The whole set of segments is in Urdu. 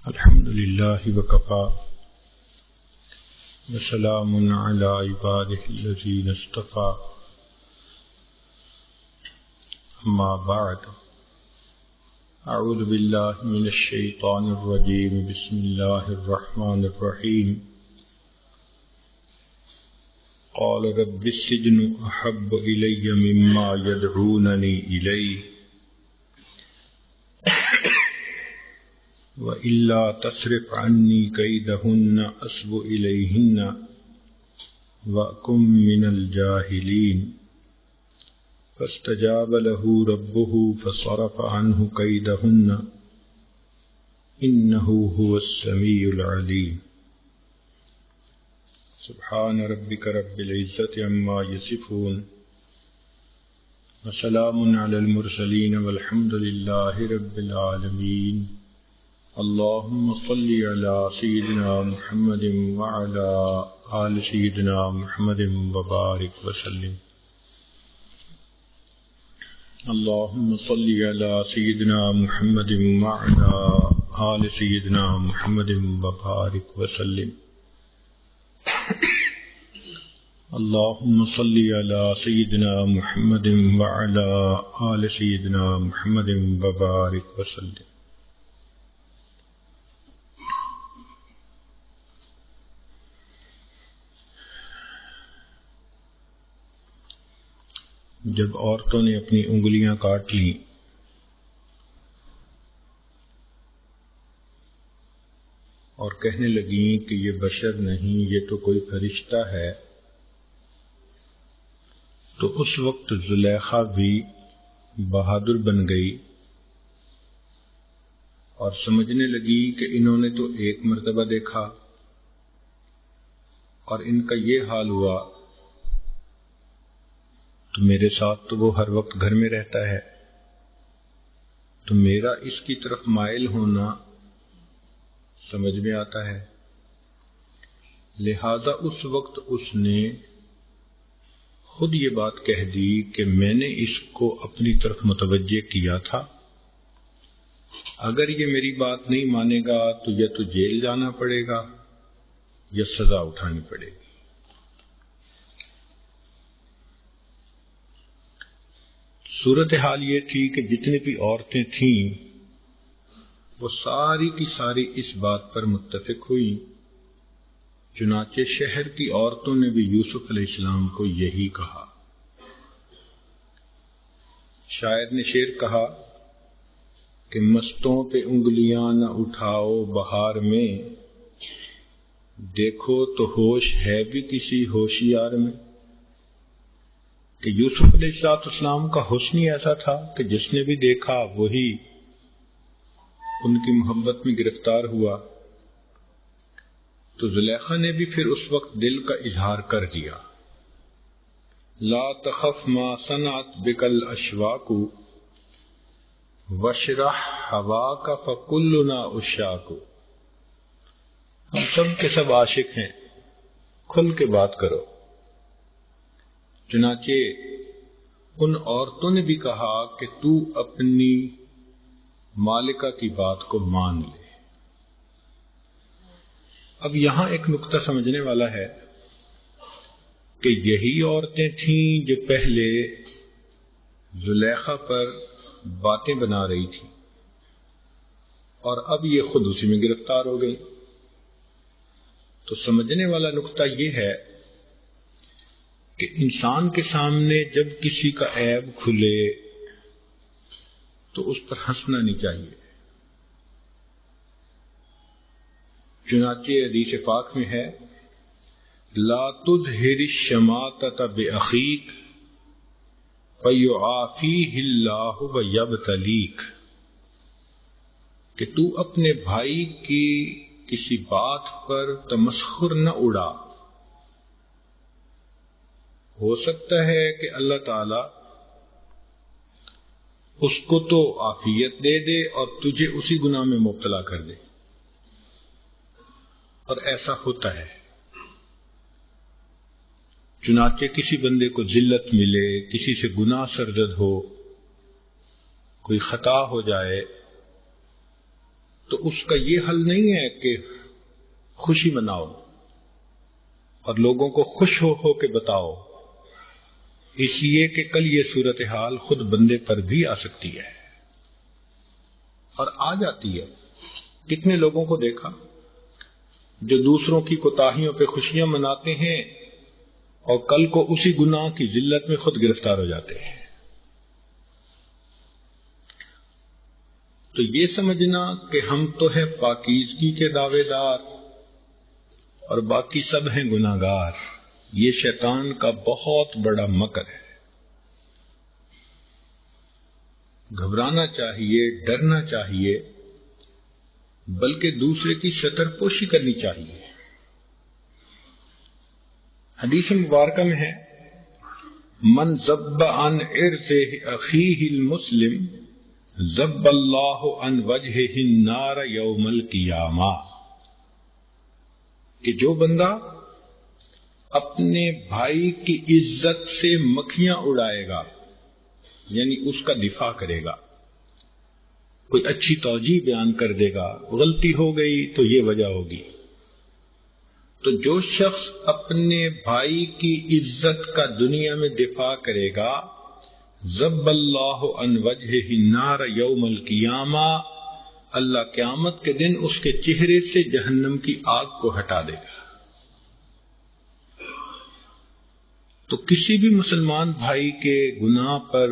الحمد لله وكفى وسلام على عباده الذين اصطفى أما بعد أعوذ بالله من الشيطان الرجيم بسم الله الرحمن الرحيم قال رب السجن أحب إلي مما يدعونني إليه وَإِلَّا تَصْرِفْ عَنِّي كَيْدَهُنَّ أَصْبُ إِلَيْهِنَّ وَأَكُن مِّنَ الْجَاهِلِينَ فَاسْتَجَابَ لَهُ رَبُّهُ فَصَرَفَ عَنْهُ كَيْدَهُنَّ إِنَّهُ هُوَ السَّمِيعُ الْعَلِيمُ سبحان ربك رب العزة عما يصفون وسلام على المرسلين والحمد لله رب العالمين اللهم صل على سيدنا محمد وعلى آل سيدنا محمد وبارك وسلم اللهم صل على سيدنا محمد وعلى آل سيدنا محمد وبارك وسلم اللهم صل على سيدنا محمد وعلى آل سيدنا محمد وبارك وسلم جب عورتوں نے اپنی انگلیاں کاٹ لیں اور کہنے لگیں کہ یہ بشر نہیں، یہ تو کوئی فرشتہ ہے، تو اس وقت زلیخا بھی بہادر بن گئی اور سمجھنے لگی کہ انہوں نے تو ایک مرتبہ دیکھا اور ان کا یہ حال ہوا تو میرے ساتھ تو وہ ہر وقت گھر میں رہتا ہے، تو میرا اس کی طرف مائل ہونا سمجھ میں آتا ہے، لہذا اس وقت اس نے خود یہ بات کہہ دی کہ میں نے اس کو اپنی طرف متوجہ کیا تھا، اگر یہ میری بات نہیں مانے گا تو یا تو جیل جانا پڑے گا یا سزا اٹھانی پڑے گی۔ صورتحال یہ تھی کہ جتنی بھی عورتیں تھیں وہ ساری کی ساری اس بات پر متفق ہوئی، چنانچہ شہر کی عورتوں نے بھی یوسف علیہ السلام کو یہی کہا۔ شاعر نے شعر کہا کہ مستوں پہ انگلیاں نہ اٹھاؤ بہار میں، دیکھو تو ہوش ہے بھی کسی ہوشیار میں، کہ یوسف علیہ السلام کا حسن ہی ایسا تھا کہ جس نے بھی دیکھا وہی ان کی محبت میں گرفتار ہوا۔ تو زلیخا نے بھی پھر اس وقت دل کا اظہار کر دیا، لا تخف ما صنعت بک الاشواق واشرح ہواک فکلنا عشاق، ہم سب کے سب عاشق ہیں، کھل کے بات کرو۔ چنانچہ ان عورتوں نے بھی کہا کہ تو اپنی مالکہ کی بات کو مان لے۔ اب یہاں ایک نقطہ سمجھنے والا ہے کہ یہی عورتیں تھیں جو پہلے زلیخا پر باتیں بنا رہی تھیں اور اب یہ خود اسی میں گرفتار ہو گئی۔ تو سمجھنے والا نقطہ یہ ہے کہ انسان کے سامنے جب کسی کا عیب کھلے تو اس پر ہنسنا نہیں چاہیے۔ چنانچہ حدیث پاک میں ہے لا تظہر الشماتۃ بأخیک فیعافیہ اللہ ویبتلیک، کہ تو اپنے بھائی کی کسی بات پر تمسخر نہ اڑا، ہو سکتا ہے کہ اللہ تعالی اس کو تو عافیت دے دے اور تجھے اسی گناہ میں مبتلا کر دے، اور ایسا ہوتا ہے۔ چنانچہ کسی بندے کو ذلت ملے، کسی سے گناہ سرزد ہو، کوئی خطا ہو جائے تو اس کا یہ حل نہیں ہے کہ خوشی مناؤ اور لوگوں کو خوش ہو کے بتاؤ، اس لیے کہ کل یہ صورتحال خود بندے پر بھی آ سکتی ہے اور آ جاتی ہے۔ کتنے لوگوں کو دیکھا جو دوسروں کی کوتاہیوں پہ خوشیاں مناتے ہیں اور کل کو اسی گناہ کی ذلت میں خود گرفتار ہو جاتے ہیں۔ تو یہ سمجھنا کہ ہم تو ہیں پاکیزگی کے دعوے دار اور باقی سب ہیں گناہگار، یہ شیطان کا بہت بڑا مکر ہے۔ گھبرانا چاہیے، ڈرنا چاہیے، بلکہ دوسرے کی ستر پوشی کرنی چاہیے۔ حدیث مبارکہ میں ہے من ذب عن عرض اخیہ المسلم ذب اللہ عن وجہہ النار یوم القیامہ، کہ جو بندہ اپنے بھائی کی عزت سے مکھیاں اڑائے گا، یعنی اس کا دفاع کرے گا، کوئی اچھی توجیہ بیان کر دے گا، غلطی ہو گئی تو یہ وجہ ہوگی، تو جو شخص اپنے بھائی کی عزت کا دنیا میں دفاع کرے گا، ذب اللہ عن وجہہ النار یوم القیامہ، اللہ قیامت کے دن اس کے چہرے سے جہنم کی آگ کو ہٹا دے گا۔ تو کسی بھی مسلمان بھائی کے گناہ پر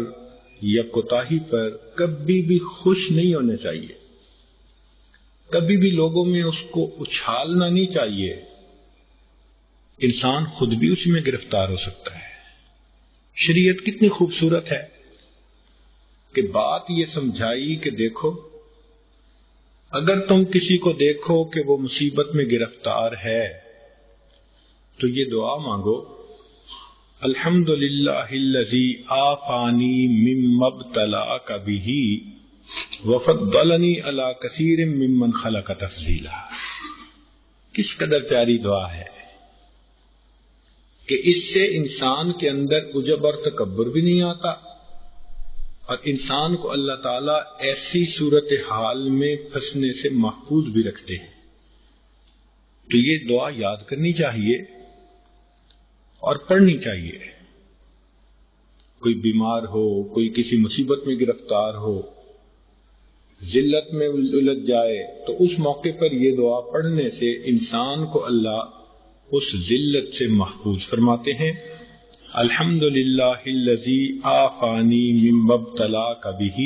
یا کوتاہی پر کبھی بھی خوش نہیں ہونا چاہیے، کبھی بھی لوگوں میں اس کو اچھالنا نہیں چاہیے، انسان خود بھی اس میں گرفتار ہو سکتا ہے۔ شریعت کتنی خوبصورت ہے کہ بات یہ سمجھائی کہ دیکھو، اگر تم کسی کو دیکھو کہ وہ مصیبت میں گرفتار ہے تو یہ دعا مانگو، الحمدللہ الذی عافانی مما ابتلاک بہ وفضلنی علی کثیر ممن خلق تفضیلا۔ کس قدر پیاری دعا ہے کہ اس سے انسان کے اندر عجب اور تکبر بھی نہیں آتا، اور انسان کو اللہ تعالیٰ ایسی صورتحال میں پھنسنے سے محفوظ بھی رکھتے ہیں۔ تو یہ دعا یاد کرنی چاہیے اور پڑھنی چاہیے۔ کوئی بیمار ہو، کوئی کسی مصیبت میں گرفتار ہو، ذلت میں الجھ جائے، تو اس موقع پر یہ دعا پڑھنے سے انسان کو اللہ اس ذلت سے محفوظ فرماتے ہیں۔ الحمدللہ الذی عافانی مما ابتلاک بہ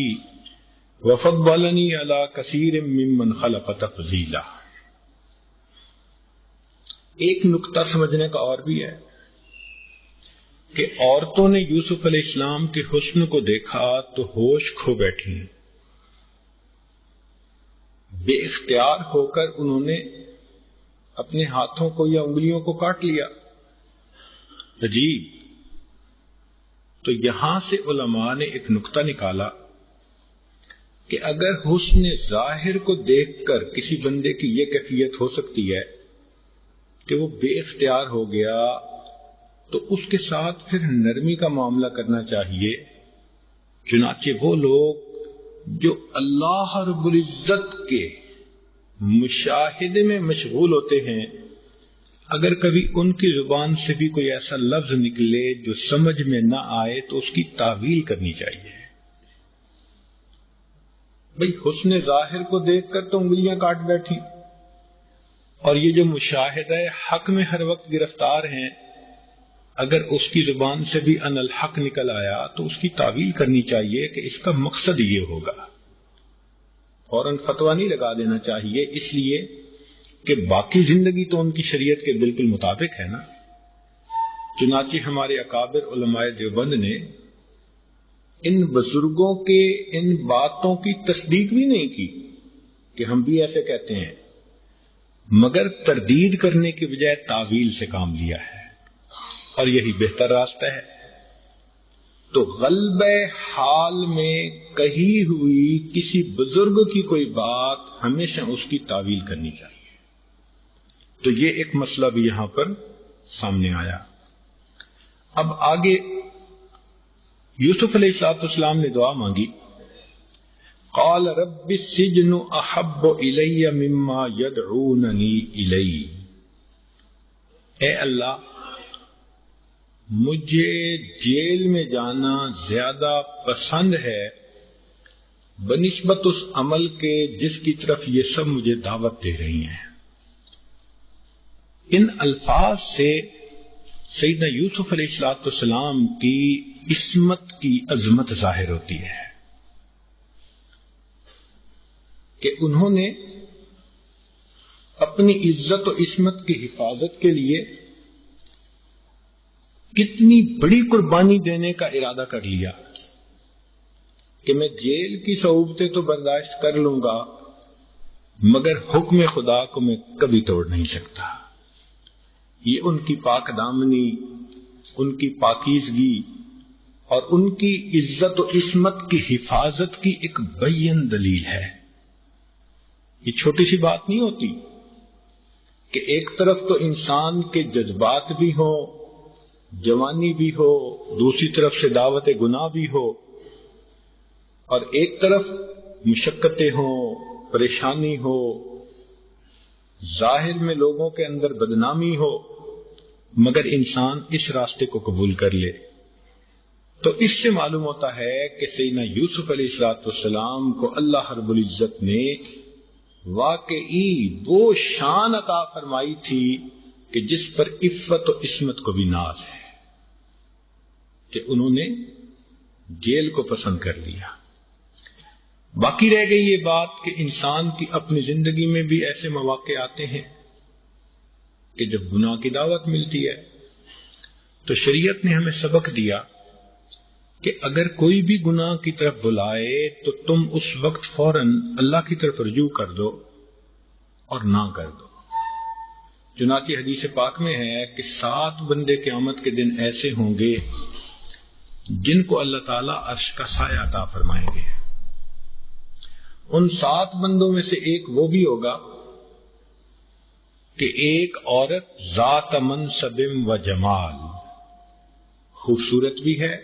وفضلنی علی کثیر ممن خلق تفضیلا۔ ایک نکتہ سمجھنے کا اور بھی ہے کہ عورتوں نے یوسف علیہ السلام کے حسن کو دیکھا تو ہوش کھو بیٹھی، بے اختیار ہو کر انہوں نے اپنے ہاتھوں کو یا انگلیوں کو کاٹ لیا۔ عجیب۔ تو یہاں سے علماء نے ایک نکتہ نکالا کہ اگر حسن ظاہر کو دیکھ کر کسی بندے کی یہ کیفیت ہو سکتی ہے کہ وہ بے اختیار ہو گیا، تو اس کے ساتھ پھر نرمی کا معاملہ کرنا چاہیے۔ چنانچہ وہ لوگ جو اللہ رب العزت کے مشاہدے میں مشغول ہوتے ہیں، اگر کبھی ان کی زبان سے بھی کوئی ایسا لفظ نکلے جو سمجھ میں نہ آئے تو اس کی تعویل کرنی چاہیے۔ بھئی حسن ظاہر کو دیکھ کر تو انگلیاں کاٹ بیٹھی، اور یہ جو مشاہدہ حق میں ہر وقت گرفتار ہیں، اگر اس کی زبان سے بھی ان الحق نکل آیا تو اس کی تعویل کرنی چاہیے کہ اس کا مقصد یہ ہوگا۔ فوراً فتویٰ نہیں لگا دینا چاہیے، اس لیے کہ باقی زندگی تو ان کی شریعت کے بالکل مطابق ہے نا۔ چنانچہ ہمارے اکابر علماء دیوبند نے ان بزرگوں کے ان باتوں کی تصدیق بھی نہیں کی کہ ہم بھی ایسے کہتے ہیں، مگر تردید کرنے کے بجائے تعویل سے کام لیا ہے، اور یہی بہتر راستہ ہے۔ تو غلبہ حال میں کہی ہوئی کسی بزرگ کی کوئی بات ہمیشہ اس کی تعویل کرنی چاہیے۔ تو یہ ایک مسئلہ بھی یہاں پر سامنے آیا۔ اب آگے یوسف علیہ السلام نے دعا مانگی، قال رب السجن احب الی مما یدعوننی الی، اے اللہ مجھے جیل میں جانا زیادہ پسند ہے بنسبت اس عمل کے جس کی طرف یہ سب مجھے دعوت دے رہی ہیں۔ ان الفاظ سے سیدنا یوسف علیہ السلام کی عصمت کی عظمت ظاہر ہوتی ہے کہ انہوں نے اپنی عزت و عصمت کی حفاظت کے لیے کتنی بڑی قربانی دینے کا ارادہ کر لیا کہ میں جیل کی صعوبتیں تو برداشت کر لوں گا مگر حکم خدا کو میں کبھی توڑ نہیں سکتا۔ یہ ان کی پاک دامنی، ان کی پاکیزگی اور ان کی عزت و عصمت کی حفاظت کی ایک بین دلیل ہے۔ یہ چھوٹی سی بات نہیں ہوتی کہ ایک طرف تو انسان کے جذبات بھی ہوں، جوانی بھی ہو، دوسری طرف سے دعوت گناہ بھی ہو، اور ایک طرف مشقتیں ہوں، پریشانی ہو، ظاہر میں لوگوں کے اندر بدنامی ہو، مگر انسان اس راستے کو قبول کر لے۔ تو اس سے معلوم ہوتا ہے کہ سیدنا یوسف علیہ السلام کو اللہ رب العزت نے واقعی وہ شان عطا فرمائی تھی کہ جس پر عفت و عصمت کو بھی ناز ہے، کہ انہوں نے جیل کو پسند کر لیا۔ باقی رہ گئی یہ بات کہ انسان کی اپنی زندگی میں بھی ایسے مواقع آتے ہیں کہ جب گناہ کی دعوت ملتی ہے تو شریعت نے ہمیں سبق دیا کہ اگر کوئی بھی گناہ کی طرف بلائے تو تم اس وقت فوراً اللہ کی طرف رجوع کر دو اور نہ کر دو۔ چنانچہ حدیث پاک میں ہے کہ 7 بندے قیامت کے دن ایسے ہوں گے جن کو اللہ تعالیٰ عرش کا سایہ عطا فرمائیں گے۔ ان 7 بندوں میں سے ایک وہ بھی ہوگا کہ ایک عورت ذات منصب و جمال، خوبصورت بھی ہے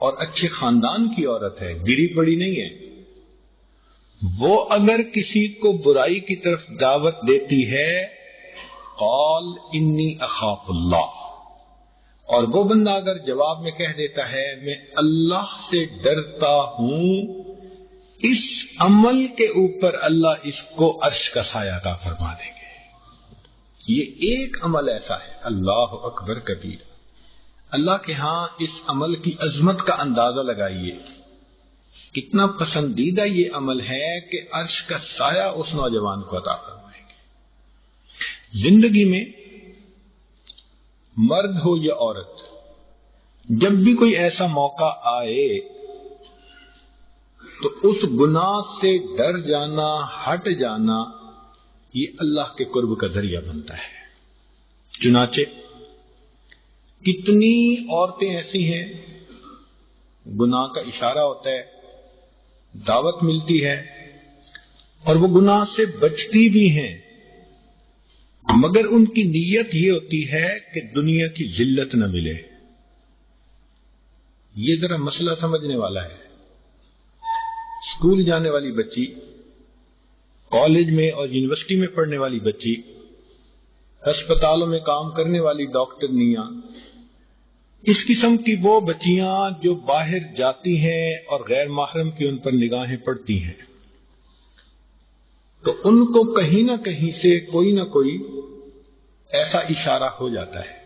اور اچھے خاندان کی عورت ہے، گری پڑی نہیں ہے، وہ اگر کسی کو برائی کی طرف دعوت دیتی ہے قال انی اخاف اللہ، اور وہ بندہ اگر جواب میں کہہ دیتا ہے میں اللہ سے ڈرتا ہوں، اس عمل کے اوپر اللہ اس کو عرش کا سایہ عطا فرما دیں گے۔ یہ ایک عمل ایسا ہے، اللہ اکبر کبیر، اللہ کے ہاں اس عمل کی عظمت کا اندازہ لگائیے، کتنا پسندیدہ یہ عمل ہے کہ عرش کا سایہ اس نوجوان کو عطا فرمائیں گے۔ زندگی میں مرد ہو یا عورت، جب بھی کوئی ایسا موقع آئے تو اس گناہ سے ڈر جانا، ہٹ جانا، یہ اللہ کے قرب کا ذریعہ بنتا ہے۔ چنانچہ کتنی عورتیں ایسی ہیں گناہ کا اشارہ ہوتا ہے، دعوت ملتی ہے اور وہ گناہ سے بچتی بھی ہیں، مگر ان کی نیت یہ ہوتی ہے کہ دنیا کی ذلت نہ ملے۔ یہ ذرا مسئلہ سمجھنے والا ہے۔ اسکول جانے والی بچی، کالج میں اور یونیورسٹی میں پڑھنے والی بچی، ہسپتالوں میں کام کرنے والی ڈاکٹرنیاں، اس قسم کی وہ بچیاں جو باہر جاتی ہیں اور غیر محرم کی ان پر نگاہیں پڑتی ہیں، تو ان کو کہیں نہ کہیں سے کوئی نہ کوئی ایسا اشارہ ہو جاتا ہے،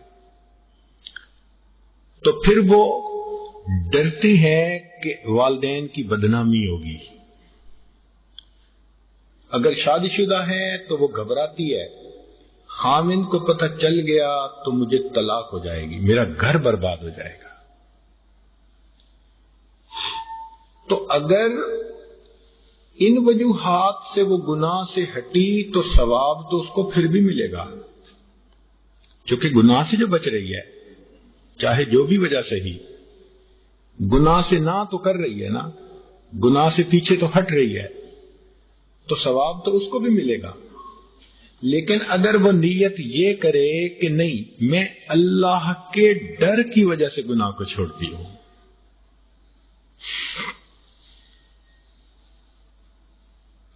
تو پھر وہ ڈرتی ہے کہ والدین کی بدنامی ہوگی۔ اگر شادی شدہ ہے تو وہ گھبراتی ہے، خامند کو پتہ چل گیا تو مجھے طلاق ہو جائے گی، میرا گھر برباد ہو جائے گا۔ تو اگر ان وجوہات سے وہ گناہ سے ہٹی تو ثواب تو اس کو پھر بھی ملے گا، کیونکہ گناہ سے جو بچ رہی ہے، چاہے جو بھی وجہ سے ہی، گناہ سے نہ تو کر رہی ہے نا، گناہ سے پیچھے تو ہٹ رہی ہے، تو ثواب تو اس کو بھی ملے گا۔ لیکن اگر وہ نیت یہ کرے کہ نہیں، میں اللہ کے ڈر کی وجہ سے گناہ کو چھوڑتی ہوں،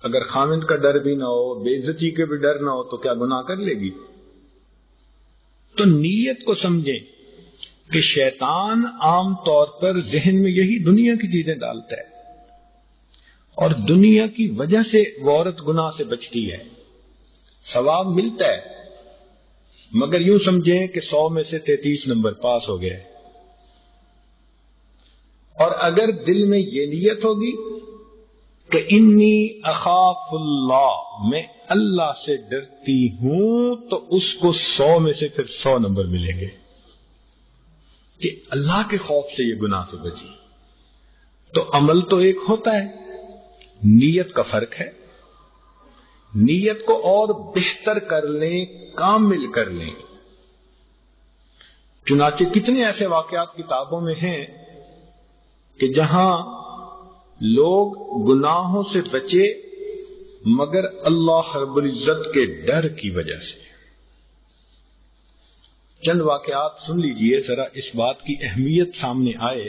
اگر خامند کا ڈر بھی نہ ہو، بے عزتی کے بھی ڈر نہ ہو، تو کیا گناہ کر لے گی؟ تو نیت کو سمجھیں کہ شیطان عام طور پر ذہن میں یہی دنیا کی چیزیں ڈالتا ہے، اور دنیا کی وجہ سے وہ عورت گناہ سے بچتی ہے، ثواب ملتا ہے، مگر یوں سمجھیں کہ 100 میں سے 33 نمبر پاس ہو گئے۔ اور اگر دل میں یہ نیت ہوگی کہ انی اخاف اللہ، میں اللہ سے ڈرتی ہوں، تو اس کو 100 میں سے پھر 100 نمبر ملیں گے کہ اللہ کے خوف سے یہ گناہ سے بچی۔ تو عمل تو ایک ہوتا ہے، نیت کا فرق ہے۔ نیت کو اور بہتر کر لیں، کامل کر لیں۔ چنانچہ کتنے ایسے واقعات کتابوں میں ہیں کہ جہاں لوگ گناہوں سے بچے مگر اللہ رب العزت کے ڈر کی وجہ سے۔ چند واقعات سن لیجئے ذرا، اس بات کی اہمیت سامنے آئے۔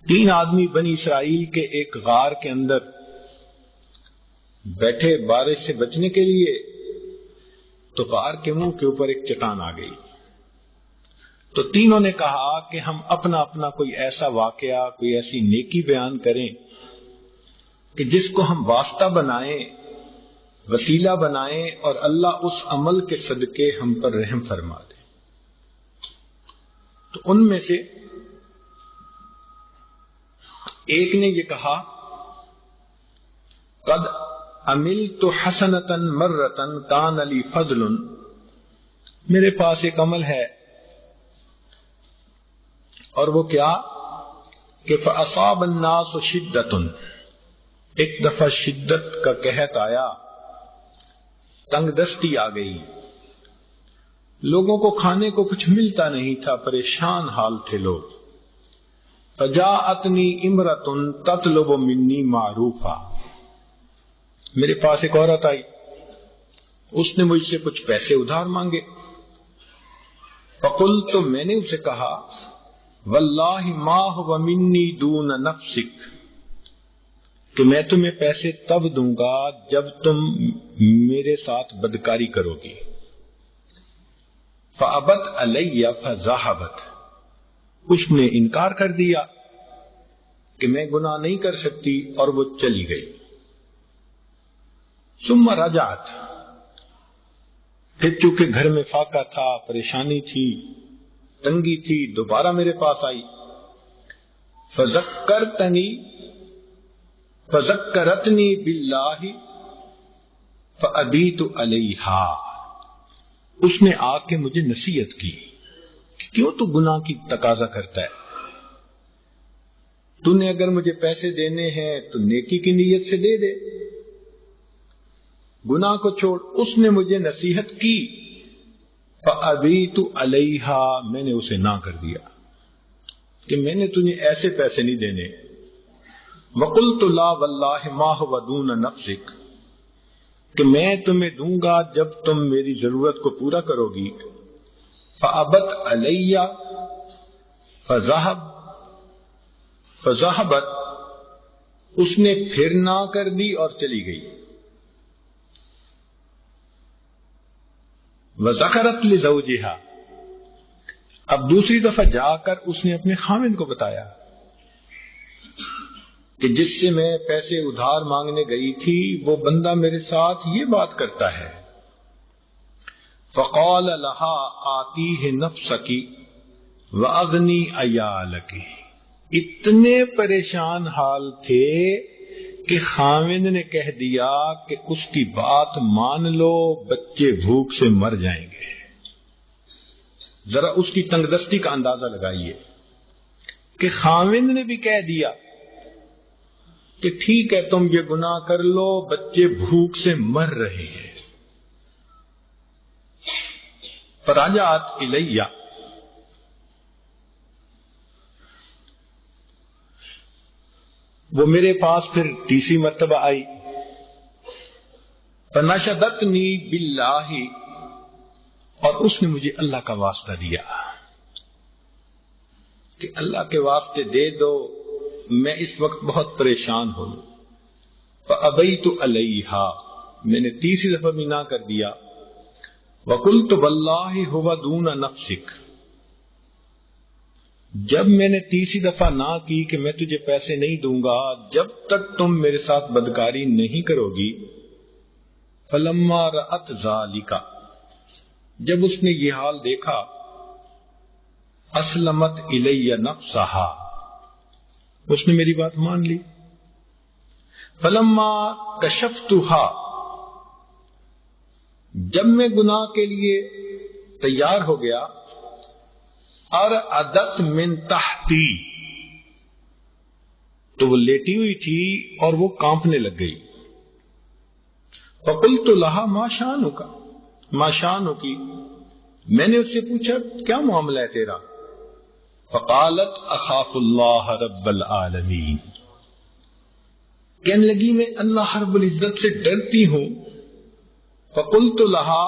تین آدمی بنی اسرائیل کے ایک غار کے اندر بیٹھے بارش سے بچنے کے لیے، تو غار کے منہ کے اوپر ایک چٹان آ گئی۔ تو تینوں نے کہا کہ ہم اپنا اپنا کوئی ایسا واقعہ، کوئی ایسی نیکی بیان کریں کہ جس کو ہم واسطہ بنائیں، وسیلہ بنائیں، اور اللہ اس عمل کے صدقے ہم پر رحم فرما دے۔ تو ان میں سے ایک نے یہ کہا، قد عملت حسنۃ مرۃ کان لی فضل، میرے پاس ایک عمل ہے، اور وہ کیا کہ فاصاب الناس شدۃ، ایک دفعہ شدت کا قحط آیا، تنگ دستی آ گئی، لوگوں کو کھانے کو کچھ ملتا نہیں تھا، پریشان حال تھے لوگ۔ فجاءتنی امرۃ تطلب منی معروفا، میرے پاس ایک عورت آئی، اس نے مجھ سے کچھ پیسے ادھار مانگے۔ فقلت، تو میں نے اسے کہا، واللہ ما هو منی دون نفسک، کہ میں تمہیں پیسے تب دوں گا جب تم میرے ساتھ بدکاری کرو گی۔ فابت علی فذهبت، اس نے انکار کر دیا کہ میں گناہ نہیں کر سکتی، اور وہ چلی گئی۔ ثم رجعت، پھر چونکہ گھر میں فاقہ تھا، پریشانی تھی، تنگی تھی، دوبارہ میرے پاس آئی۔ فذکرتنی باللہ فابیت علیہا، اس نے آ کے مجھے نصیحت کی کہ کیوں تو گناہ کی تقاضا کرتا ہے، تو نے اگر مجھے پیسے دینے ہیں تو نیکی کی نیت سے دے دے، گناہ کو چھوڑ۔ اس نے مجھے نصیحت کی، فابیت علیہا، میں نے اسے نہ کر دیا کہ میں نے تجھے ایسے پیسے نہیں دینے۔ وقلت لا واللہ ما هو دون نفسک، کہ میں تمہیں دوں گا جب تم میری ضرورت کو پورا کرو گی۔ فابت علی فذهبت، اس نے پھر نہ کر دی اور چلی گئی۔ وذکرت لزوجہا، اب دوسری دفعہ جا کر اس نے اپنے خاوند کو بتایا کہ جس سے میں پیسے ادھار مانگنے گئی تھی وہ بندہ میرے ساتھ یہ بات کرتا ہے۔ فقال لها آتیہ نفسک واغنی عیالک، اتنے پریشان حال تھے کہ خاوند نے کہہ دیا کہ اس کی بات مان لو، بچے بھوک سے مر جائیں گے۔ ذرا اس کی تنگ دستی کا اندازہ لگائیے کہ خاوند نے بھی کہہ دیا کہ ٹھیک ہے تم یہ گناہ کر لو، بچے بھوک سے مر رہے ہیں۔ فرجعت الیہ، وہ میرے پاس پھر تیسری مرتبہ آئی۔ فنشدتنی باللہ، اور اس نے مجھے اللہ کا واسطہ دیا کہ اللہ کے واسطے دے دو، میں اس وقت بہت پریشان ہوں. فأبیت علیہا، میں نے تیسری دفعہ بھی نہ کر دیا. وقلت واللہ ہوا دون نفسک، جب میں نے تیسری دفعہ نہ کی کہ میں تجھے پیسے نہیں دوں گا جب تک تم میرے ساتھ بدکاری نہیں کرو گی. فلما رأت ذالک، جب اس نے یہ حال دیکھا، اسلمت الی نفسہا، اس نے میری بات مان لی. فلما کشفتھا، جب میں گناہ کے لیے تیار ہو گیا، ارعدت من تحتی، تو وہ لیٹی ہوئی تھی اور وہ کانپنے لگ گئی. فقلت لہا ما شانک، ما شانک، میں نے اس سے پوچھا کیا معاملہ ہے تیرا؟ فقالت اخاف اللہ رب العالمین، کہنے لگی میں اللہ رب العزت سے ڈرتی ہوں. فقلت لہا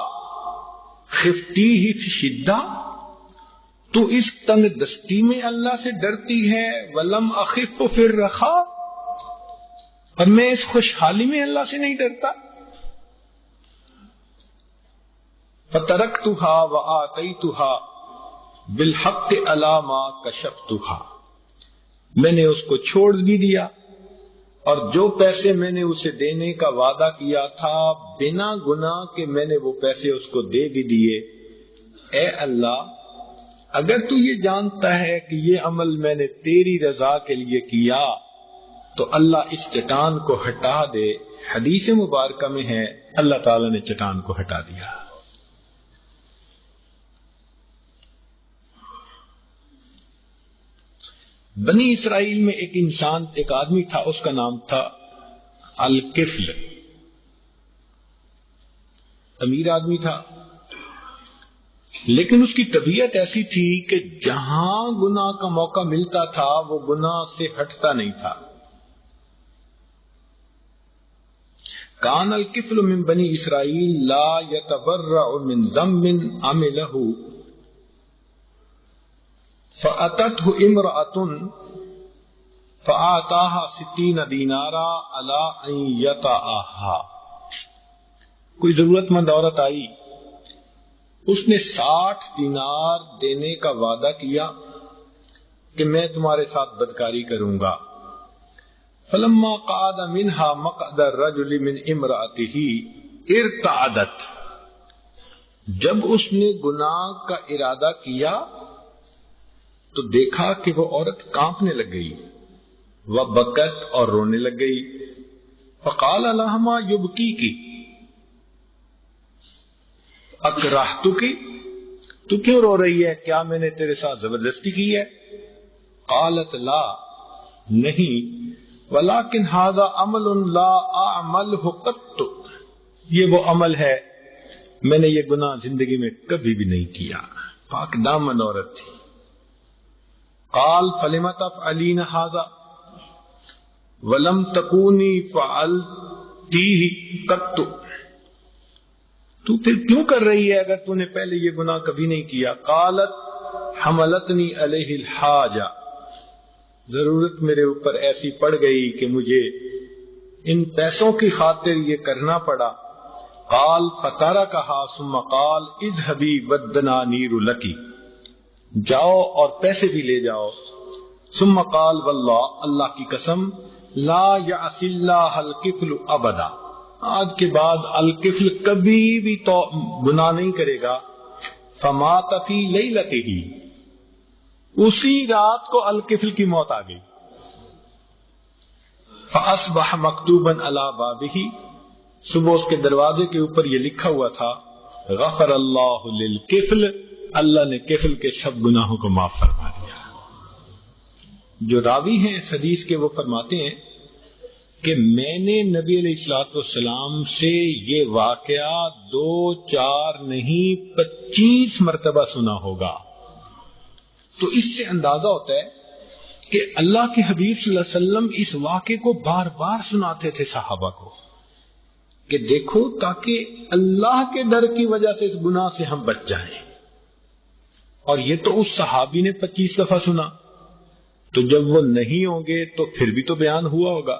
خفتیہ فی شدہ، تو اس تنگ دستی میں اللہ سے ڈرتی ہے. ولم اخف فی الرخاء، اور میں اس خوشحالی میں اللہ سے نہیں ڈرتا. فترکتھا وآتیتھا بالحق علی ما کشفتھا، میں نے اس کو چھوڑ بھی دیا اور جو پیسے میں نے اسے دینے کا وعدہ کیا تھا بنا گناہ کہ میں نے وہ پیسے اس کو دے بھی دیے. اے اللہ، اگر تو یہ جانتا ہے کہ یہ عمل میں نے تیری رضا کے لیے کیا تو اللہ اس چٹان کو ہٹا دے. حدیث مبارکہ میں ہے اللہ تعالیٰ نے چٹان کو ہٹا دیا. بنی اسرائیل میں ایک آدمی تھا، اس کا نام تھا الکفل. امیر آدمی تھا، لیکن اس کی طبیعت ایسی تھی کہ جہاں گناہ کا موقع ملتا تھا وہ گناہ سے ہٹتا نہیں تھا. کان الکفل من بنی اسرائیل لا یتبرع من ذنب عملہ فأتته امرأة فآتاها 60 دینارا علی ان یطأها، کوئی ضرورت مند عورت آئی، اس نے 60 دینار دینے کا وعدہ کیا کہ میں تمہارے ساتھ بدکاری کروں گا. فلما قعد منها مقعد الرجل من امرأته ارتعدت، جب اس نے گناہ کا ارادہ کیا تو دیکھا کہ وہ عورت کانپنے لگ گئی، وبکت، اور رونے لگ گئی. فقال لها ما یبکیکی، اکرہتک، تو کیوں رو رہی ہے؟ کیا میں نے تیرے ساتھ زبردستی کی ہے؟ قالت لا، نہیں، ولکن ھذا عمل لا اعملہ قط، یہ وہ عمل ہے میں نے یہ گناہ زندگی میں کبھی بھی نہیں کیا. پاک دامن عورت تھی. قال فلم تفعلین ھذا ولم تکونی فعلتیہ قط، تو پھر کیوں کر رہی ہے اگر تو نے پہلے یہ گناہ کبھی نہیں کیا؟ قالت حملتنی علیہ الحاجہ، ضرورت میرے اوپر ایسی پڑ گئی کہ مجھے ان پیسوں کی خاطر یہ کرنا پڑا. قال فترکھا ثم قال اذهبی والدنانیر لکی، جاؤ اور پیسے بھی لے جاؤ. ثم قال واللہ، اللہ کی قسم، لا یعصی اللہ الکفل ابدا، آج کے بعد الکفل کبھی بھی تو گناہ نہیں کرے گا. فمات فی لیلتہ، اسی رات کو الکفل کی موت آ گئی. فاصبح مکتوبا علی بابہ، صبح اس کے دروازے کے اوپر یہ لکھا ہوا تھا غفر اللہ للکفل، اللہ نے کفل کے سب گناہوں کو معاف فرما دیا. جو راوی ہیں اس حدیث کے وہ فرماتے ہیں کہ میں نے نبی علیہ الصلوۃ والسلام سے یہ واقعہ 2 4 نہیں 25 مرتبہ سنا ہوگا. تو اس سے اندازہ ہوتا ہے کہ اللہ کے حبیب صلی اللہ علیہ وسلم اس واقعے کو بار بار سناتے تھے صحابہ کو کہ دیکھو تاکہ اللہ کے ڈر کی وجہ سے اس گناہ سے ہم بچ جائیں. اور یہ تو اس صحابی نے 25 دفعہ سنا، تو جب وہ نہیں ہوں گے تو پھر بھی تو بیان ہوا ہوگا.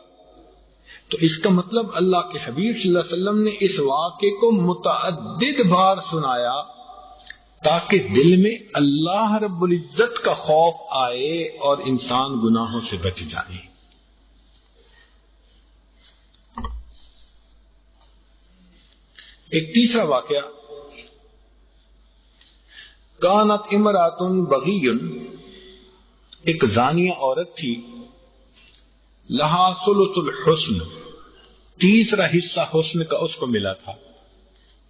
تو اس کا مطلب اللہ کے حبیب صلی اللہ علیہ وسلم نے اس واقعے کو متعدد بار سنایا تاکہ دل میں اللہ رب العزت کا خوف آئے اور انسان گناہوں سے بچ جائے. ایک تیسرا واقعہ، کانت امرات بغی، ایک زانیہ عورت تھی، لہا ثلث الحسن، تیسرا حصہ حسن کا اس کو ملا تھا،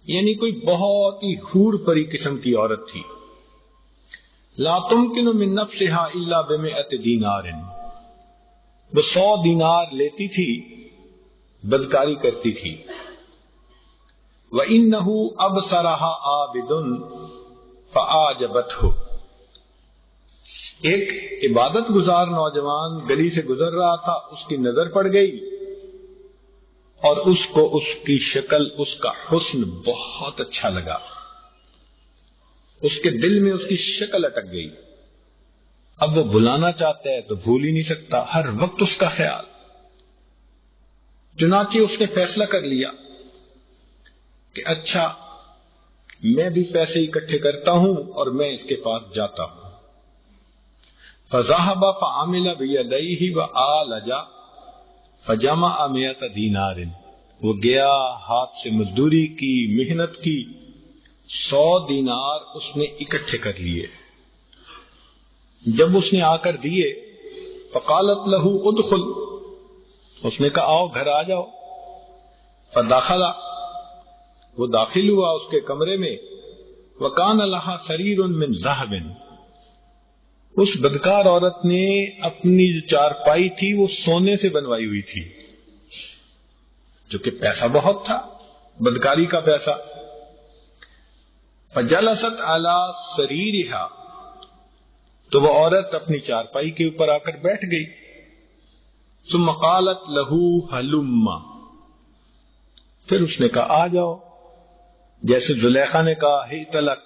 یعنی کوئی بہت ہی حور پری قسم کی عورت تھی. لا تمکن من نفسها الا ب100 دینار، وہ 100 دینار لیتی تھی، بدکاری کرتی تھی. وَإِنَّهُ أَبْصَرَهَا عَابِدٌ فَأَعْجَبَتْهُ، ایک عبادت گزار نوجوان گلی سے گزر رہا تھا، اس کی نظر پڑ گئی اور اس کو اس کی شکل، اس کا حسن بہت اچھا لگا، اس کے دل میں اس کی شکل اٹک گئی. اب وہ بلانا چاہتا ہے تو بھول ہی نہیں سکتا، ہر وقت اس کا خیال. چنانچہ اس نے فیصلہ کر لیا کہ اچھا میں بھی پیسے اکٹھے کرتا ہوں اور میں اس کے پاس جاتا ہوں. فذهب فعمل بيديه وآلج فجمع 100 دینار، وہ گیا، ہاتھ سے مزدوری کی، محنت کی، 100 دینار اس نے اکٹھے کر لیے. جب اس نے آ کر دیے، فقالت له ادخل، اس نے کہا آؤ گھر آ جاؤ. فدخل، وہ داخل ہوا اس کے کمرے میں. وکان لها سریر من ذهب، اس بدکار عورت نے اپنی جو چارپائی تھی وہ سونے سے بنوائی ہوئی تھی، جو کہ پیسہ بہت تھا، بدکاری کا پیسہ. فجلست علی سریرها، تو وہ عورت اپنی چارپائی کے اوپر آ کر بیٹھ گئی. ثم قالت له هلم، پھر اس نے کہا آ جاؤ، جیسے زلیخا نے کہا ہی تلک،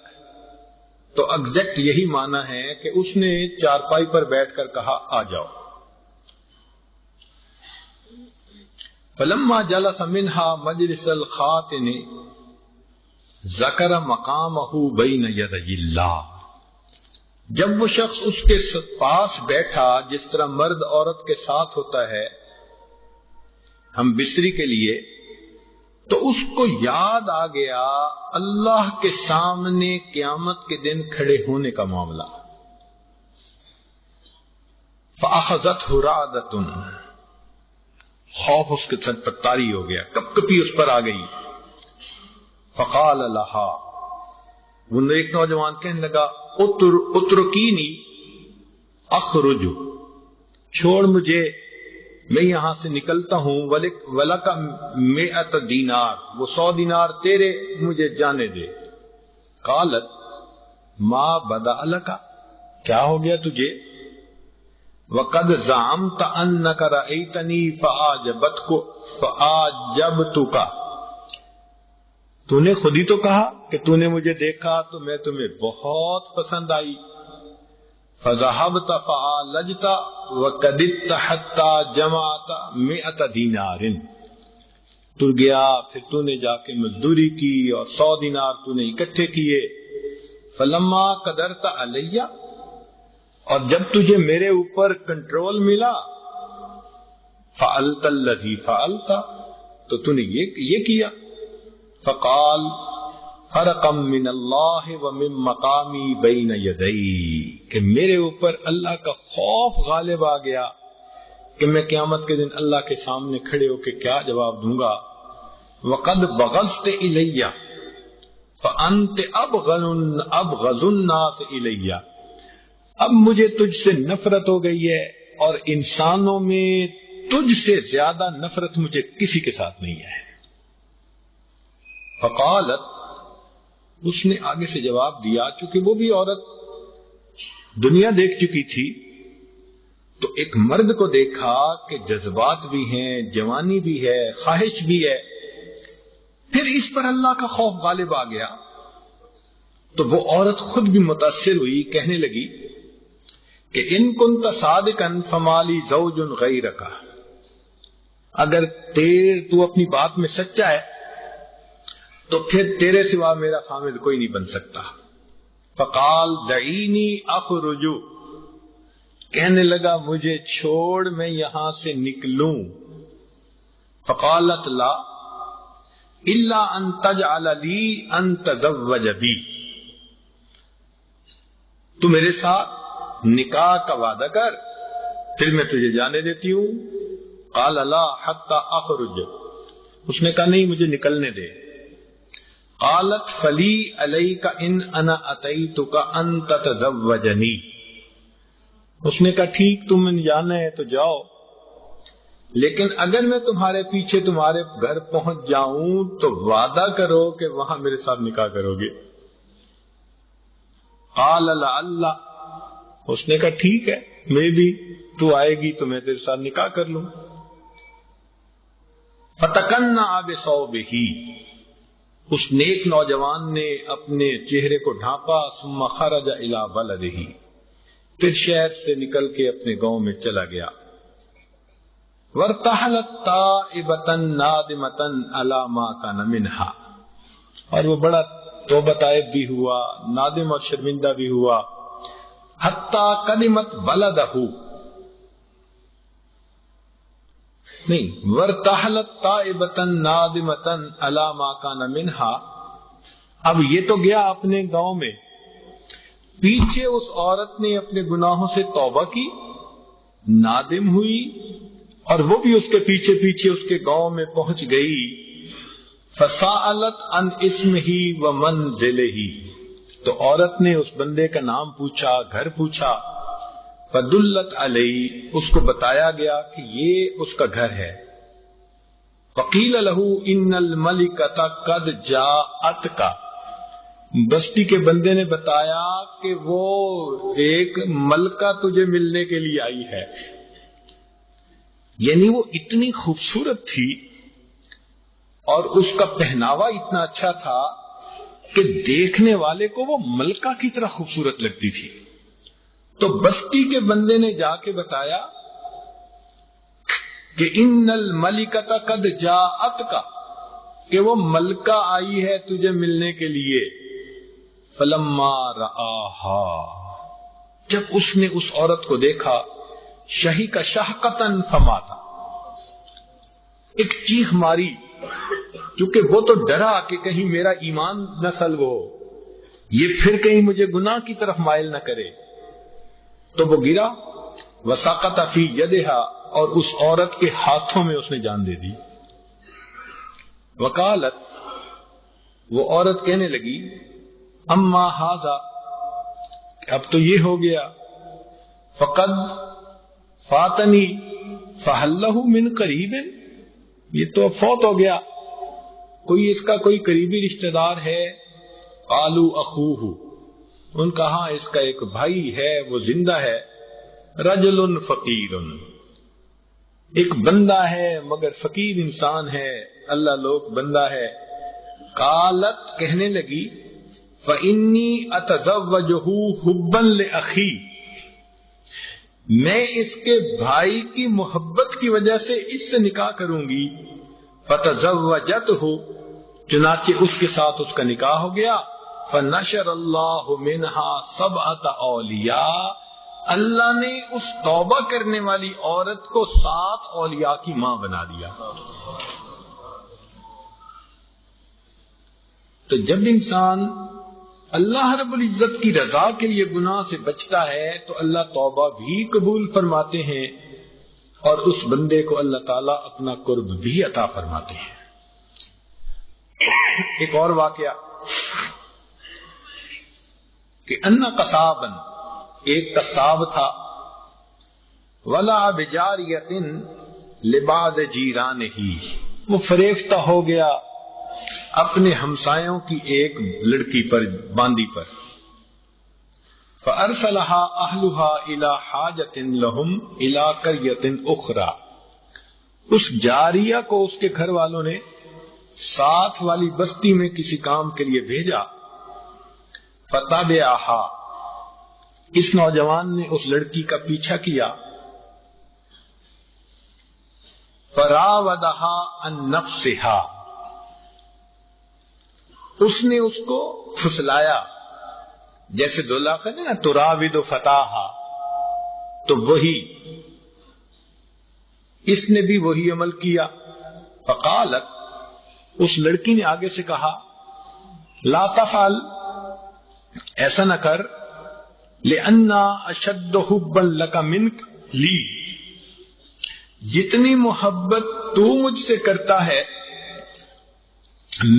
تو ایگزیکٹ یہی معنی ہے کہ اس نے چارپائی پر بیٹھ کر کہا آ جاؤ. فلما جلس منها مجلس الخاتن ذکر مقامه بین یدی اللہ، جب وہ شخص اس کے پاس بیٹھا جس طرح مرد عورت کے ساتھ ہوتا ہے ہم بستری کے لیے، تو اس کو یاد آ گیا اللہ کے سامنے قیامت کے دن کھڑے ہونے کا معاملہ. فأخذته رعدۃ، خوف اس کے سر پر طاری ہو گیا، کپ کپی اس پر آ گئی. فقال لها، وہ ایک نوجوان کہنے لگا اترکینی اخرج، چھوڑ مجھے، میں یہاں سے نکلتا ہوں. وَلَكَ 100 دینار، وہ 100 دینار تیرے، مجھے جانے دے. قالت ما بدا لك، کیا ہو گیا تجھے؟ وقد زعمت انك رأيتني فأعجبتك، تو نے خود ہی تو کہا کہ تو نے مجھے دیکھا تو میں تمہیں بہت پسند آئی. فذهبت فعالجت وقددت حتى جمعت 100 دینار، تو گیا پھر تو نے جا کے مزدوری کی اور 100 دینار تو نے اکٹھے کیے. فلما قدرت علی، اور جب تجھے میرے اوپر کنٹرول ملا، فعلت الذی فعلت، تو نے یہ کیا. فقال فرقا من اللہ ومن مقامی بین یدی، کہ میرے اوپر اللہ کا خوف غالب آ گیا کہ میں قیامت کے دن اللہ کے سامنے کھڑے ہو کے کیا جواب دوں گا. وقد بغضت الی فانت ابغض الناس الی، اب مجھے تجھ سے نفرت ہو گئی ہے اور انسانوں میں تجھ سے زیادہ نفرت مجھے کسی کے ساتھ نہیں ہے. فقالت، اس نے آگے سے جواب دیا، چونکہ وہ بھی عورت دنیا دیکھ چکی تھی تو ایک مرد کو دیکھا کہ جذبات بھی ہیں، جوانی بھی ہے، خواہش بھی ہے، پھر اس پر اللہ کا خوف غالب آ گیا تو وہ عورت خود بھی متاثر ہوئی، کہنے لگی کہ ان کنت صادقا فمالی زوج غیرک، اگر تو اپنی بات میں سچا ہے تو پھر تیرے سوا میرا خامد کوئی نہیں بن سکتا۔ فقال دعینی اخرج، کہنے لگا مجھے چھوڑ میں یہاں سے نکلوں۔ فقالت لا الا ان تجعل لی ان تزوج بی، تو میرے ساتھ نکاح کا وعدہ کر پھر میں تجھے جانے دیتی ہوں۔ قال لا حتی اخرج، اس نے کہا نہیں مجھے نکلنے دے۔ قالت فلی علیک ان انا اتیتک ان تتزوجنی، اس نے کہا ٹھیک تم نے جانا ہے تو جاؤ، لیکن اگر میں تمہارے پیچھے تمہارے گھر پہنچ جاؤں تو وعدہ کرو کہ وہاں میرے ساتھ نکاح کرو گے۔ قال لعل، اس نے کہا ٹھیک ہے میں بھی تو آئے گی تو میں تیرے ساتھ نکاح کر لوں۔ فتکنع بثوبہ، اس نیک نوجوان نے اپنے چہرے کو ڈھانپا، ثم خرج الی بلدہ، پھر شہر سے نکل کے اپنے گاؤں میں چلا گیا۔ وارتحلت تائبۃ نادمۃ علی ما کان منھا، اور وہ بڑا توبہ طائب بھی ہوا، نادم اور شرمندہ بھی ہوا۔ حتی قدمت بلدہ، نہیں وارتحلت تائبۃ نادمۃ علی ما کان منھا، اب یہ تو گیا اپنے گاؤں میں، پیچھے اس عورت نے اپنے گناہوں سے توبہ کی، نادم ہوئی، اور وہ بھی اس کے پیچھے پیچھے اس کے گاؤں میں پہنچ گئی۔ فسألت عن اسمہ ومنزلہ، تو عورت نے اس بندے کا نام پوچھا، گھر پوچھا۔ فدلت علیہ، اس کو بتایا گیا کہ یہ اس کا گھر ہے۔ فقیل لہ ان الملکۃ قد جاءتک، بستی کے بندے نے بتایا کہ وہ ایک ملکہ تجھے ملنے کے لیے آئی ہے، یعنی وہ اتنی خوبصورت تھی اور اس کا پہناوا اتنا اچھا تھا کہ دیکھنے والے کو وہ ملکہ کی طرح خوبصورت لگتی تھی۔ تو بستی کے بندے نے جا کے بتایا کہ ان الملکۃ قد جاءتک، کہ وہ ملکہ آئی ہے تجھے ملنے کے لیے۔ فلما رآہا، جب اس نے اس عورت کو دیکھا، شہیق شہقتاً فماتا، ایک چیخ ماری، کیونکہ وہ تو ڈرا کہ کہیں میرا ایمان نہ سلب ہو، یہ پھر کہیں مجھے گناہ کی طرف مائل نہ کرے، تو وہ گرا۔ وسقط فی یدہا، اور اس عورت کے ہاتھوں میں اس نے جان دے دی۔ وقالت، وہ عورت کہنے لگی، اما ھذا، اب تو یہ ہو گیا، فقد فاتنی فہل لہ من قریب، یہ تو اب فوت ہو گیا، کوئی اس کا کوئی قریبی رشتہ دار ہے؟ قالوا اخوہ، ان کا ہاں اس کا ایک بھائی ہے، وہ زندہ ہے۔ رجل فقیر، ایک بندہ ہے مگر فقیر انسان ہے، اللہ لوگ بندہ ہے۔ قالت، کہنے لگی، فإنی اتزوجہ حبا لأخی، میں اس کے بھائی کی محبت کی وجہ سے اس سے نکاح کروں گی۔ فتزوجتہ، چنانچہ اس کے ساتھ اس کا نکاح ہو گیا۔ فنشر اللہ منہا سبعۃ اولیاء، اللہ نے اس توبہ کرنے والی عورت کو 7 اولیاء کی ماں بنا دیا۔ تو جب انسان اللہ رب العزت کی رضا کے لیے گناہ سے بچتا ہے تو اللہ توبہ بھی قبول فرماتے ہیں، اور اس بندے کو اللہ تعالیٰ اپنا قرب بھی عطا فرماتے ہیں۔ ایک اور واقعہ کہ ان قصابا، ایک قصاب تھا، ولا بجاریۃ لبعض جیرانہ، وہ فریفتہ ہو گیا اپنے ہمسایوں کی ایک لڑکی پر، باندی پر۔ فارسلها اهلها الى حاجۃ لهم الى قريۃ اخرى، اس جاریہ کو اس کے گھر والوں نے ساتھ والی بستی میں کسی کام کے لیے بھیجا۔ فتابعها، اس نوجوان نے اس لڑکی کا پیچھا کیا، فراودہا عن نفسہا، اس نے اس کو پھسلایا، جیسے دولا کہتے نا تراود فتاہا، تو وہی اس نے بھی وہی عمل کیا۔ فقالت، اس لڑکی نے آگے سے کہا، لا تفعل، ایسا نہ کر، لأنا اشد حبا لک منک لی، جتنی محبت تو مجھ سے کرتا ہے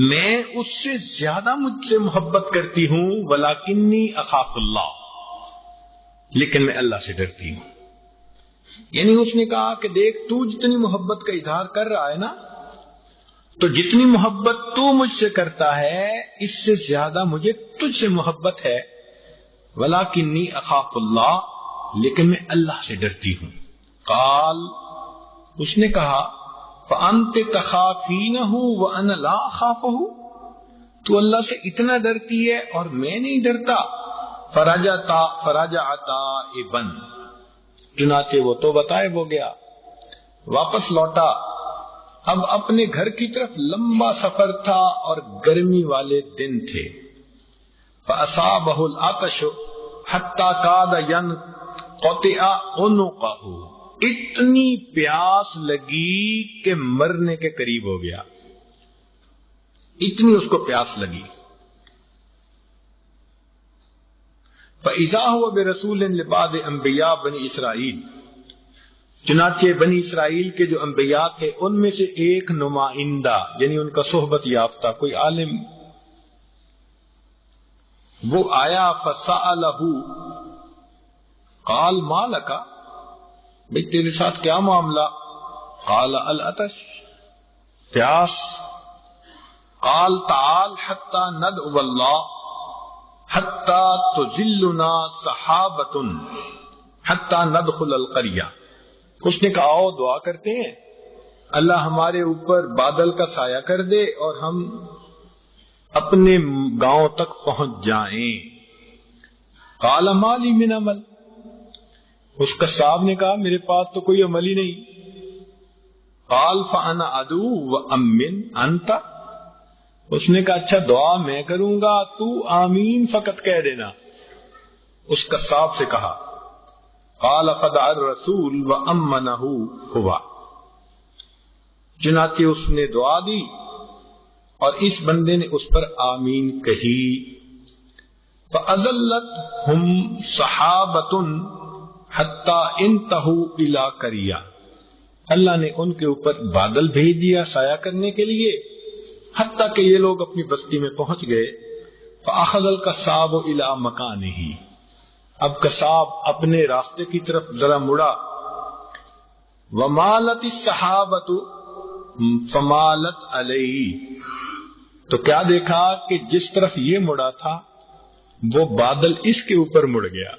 میں اس سے زیادہ مجھ سے محبت کرتی ہوں، ولکنی اخاف اللہ، لیکن میں اللہ سے ڈرتی ہوں۔ یعنی اس نے کہا کہ دیکھ تو جتنی محبت کا اظہار کر رہا ہے نا، تو جتنی محبت تو مجھ سے کرتا ہے اس سے زیادہ مجھے تجھ سے محبت ہے، ولکنی اخاف اللہ، لیکن میں اللہ سے ڈرتی ہوں۔ قال، اس نے کہا، فأنت تخافینہ وأنا لا اخافہ، تو اللہ سے اتنا ڈرتی ہے اور میں نہیں ڈرتا۔ فرجعتا ابن، چنانچہ وہ تو بتائے وہ گیا، واپس لوٹا۔ اب اپنے گھر کی طرف لمبا سفر تھا اور گرمی والے دن تھے۔ فأصابہ العطش حتی کاد ینقطع عنقہ، اتنی پیاس لگی کہ مرنے کے قریب ہو گیا، اتنی اس کو پیاس لگی۔ فَإِذَا هُوَ بِرَسُولٍ لِبَعْضِ أَنْبِيَاءِ بنی اسرائیل، چنانچہ بنی اسرائیل کے جو انبیاء تھے ان میں سے ایک نمائندہ، یعنی ان کا صحبت یافتہ کوئی عالم، وہ آیا، فَسَأَلَهُ، قال مَا لَكَ، بھئی تیرے ساتھ کیا معاملہ؟ قال العطش، پیاس۔ قال تعال حتی ندعو اللہ حتی تظلنا سحابۃ حتی ندخل القریہ، اس نے کہا آؤ دعا کرتے ہیں اللہ ہمارے اوپر بادل کا سایہ کر دے اور ہم اپنے گاؤں تک پہنچ جائیں۔ قال ما لی من عمل، اس قصاب نے کہا میرے پاس تو کوئی عمل ہی نہیں۔ قال فانا ادعو وامن انت، اس نے کہا اچھا دعا میں کروں گا تو آمین فقط کہہ دینا۔ اس قصاب سے کہا، قال فدع الرسول وامنہ ہوا، چنانچہ اس نے دعا دی اور اس بندے نے اس پر آمین کہی۔ فاذلتہم سحابۃ حتی انتہوا الی قریہ، اللہ نے ان کے اوپر بادل بھیج دیا سایہ کرنے کے لیے، حتیٰ کہ یہ لوگ اپنی بستی میں پہنچ گئے۔ فاخذ القصاب الی مکانہ، اب قصاب اپنے راستے کی طرف ذرا مڑا۔ ومالت السحابۃ فمالت علیہ، تو کیا دیکھا کہ جس طرف یہ مڑا تھا وہ بادل اس کے اوپر مڑ گیا۔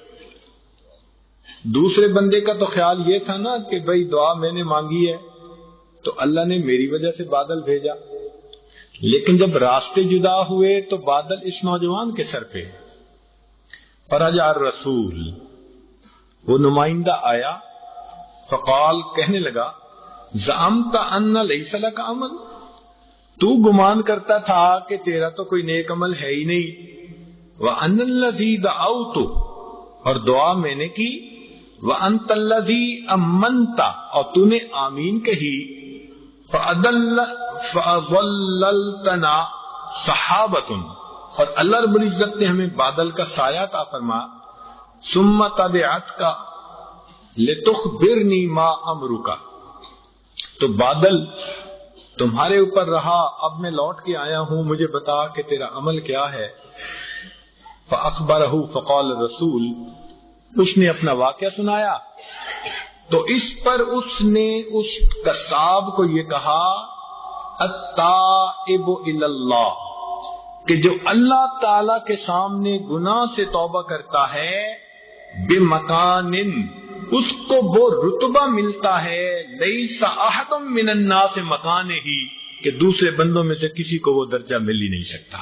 دوسرے بندے کا تو خیال یہ تھا نا کہ بھئی دعا میں نے مانگی ہے تو اللہ نے میری وجہ سے بادل بھیجا، لیکن جب راستے جدا ہوئے تو بادل اس نوجوان کے سر پہ۔ فرجع الرسول، وہ نمائندہ آیا، فقال، کہنے لگا، زعمت ان لیس لک عمل، تو گمان کرتا تھا کہ تیرا تو کوئی نیک عمل ہے ہی نہیں۔ وان الذی دعوت، اور دعا میں نے کی، وانت الذی امنت، اور تو نے آمین کہی، فاضللتنا سحابۃ، اور اللہ رب العزت نے ہمیں بادل کا سایہ عطا فرما، ثم تبعتک لتخبرنی ما امرک، تو بادل تمہارے اوپر رہا، اب میں لوٹ کے آیا ہوں، مجھے بتا کہ تیرا عمل کیا ہے۔ فاخبرہ، فقال الرسول، اس نے اپنا واقعہ سنایا تو اس پر اس نے اس قصاب کو یہ کہا، التائب الی اللہ، کہ جو اللہ تعالی کے سامنے گناہ سے توبہ کرتا ہے، بمکان، اس کو وہ رتبہ ملتا ہے، لیس احد من الناس مکانہ، کہ دوسرے بندوں میں سے کسی کو وہ درجہ مل ہی نہیں سکتا۔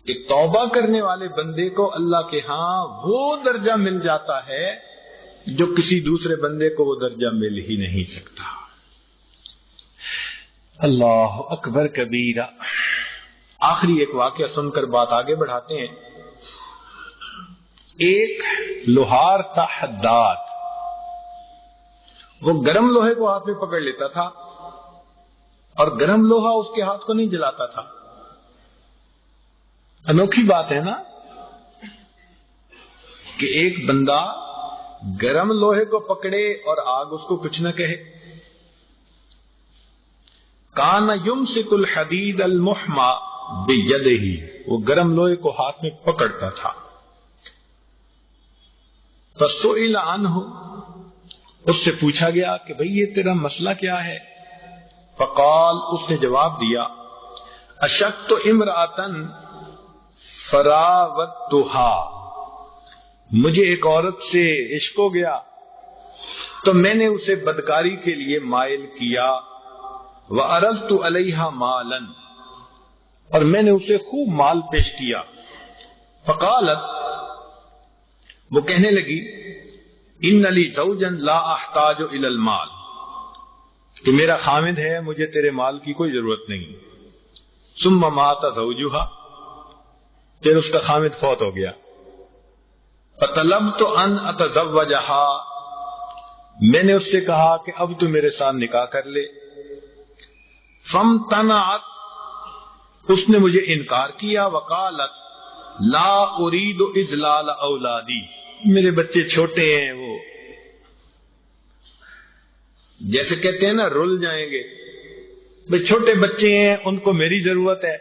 کہ توبہ کرنے والے بندے کو اللہ کے ہاں وہ درجہ مل جاتا ہے جو کسی دوسرے بندے کو وہ درجہ مل ہی نہیں سکتا۔ اللہ اکبر کبیرہ۔ آخری ایک واقعہ سن کر بات آگے بڑھاتے ہیں۔ ایک لوہار تھا حداد، وہ گرم لوہے کو ہاتھ میں پکڑ لیتا تھا اور گرم لوہا اس کے ہاتھ کو نہیں جلاتا تھا۔ انوکھی بات ہے نا کہ ایک بندہ گرم لوہے کو پکڑے اور آگ اس کو کچھ نہ کہے۔ کان یمسک الحدید المحمى بیدہ، وہ گرم لوہے کو ہاتھ میں پکڑتا تھا۔ فسئل عنہ، اس سے پوچھا گیا کہ بھئی یہ تیرا مسئلہ کیا ہے؟ فقال، اس نے جواب دیا، اشکت امرأۃ فراودتها، مجھے ایک عورت سے عشق ہو گیا تو میں نے اسے بدکاری کے لیے مائل کیا، وعرضت علیہا مالا، اور میں نے اسے خوب مال پیش کیا۔ فقالت، وہ کہنے لگی، ان لی زوجا لا احتاج الی المال، کہ میرا خامد ہے، مجھے تیرے مال کی کوئی ضرورت نہیں۔ ثم مات زوجها، پھر اس کا خامد فوت ہو گیا۔ فطلبت ان اتزوجها، میں نے اس سے کہا کہ اب تو میرے ساتھ نکاح کر لے۔ فامتنعت، اس نے مجھے انکار کیا۔ وقالت، لا اريد اذلال اولادی، میرے بچے چھوٹے ہیں، وہ جیسے کہتے ہیں نا رل جائیں گے، بھئی چھوٹے بچے ہیں، ان کو میری ضرورت ہے،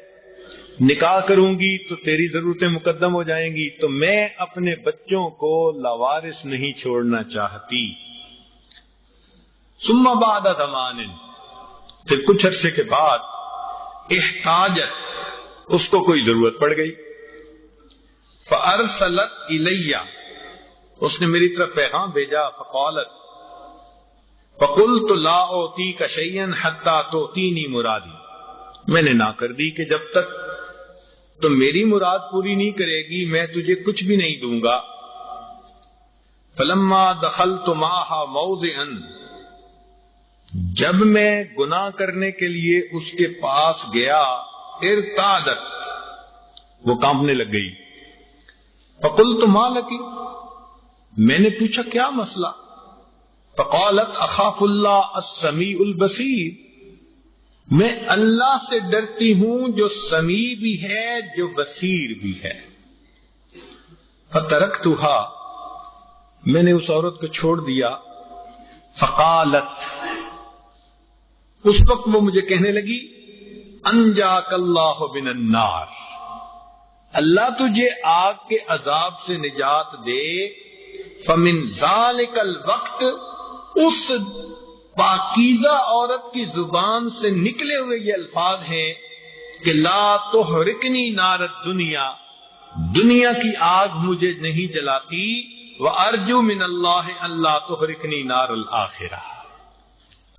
نکاح کروں گی تو تیری ضرورتیں مقدم ہو جائیں گی، تو میں اپنے بچوں کو لاوارث نہیں چھوڑنا چاہتی۔ ثم بعد زمان، پھر کچھ عرصے کے بعد، احتاجت، اس کو کوئی ضرورت پڑ گئی۔ فارسلت الی، اس نے میری طرف پیغام بھیجا۔ فقالت، فقلت لا اعطیک شیئا حتی تعطینی مرادی، میں نے نہ کر دی کہ جب تک تو میری مراد پوری نہیں کرے گی میں تجھے کچھ بھی نہیں دوں گا۔ فلما دخلت معها موضعا، جب میں گناہ کرنے کے لیے اس کے پاس گیا، ارتادت، وہ کانپنے لگ گئی۔ فقلت ما لکی، میں نے پوچھا کیا مسئلہ؟ فقالت، اخاف اللہ السمیع البصیر، میں اللہ سے ڈرتی ہوں جو سمیع بھی ہے جو بصیر بھی ہے۔ فترکتها، میں نے اس عورت کو چھوڑ دیا۔ فقالت، اس وقت وہ مجھے کہنے لگی، انجاک اللہ من النار، اللہ تجھے آگ کے عذاب سے نجات دے۔ فمن ذالک الوقت، اس پاکیزہ عورت کی زبان سے نکلے ہوئے یہ الفاظ ہیں کہ لا تحرقنی نار الدنیا، دنیا کی آگ مجھے نہیں جلاتی، وارجو من اللہ اللہ تحرقنی نار الآخرہ،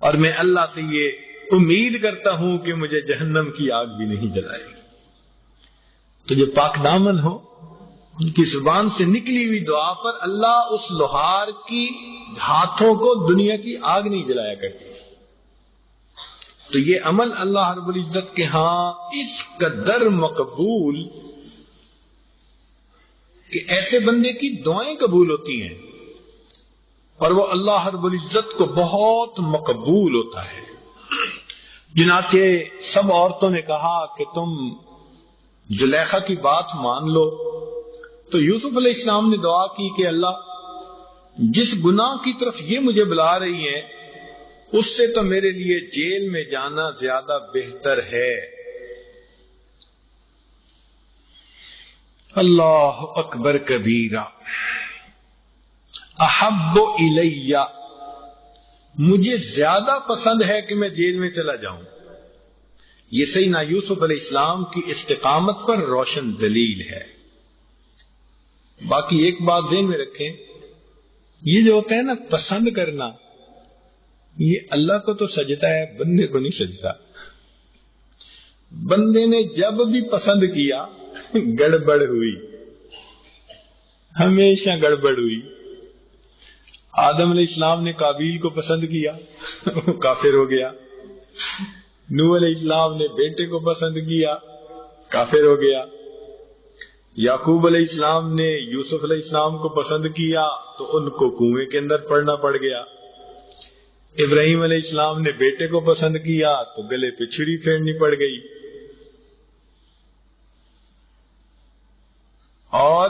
اور میں اللہ سے یہ امید کرتا ہوں کہ مجھے جہنم کی آگ بھی نہیں جلائے گی۔ تو جو پاک دامن ہو، ان کی زبان سے نکلی ہوئی دعا پر اللہ اس لوہار کی ہاتھوں کو دنیا کی آگ نہیں جلایا کرتی۔ تو یہ عمل اللہ رب العزت کے ہاں اس قدر مقبول کہ ایسے بندے کی دعائیں قبول ہوتی ہیں، اور وہ اللہ رب العزت کو بہت مقبول ہوتا ہے۔ چنانچہ سب عورتوں نے کہا کہ تم زلیخا کی بات مان لو، تو یوسف علیہ السلام نے دعا کی کہ اللہ جس گناہ کی طرف یہ مجھے بلا رہی ہیں اس سے تو میرے لیے جیل میں جانا زیادہ بہتر ہے۔ اللہ اکبر کبیرہ۔ احب الی، مجھے زیادہ پسند ہے کہ میں جیل میں چلا جاؤں۔ یہ سیدنا یوسف علیہ السلام کی استقامت پر روشن دلیل ہے۔ باقی ایک بات ذہن میں رکھیں، یہ جو ہوتا ہے نا پسند کرنا، یہ اللہ کو تو سجتا ہے، بندے کو نہیں سجتا۔ بندے نے جب بھی پسند کیا گڑبڑ ہوئی، ہمیشہ گڑبڑ ہوئی۔ آدم علیہ السلام نے قابیل کو پسند کیا، وہ کافر ہو گیا۔ نوح علیہ السلام نے بیٹے کو پسند کیا، کافر ہو گیا۔ یعقوب علیہ السلام نے یوسف علیہ السلام کو پسند کیا تو ان کو کنویں کے اندر پڑنا پڑ گیا۔ ابراہیم علیہ السلام نے بیٹے کو پسند کیا تو گلے پہ چھری پھیرنی پڑ گئی۔ اور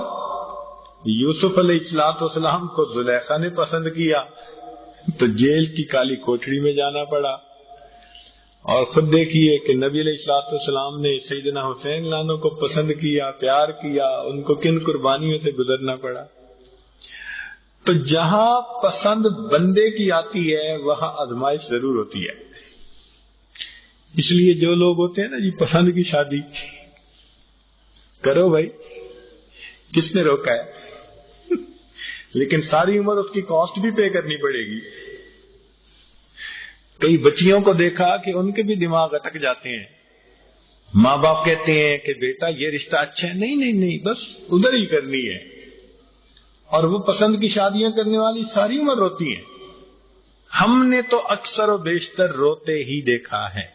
یوسف علیہ السلام کو زلیخا نے پسند کیا تو جیل کی کالی کوٹڑی میں جانا پڑا۔ اور خود دیکھیے کہ نبی علیہ السلام نے سیدنا حسین لانو کو پسند کیا، پیار کیا، ان کو کن قربانیوں سے گزرنا پڑا۔ تو جہاں پسند بندے کی آتی ہے وہاں آزمائش ضرور ہوتی ہے۔ اس لیے جو لوگ ہوتے ہیں نا جی پسند کی شادی کرو بھائی، کس نے روکا ہے؟ لیکن ساری عمر اس کی کاسٹ بھی پے کرنی پڑے گی۔ کئی بچیوں کو دیکھا کہ ان کے بھی دماغ اٹک جاتے ہیں، ماں باپ کہتے ہیں کہ بیٹا یہ رشتہ اچھا ہے، نہیں نہیں نہیں، بس ادھر ہی کرنی ہے۔ اور وہ پسند کی شادیاں کرنے والی ساری عمر روتی ہیں۔ ہم نے تو اکثر و بیشتر روتے ہی دیکھا ہے۔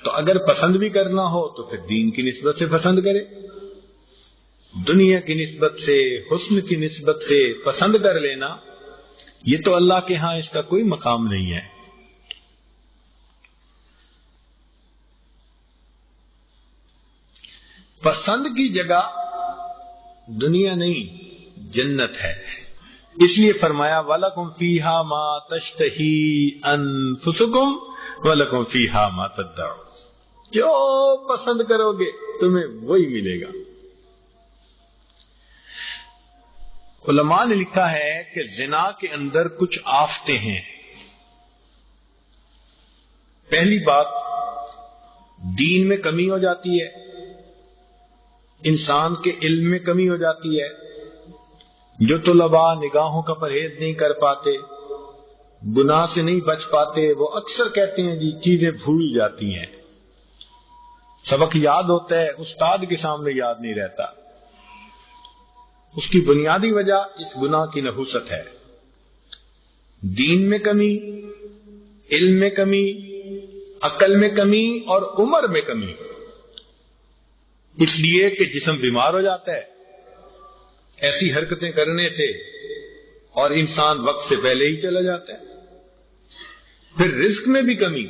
تو اگر پسند بھی کرنا ہو تو پھر دین کی نسبت سے پسند کرے، دنیا کی نسبت سے، حسن کی نسبت سے پسند کر لینا، یہ تو اللہ کے ہاں اس کا کوئی مقام نہیں ہے۔ پسند کی جگہ دنیا نہیں جنت ہے، اس لیے فرمایا وَلَكُمْ فِيهَا مَا تَشْتَهِي أَنفُسُكُمْ وَلَكُمْ فِيهَا مَا تَدَّعُونَ، جو پسند کرو گے تمہیں وہی ملے گا۔ علماء نے لکھا ہے کہ زنا کے اندر کچھ آفتیں ہیں۔ پہلی بات، دین میں کمی ہو جاتی ہے، انسان کے علم میں کمی ہو جاتی ہے۔ جو طلباء نگاہوں کا پرہیز نہیں کر پاتے، گناہ سے نہیں بچ پاتے، وہ اکثر کہتے ہیں جی چیزیں بھول جاتی ہیں، سبق یاد ہوتا ہے، استاد کے سامنے یاد نہیں رہتا۔ اس کی بنیادی وجہ اس گناہ کی نحوست ہے۔ دین میں کمی، علم میں کمی، عقل میں کمی اور عمر میں کمی، اس لیے کہ جسم بیمار ہو جاتا ہے ایسی حرکتیں کرنے سے، اور انسان وقت سے پہلے ہی چلا جاتا ہے۔ پھر رزق میں بھی کمی،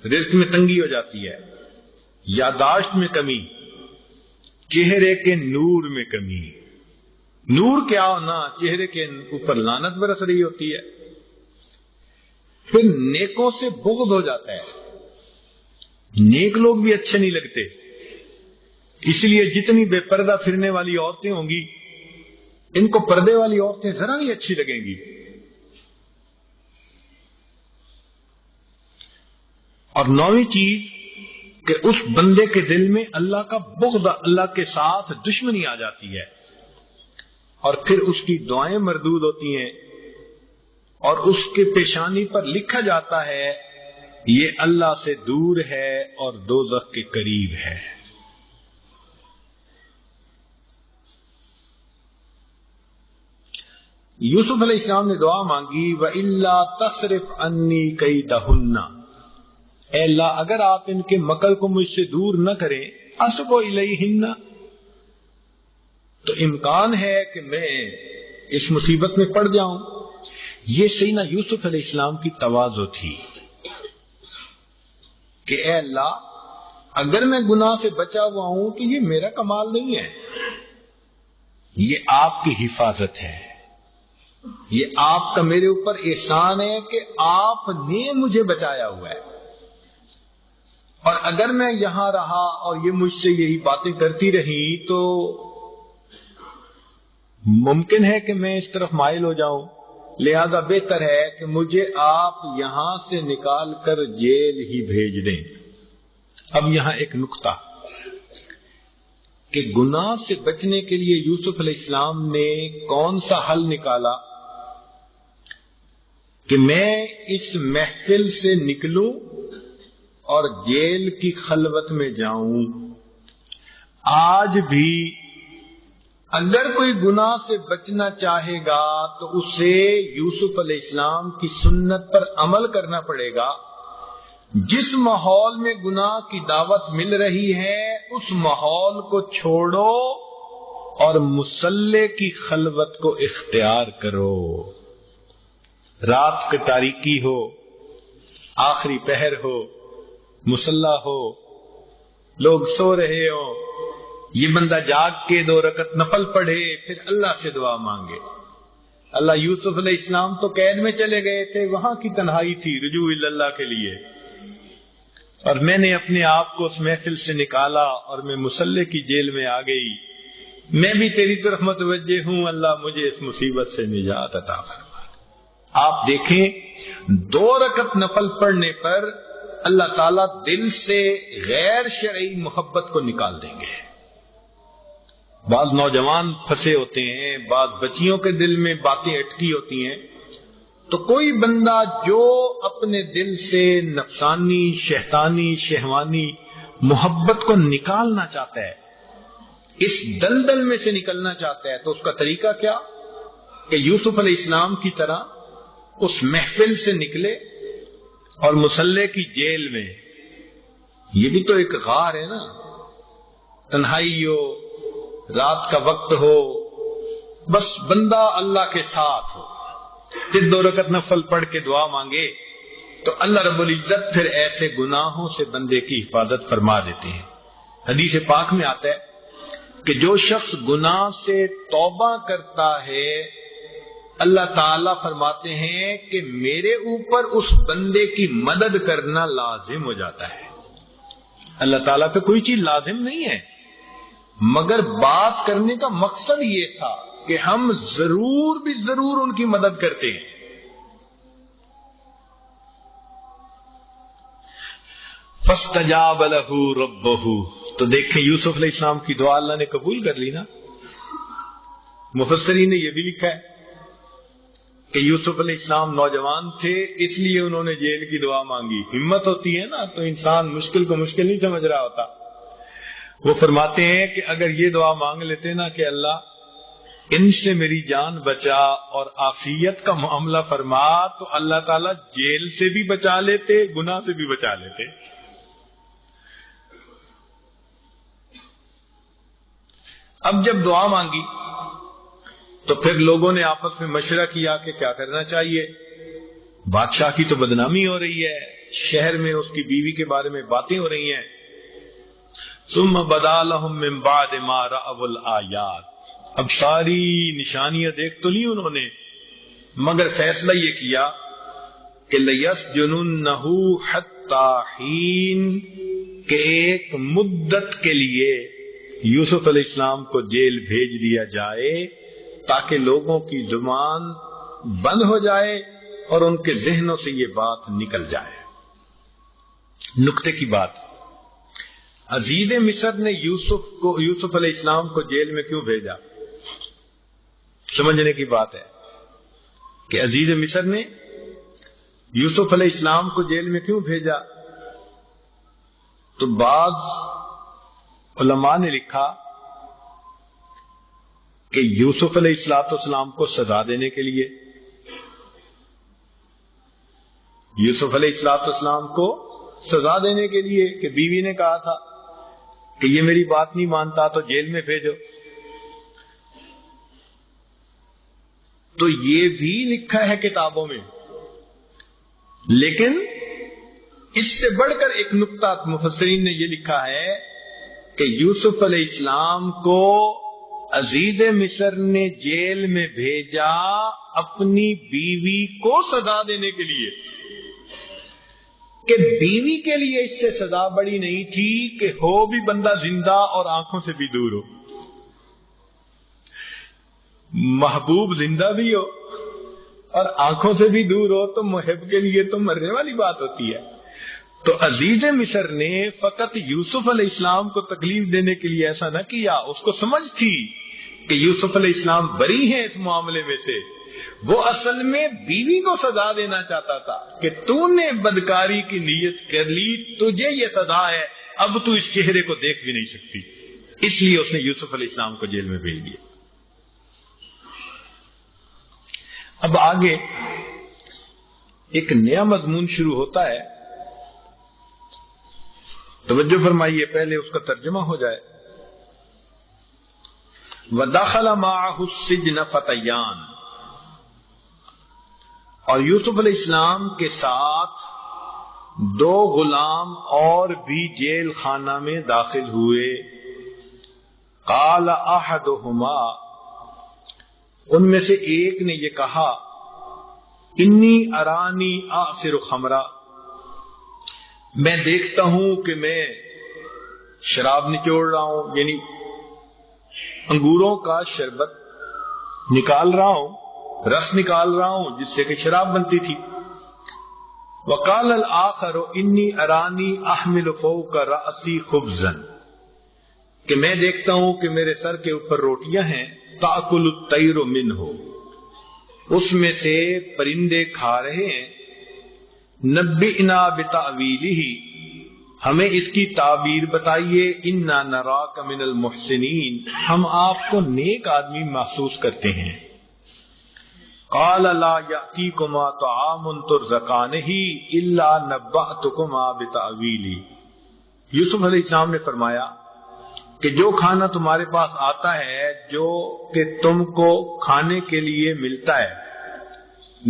رزق میں تنگی ہو جاتی ہے، یاداشت میں کمی، چہرے کے نور میں کمی۔ نور کیا ہونا، چہرے کے اوپر لعنت برس رہی ہوتی ہے۔ پھر نیکوں سے بغض ہو جاتا ہے، نیک لوگ بھی اچھے نہیں لگتے، اس لیے جتنی بے پردہ پھرنے والی عورتیں ہوں گی ان کو پردے والی عورتیں ذرا نہیں اچھی لگیں گی۔ اور نویں چیز کہ اس بندے کے دل میں اللہ کا بغض، اللہ کے ساتھ دشمنی آ جاتی ہے، اور پھر اس کی دعائیں مردود ہوتی ہیں، اور اس کے پیشانی پر لکھا جاتا ہے یہ اللہ سے دور ہے اور دوزخ کے قریب ہے۔ یوسف علیہ السلام نے دعا مانگی وَإِلَّا تَصْرِفْ عَنِّي كَيْدَهُنَّ، اے اللہ اگر آپ ان کے مکر کو مجھ سے دور نہ کریں، أَصْبُ إِلَيْهِنَّ، تو امکان ہے کہ میں اس مصیبت میں پڑ جاؤں۔ یہ سیدنا یوسف علیہ السلام کی تواضع تھی کہ اے اللہ اگر میں گناہ سے بچا ہوا ہوں تو یہ میرا کمال نہیں ہے، یہ آپ کی حفاظت ہے، یہ آپ کا میرے اوپر احسان ہے کہ آپ نے مجھے بچایا ہوا ہے۔ اور اگر میں یہاں رہا اور یہ مجھ سے یہی باتیں کرتی رہی تو ممکن ہے کہ میں اس طرف مائل ہو جاؤں، لہذا بہتر ہے کہ مجھے آپ یہاں سے نکال کر جیل ہی بھیج دیں۔ اب یہاں ایک نقطہ کہ گناہ سے بچنے کے لیے یوسف علیہ السلام نے کون سا حل نکالا کہ میں اس محفل سے نکلوں اور جیل کی خلوت میں جاؤں، آج بھی اگر کوئی گناہ سے بچنا چاہے گا تو اسے یوسف علیہ السلام کی سنت پر عمل کرنا پڑے گا۔ جس ماحول میں گناہ کی دعوت مل رہی ہے اس ماحول کو چھوڑو اور مصلی کی خلوت کو اختیار کرو۔ رات کی تاریکی ہو، آخری پہر ہو، مصلی ہو، لوگ سو رہے ہو، یہ بندہ جاگ کے 2 رکعت نفل پڑھے، پھر اللہ سے دعا مانگے۔ اللہ یوسف علیہ السلام تو قید میں چلے گئے تھے، وہاں کی تنہائی تھی رجوع اللہ کے لیے، اور میں نے اپنے آپ کو اس محفل سے نکالا اور میں مصلی کی جیل میں آ گئی، میں بھی تیری طرف متوجہ ہوں، اللہ مجھے اس مصیبت سے نجات عطا فرما۔ آپ دیکھیں 2 رکعت نفل پڑھنے پر اللہ تعالیٰ دل سے غیر شرعی محبت کو نکال دیں گے۔ بعض نوجوان پھنسے ہوتے ہیں، بعض بچیوں کے دل میں باتیں اٹکی ہوتی ہیں، تو کوئی بندہ جو اپنے دل سے نفسانی، شیطانی، شہوانی محبت کو نکالنا چاہتا ہے، اس دلدل میں سے نکلنا چاہتا ہے، تو اس کا طریقہ کیا کہ یوسف علیہ السلام کی طرح اس محفل سے نکلے اور مصلی کی جیل میں، یہ بھی تو ایک غار ہے نا، تنہائی ہو، رات کا وقت ہو، بس بندہ اللہ کے ساتھ ہو، پھر 2 رکعت نفل پڑھ کے دعا مانگے تو اللہ رب العزت پھر ایسے گناہوں سے بندے کی حفاظت فرما دیتے ہیں۔ حدیث پاک میں آتا ہے کہ جو شخص گناہ سے توبہ کرتا ہے، اللہ تعالیٰ فرماتے ہیں کہ میرے اوپر اس بندے کی مدد کرنا لازم ہو جاتا ہے۔ اللہ تعالیٰ پہ کوئی چیز لازم نہیں ہے، مگر بات کرنے کا مقصد یہ تھا کہ ہم ضرور بھی ضرور ان کی مدد کرتے ہیں۔ فاستجاب له ربه، تو دیکھیں یوسف علیہ السلام کی دعا اللہ نے قبول کر لی نا۔ مفسرین نے یہ بھی لکھا ہے کہ یوسف علیہ السلام نوجوان تھے، اس لیے انہوں نے جیل کی دعا مانگی۔ ہمت ہوتی ہے نا تو انسان مشکل کو مشکل نہیں سمجھ رہا ہوتا۔ وہ فرماتے ہیں کہ اگر یہ دعا مانگ لیتے نا کہ اللہ ان سے میری جان بچا اور عافیت کا معاملہ فرما، تو اللہ تعالیٰ جیل سے بھی بچا لیتے، گناہ سے بھی بچا لیتے۔ اب جب دعا مانگی تو پھر لوگوں نے آپس میں مشورہ کیا کہ کیا کرنا چاہیے۔ بادشاہ کی تو بدنامی ہو رہی ہے، شہر میں اس کی بیوی کے بارے میں باتیں ہو رہی ہیں۔ ثم بدا لهم من بعد ما رأوا الآیات، اب ساری نشانیاں دیکھ تو لی انہوں نے، مگر فیصلہ یہ کیا کہ لیسجننہ حتی حین، کہ ایک مدت کے لیے یوسف علیہ السلام کو جیل بھیج دیا جائے تاکہ لوگوں کی زبان بند ہو جائے اور ان کے ذہنوں سے یہ بات نکل جائے۔ نکتے کی بات، عزیز مصر نے یوسف علیہ السلام کو جیل میں کیوں بھیجا؟ سمجھنے کی بات ہے کہ عزیز مصر نے یوسف علیہ السلام کو جیل میں کیوں بھیجا؟ تو بعض علماء نے لکھا کہ یوسف علیہ السلام کو سزا دینے کے لیے، یوسف علیہ السلام کو سزا دینے کے لیے کہ بیوی نے کہا تھا کہ یہ میری بات نہیں مانتا تو جیل میں بھیجو۔ تو یہ بھی لکھا ہے کتابوں میں، لیکن اس سے بڑھ کر ایک نقطہ مفسرین نے یہ لکھا ہے کہ یوسف علیہ السلام کو عزیز مصر نے جیل میں بھیجا اپنی بیوی کو سزا دینے کے لیے، کہ بیوی کے لیے اس سے سزا بڑی نہیں تھی کہ ہو بھی بندہ زندہ اور آنکھوں سے بھی دور ہو۔ محبوب زندہ بھی ہو اور آنکھوں سے بھی دور ہو تو محب کے لیے تو مرنے والی بات ہوتی ہے۔ تو عزیز مصر نے فقط یوسف علیہ السلام کو تکلیف دینے کے لیے ایسا نہ کیا، اس کو سمجھ تھی کہ یوسف علیہ السلام بری ہیں اس معاملے میں سے، وہ اصل میں بیوی کو سزا دینا چاہتا تھا کہ تو نے بدکاری کی نیت کر لی، تجھے یہ سزا ہے، اب تو اس چہرے کو دیکھ بھی نہیں سکتی، اس لیے اس نے یوسف علیہ السلام کو جیل میں بھیج دیا۔ اب آگے ایک نیا مضمون شروع ہوتا ہے، توجہ فرمائیے، پہلے اس کا ترجمہ ہو جائے۔ وَدَخَلَ مَعَهُ السِّجْنَ فَتَيَّانِ، اور یوسف علیہ السلام کے ساتھ دو غلام اور بھی جیل خانہ میں داخل ہوئے۔ قَالَ أَحَدُهُمَا، ان میں سے ایک نے یہ کہا، انی ارانی آصر خمرہ، میں دیکھتا ہوں کہ میں شراب نچوڑ رہا ہوں، یعنی انگوروں کا شربت نکال رہا ہوں، رس نکال رہا ہوں جس سے کہ شراب بنتی تھی۔ وقال الآخر انی ارانی احمل فوق رأسی خبزا، کہ میں دیکھتا ہوں کہ میرے سر کے اوپر روٹیاں ہیں، تأکل الطیر منہ، اس میں سے پرندے کھا رہے ہیں۔ نبئنا بتأویلہ، ہمیں اس کی تعبیر بتائیے، انا نراک من المحسنین، ہم آپ کو نیک آدمی محسوس کرتے ہیں۔ قال لا یأتیکما طعام ترزقانہ الا نبأتکما بتأویلہ، یوسف علیہ السلام نے فرمایا کہ جو کھانا تمہارے پاس آتا ہے، جو کہ تم کو کھانے کے لیے ملتا ہے،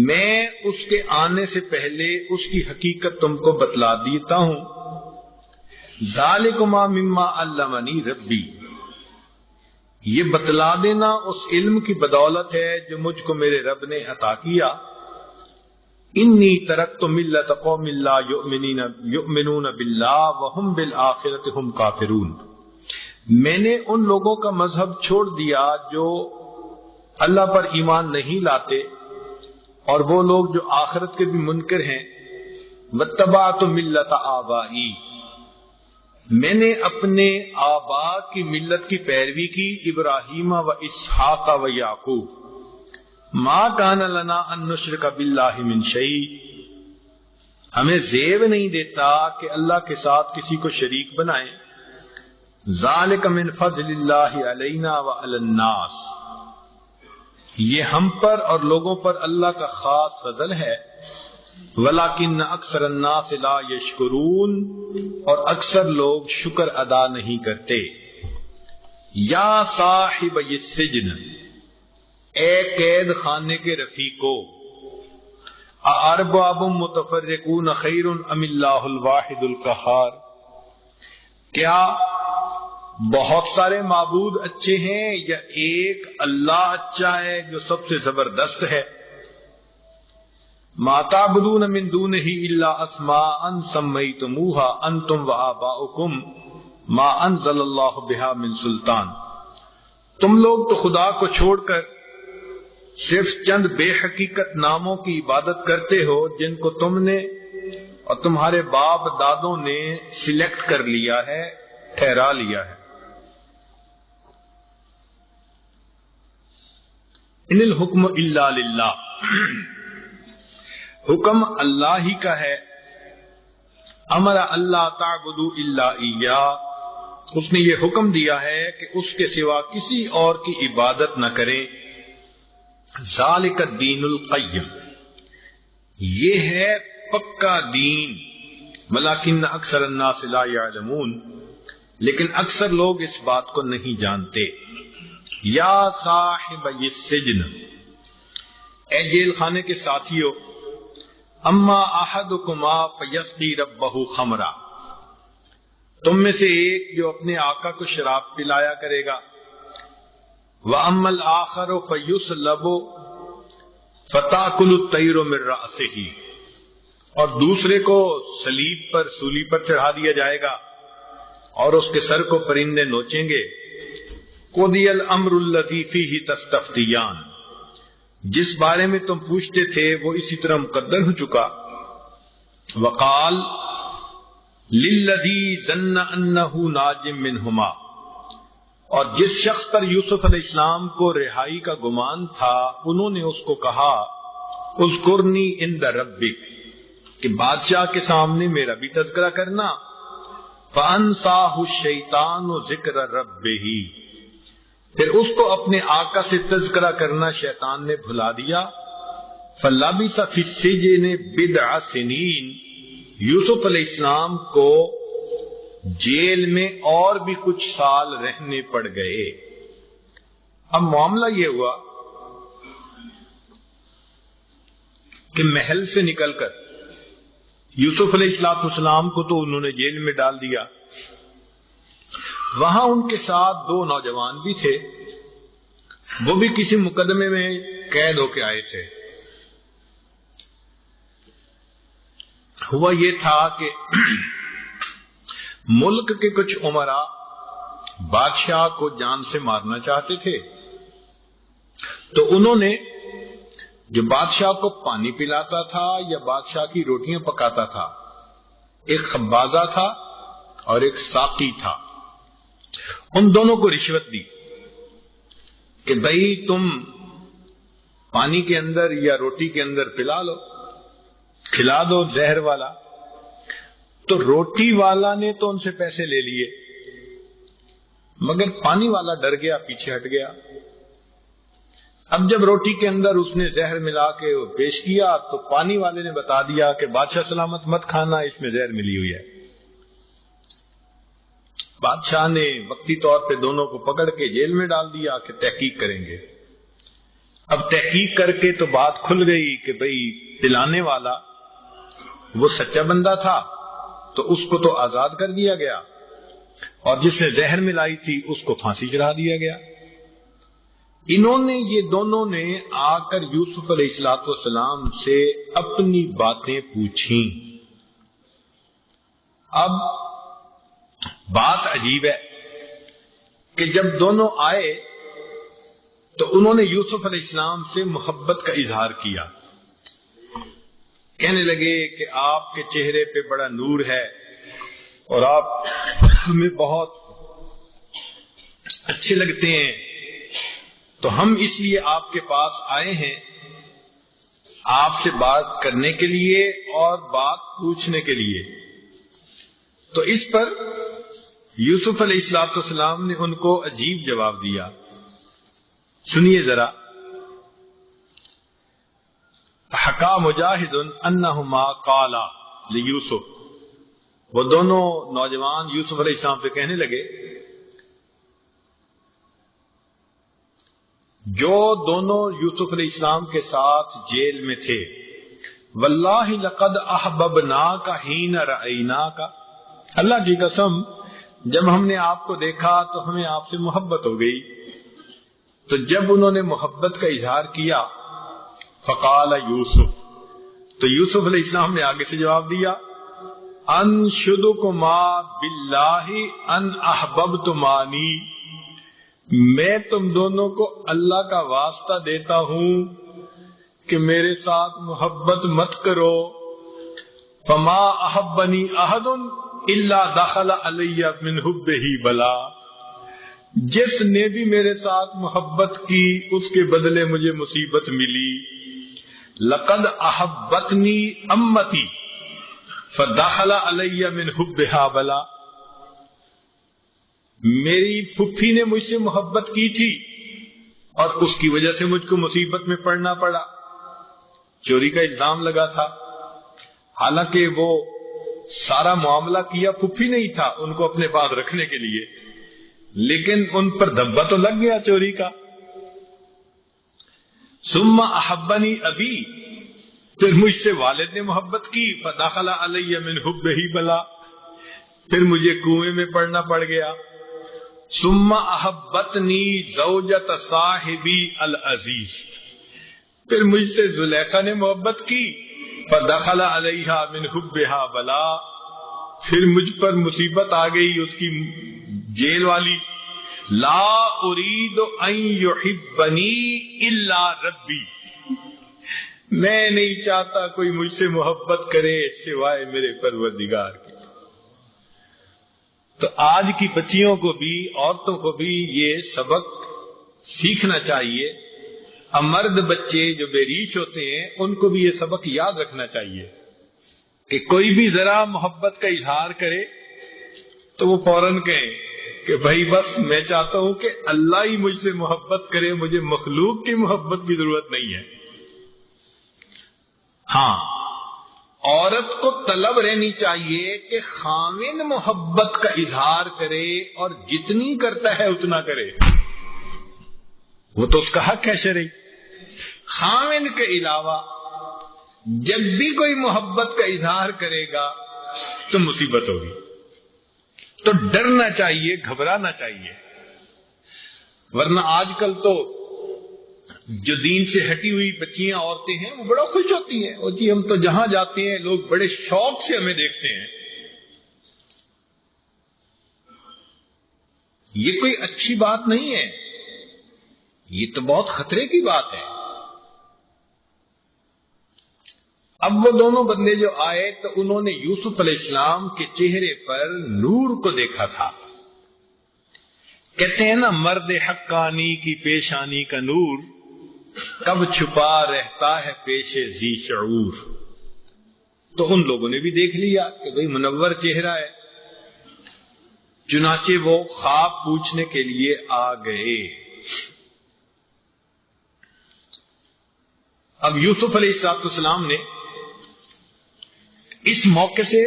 میں اس کے آنے سے پہلے اس کی حقیقت تم کو بتلا دیتا ہوں۔ ذالکما مما علمنی ربی، یہ بتلا دینا اس علم کی بدولت ہے جو مجھ کو میرے رب نے عطا کیا۔ انی ترکت ملت قوم لا یؤمنون باللہ وہم بالآخرۃ ہم کافرون، میں نے ان لوگوں کا مذہب چھوڑ دیا جو اللہ پر ایمان نہیں لاتے اور وہ لوگ جو آخرت کے بھی منکر ہیں۔ واتبعت ملت آبائی، میں نے اپنے آبا کی ملت کی پیروی کی، ابراہیم و اسحاق و یعقوب۔ ما کان لنا ان نشرک باللہ من شیء، ہمیں زیب نہیں دیتا کہ اللہ کے ساتھ کسی کو شریک بنائیں۔ ذالک من فضل اللہ علینا وعلی الناس، یہ ہم پر اور لوگوں پر اللہ کا خاص فضل ہے۔ ولیکن اکثر الناس لا یشکرون، اور اکثر لوگ شکر ادا نہیں کرتے۔ یا صاحب السجن، اے قید خانے کے رفیقو، اارباب متفرقون خیر ام اللہ الواحد القہار، کیا بہت سارے معبود اچھے ہیں یا ایک اللہ اچھا ہے جو سب سے زبردست ہے؟ ما تعبدون من دونہ الا اسماء سمیتموها انتم وآباؤکم ما انزل اللہ بہا من سلطان، تم لوگ تو خدا کو چھوڑ کر صرف چند بے حقیقت ناموں کی عبادت کرتے ہو جن کو تم نے اور تمہارے باپ دادوں نے سلیکٹ کر لیا ہے، ٹھہرا لیا ہے۔ ان الحکم الا للہ، حکم اللہ ہی کا ہے۔ امر اللہ تعبدوا الا ایاہ، اس نے یہ حکم دیا ہے کہ اس کے سوا کسی اور کی عبادت نہ کریں۔ ذالک الدین القیم، یہ ہے پکا دین۔ ولکن اکثر الناس لا یعلمون، لیکن اکثر لوگ اس بات کو نہیں جانتے۔ یا صاحب السجن، اے جیل خانے کے ساتھیو، اما احدکما فیسقی ربہ خمرا، تم میں سے ایک جو اپنے آقا کو شراب پلایا کرے گا، واما الاخر فیسلب فتاکل الطیر من رأسہ، اور دوسرے کو صلیب پر، سولی پر چڑھا دیا جائے گا اور اس کے سر کو پرندے نوچیں گے۔ قضی الامر الذی فیہ تستفتیان، جس بارے میں تم پوچھتے تھے وہ اسی طرح مقدر ہو چکا۔ وقال للذی ظن انہ ناج منہما، اور جس شخص پر یوسف علیہ السلام کو رہائی کا گمان تھا انہوں نے اس کو کہا اذکرنی عند ربک، کہ بادشاہ کے سامنے میرا بھی تذکرہ کرنا. فانساہ الشیطان ذکر ربہ، پھر اس کو اپنے آقا سے تذکرہ کرنا شیطان نے بھلا دیا. فلبث فی السجن بضع سنین، یوسف علیہ السلام کو جیل میں اور بھی کچھ سال رہنے پڑ گئے. اب معاملہ یہ ہوا کہ محل سے نکل کر یوسف علیہ السلام کو تو انہوں نے جیل میں ڈال دیا. وہاں ان کے ساتھ 2 نوجوان بھی تھے، وہ بھی کسی مقدمے میں قید ہو کے آئے تھے. ہوا یہ تھا کہ ملک کے کچھ امراء بادشاہ کو جان سے مارنا چاہتے تھے، تو انہوں نے جو بادشاہ کو پانی پلاتا تھا یا بادشاہ کی روٹیاں پکاتا تھا، ایک خبازہ تھا اور ایک ساقی تھا، ان دونوں کو رشوت دی کہ بھائی تم پانی کے اندر یا روٹی کے اندر پلا لو، کھلا دو زہر والا. تو روٹی والا نے تو ان سے پیسے لے لیے، مگر پانی والا ڈر گیا، پیچھے ہٹ گیا. اب جب روٹی کے اندر اس نے زہر ملا کے پیش کیا تو پانی والے نے بتا دیا کہ بادشاہ سلامت مت کھانا، اس میں زہر ملی ہوئی ہے. بادشاہ نے وقتی طور پہ دونوں کو پکڑ کے جیل میں ڈال دیا کہ تحقیق کریں گے. اب تحقیق کر کے تو بات کھل گئی کہ بھئی پلانے والا وہ سچا بندہ تھا تو اس کو تو آزاد کر دیا گیا، اور جس نے زہر ملائی تھی اس کو پھانسی چڑھا دیا گیا. انہوں نے یہ دونوں نے آ کر یوسف علیہ السلام سے اپنی باتیں پوچھیں. اب بات عجیب ہے کہ جب دونوں آئے تو انہوں نے یوسف علیہ السلام سے محبت کا اظہار کیا. کہنے لگے کہ آپ کے چہرے پہ بڑا نور ہے اور آپ ہمیں بہت اچھے لگتے ہیں، تو ہم اس لیے آپ کے پاس آئے ہیں آپ سے بات کرنے کے لیے اور بات پوچھنے کے لیے. تو اس پر یوسف علیہ السلام نے ان کو عجیب جواب دیا. سنیے ذرا. حکا مجاہد انہما قالا لیوسف، وہ دونوں نوجوان یوسف علیہ السلام سے کہنے لگے، جو دونوں یوسف علیہ السلام کے ساتھ جیل میں تھے، واللہ لقد احببناک حین رأیناک، اللہ کی قسم جب ہم نے آپ کو دیکھا تو ہمیں آپ سے محبت ہو گئی. تو جب انہوں نے محبت کا اظہار کیا، فقال یوسف، تو یوسف علیہ السلام نے آگے سے جواب دیا، انشدکما باللہ ان احببتمانی، میں تم دونوں کو اللہ کا واسطہ دیتا ہوں کہ میرے ساتھ محبت مت کرو. فما احبنی احد الا دخل علی من حبہ بلا، جس نے بھی میرے ساتھ محبت کی اس کے بدلے مجھے مصیبت ملی. لقد احبتنی امتی فدخل علی من حبہا بلا، میری پھپھی نے مجھ سے محبت کی تھی اور اس کی وجہ سے مجھ کو مصیبت میں پڑنا پڑا. چوری کا الزام لگا تھا، حالانکہ وہ سارا معاملہ کیا پھپھی نہیں تھا ان کو اپنے پاس رکھنے کے لیے، لیکن ان پر دھبا تو لگ گیا چوری کا. ثم احبنی ابی، پھر مجھ سے والد نے محبت کی، فدخل علی من حبہ بلا، پھر مجھے کنویں میں پڑنا پڑ گیا. ثم احبتنی زوجۃ صاحبی العزیز، پھر مجھ سے زلیخا نے محبت کی، فدخل علیہا من حبہا بلا، پھر مجھ پر مصیبت آ گئی اس کی جیل والی. لا اريد ان يحبني الا ربي، میں نہیں چاہتا کوئی مجھ سے محبت کرے سوائے میرے پروردگار کے. تو آج کی بچیوں کو بھی، عورتوں کو بھی یہ سبق سیکھنا چاہیے. مرد بچے جو بے ریش ہوتے ہیں ان کو بھی یہ سبق یاد رکھنا چاہیے کہ کوئی بھی ذرا محبت کا اظہار کرے تو وہ فوراً کہیں کہ بھائی بس میں چاہتا ہوں کہ اللہ ہی مجھ سے محبت کرے، مجھے مخلوق کی محبت کی ضرورت نہیں ہے. ہاں، عورت کو طلب رہنی چاہیے کہ خاوند محبت کا اظہار کرے اور جتنی کرتا ہے اتنا کرے، وہ تو اس کا حق ہے شرعی. خاوند کے علاوہ جب بھی کوئی محبت کا اظہار کرے گا تو مصیبت ہوگی. تو ڈرنا چاہیے، گھبرانا چاہیے. ورنہ آج کل تو جو دین سے ہٹی ہوئی بچیاں عورتیں ہیں وہ بڑا خوش ہوتی ہیں، اور جی ہم تو جہاں جاتے ہیں لوگ بڑے شوق سے ہمیں دیکھتے ہیں. یہ کوئی اچھی بات نہیں ہے، یہ تو بہت خطرے کی بات ہے. اب وہ دونوں بندے جو آئے تو انہوں نے یوسف علیہ السلام کے چہرے پر نور کو دیکھا تھا. کہتے ہیں نا، مرد حقانی کی پیشانی کا نور کب چھپا رہتا ہے پیش ذی شعور. تو ان لوگوں نے بھی دیکھ لیا کہ بھئی منور چہرہ ہے، چنانچہ وہ خواب پوچھنے کے لیے آ گئے. اب یوسف علیہ السلام نے اس موقع سے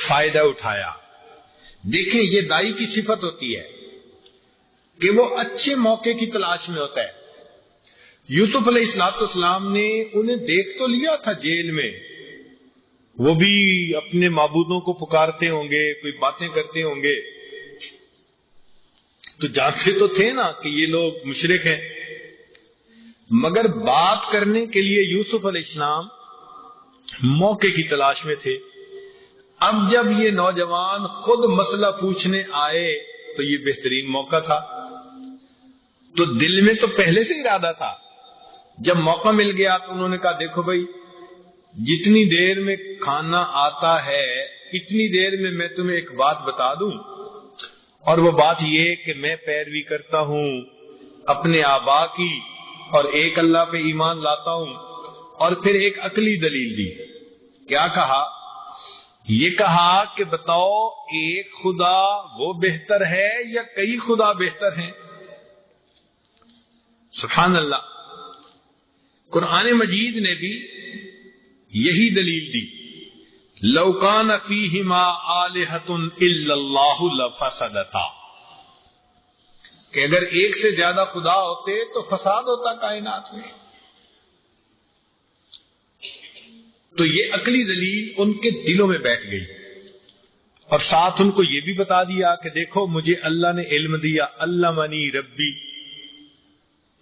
فائدہ اٹھایا. دیکھیں، یہ دائی کی صفت ہوتی ہے کہ وہ اچھے موقع کی تلاش میں ہوتا ہے. یوسف علیہ السلام نے انہیں دیکھ تو لیا تھا جیل میں، وہ بھی اپنے معبودوں کو پکارتے ہوں گے، کوئی باتیں کرتے ہوں گے، تو جانتے تو تھے نا کہ یہ لوگ مشرک ہیں. مگر بات کرنے کے لیے یوسف علیہ السلام موقع کی تلاش میں تھے. اب جب یہ نوجوان خود مسئلہ پوچھنے آئے تو یہ بہترین موقع تھا. تو دل میں تو پہلے سے ارادہ تھا، جب موقع مل گیا تو انہوں نے کہا دیکھو بھائی، جتنی دیر میں کھانا آتا ہے اتنی دیر میں تمہیں ایک بات بتا دوں، اور وہ بات یہ کہ میں پیروی کرتا ہوں اپنے آبا کی اور ایک اللہ پہ ایمان لاتا ہوں. اور پھر ایک عقلی دلیل دی. کیا کہا؟ یہ کہا کہ بتاؤ ایک خدا وہ بہتر ہے یا کئی خدا بہتر ہیں؟ سبحان اللہ. قرآن مجید نے بھی یہی دلیل دی. لو کان فیہما آلہۃ الا اللہ لفسدتا، کہ اگر ایک سے زیادہ خدا ہوتے تو فساد ہوتا کائنات میں. تو یہ عقلی دلیل ان کے دلوں میں بیٹھ گئی، اور ساتھ ان کو یہ بھی بتا دیا کہ دیکھو مجھے اللہ نے علم دیا، علمنی ربی.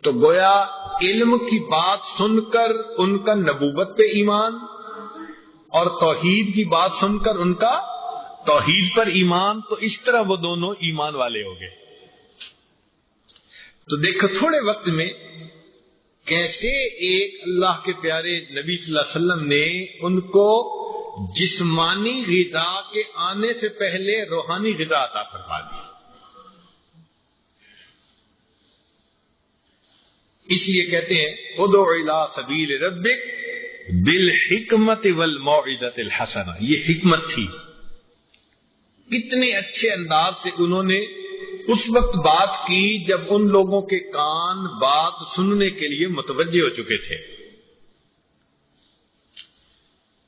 تو گویا علم کی بات سن کر ان کا نبوت پہ ایمان، اور توحید کی بات سن کر ان کا توحید پر ایمان. تو اس طرح وہ دونوں ایمان والے ہو گئے. تو دیکھو تھوڑے وقت میں کیسے ایک اللہ کے پیارے نبی صلی اللہ علیہ وسلم نے ان کو جسمانی غذا کے آنے سے پہلے روحانی غذا عطا فرما دی. اس لیے کہتے ہیں ادعو الی سبیل ربک بالحکمت والموعظۃ الحسنہ. یہ حکمت تھی. کتنے اچھے انداز سے انہوں نے اس وقت بات کی جب ان لوگوں کے کان بات سننے کے لیے متوجہ ہو چکے تھے.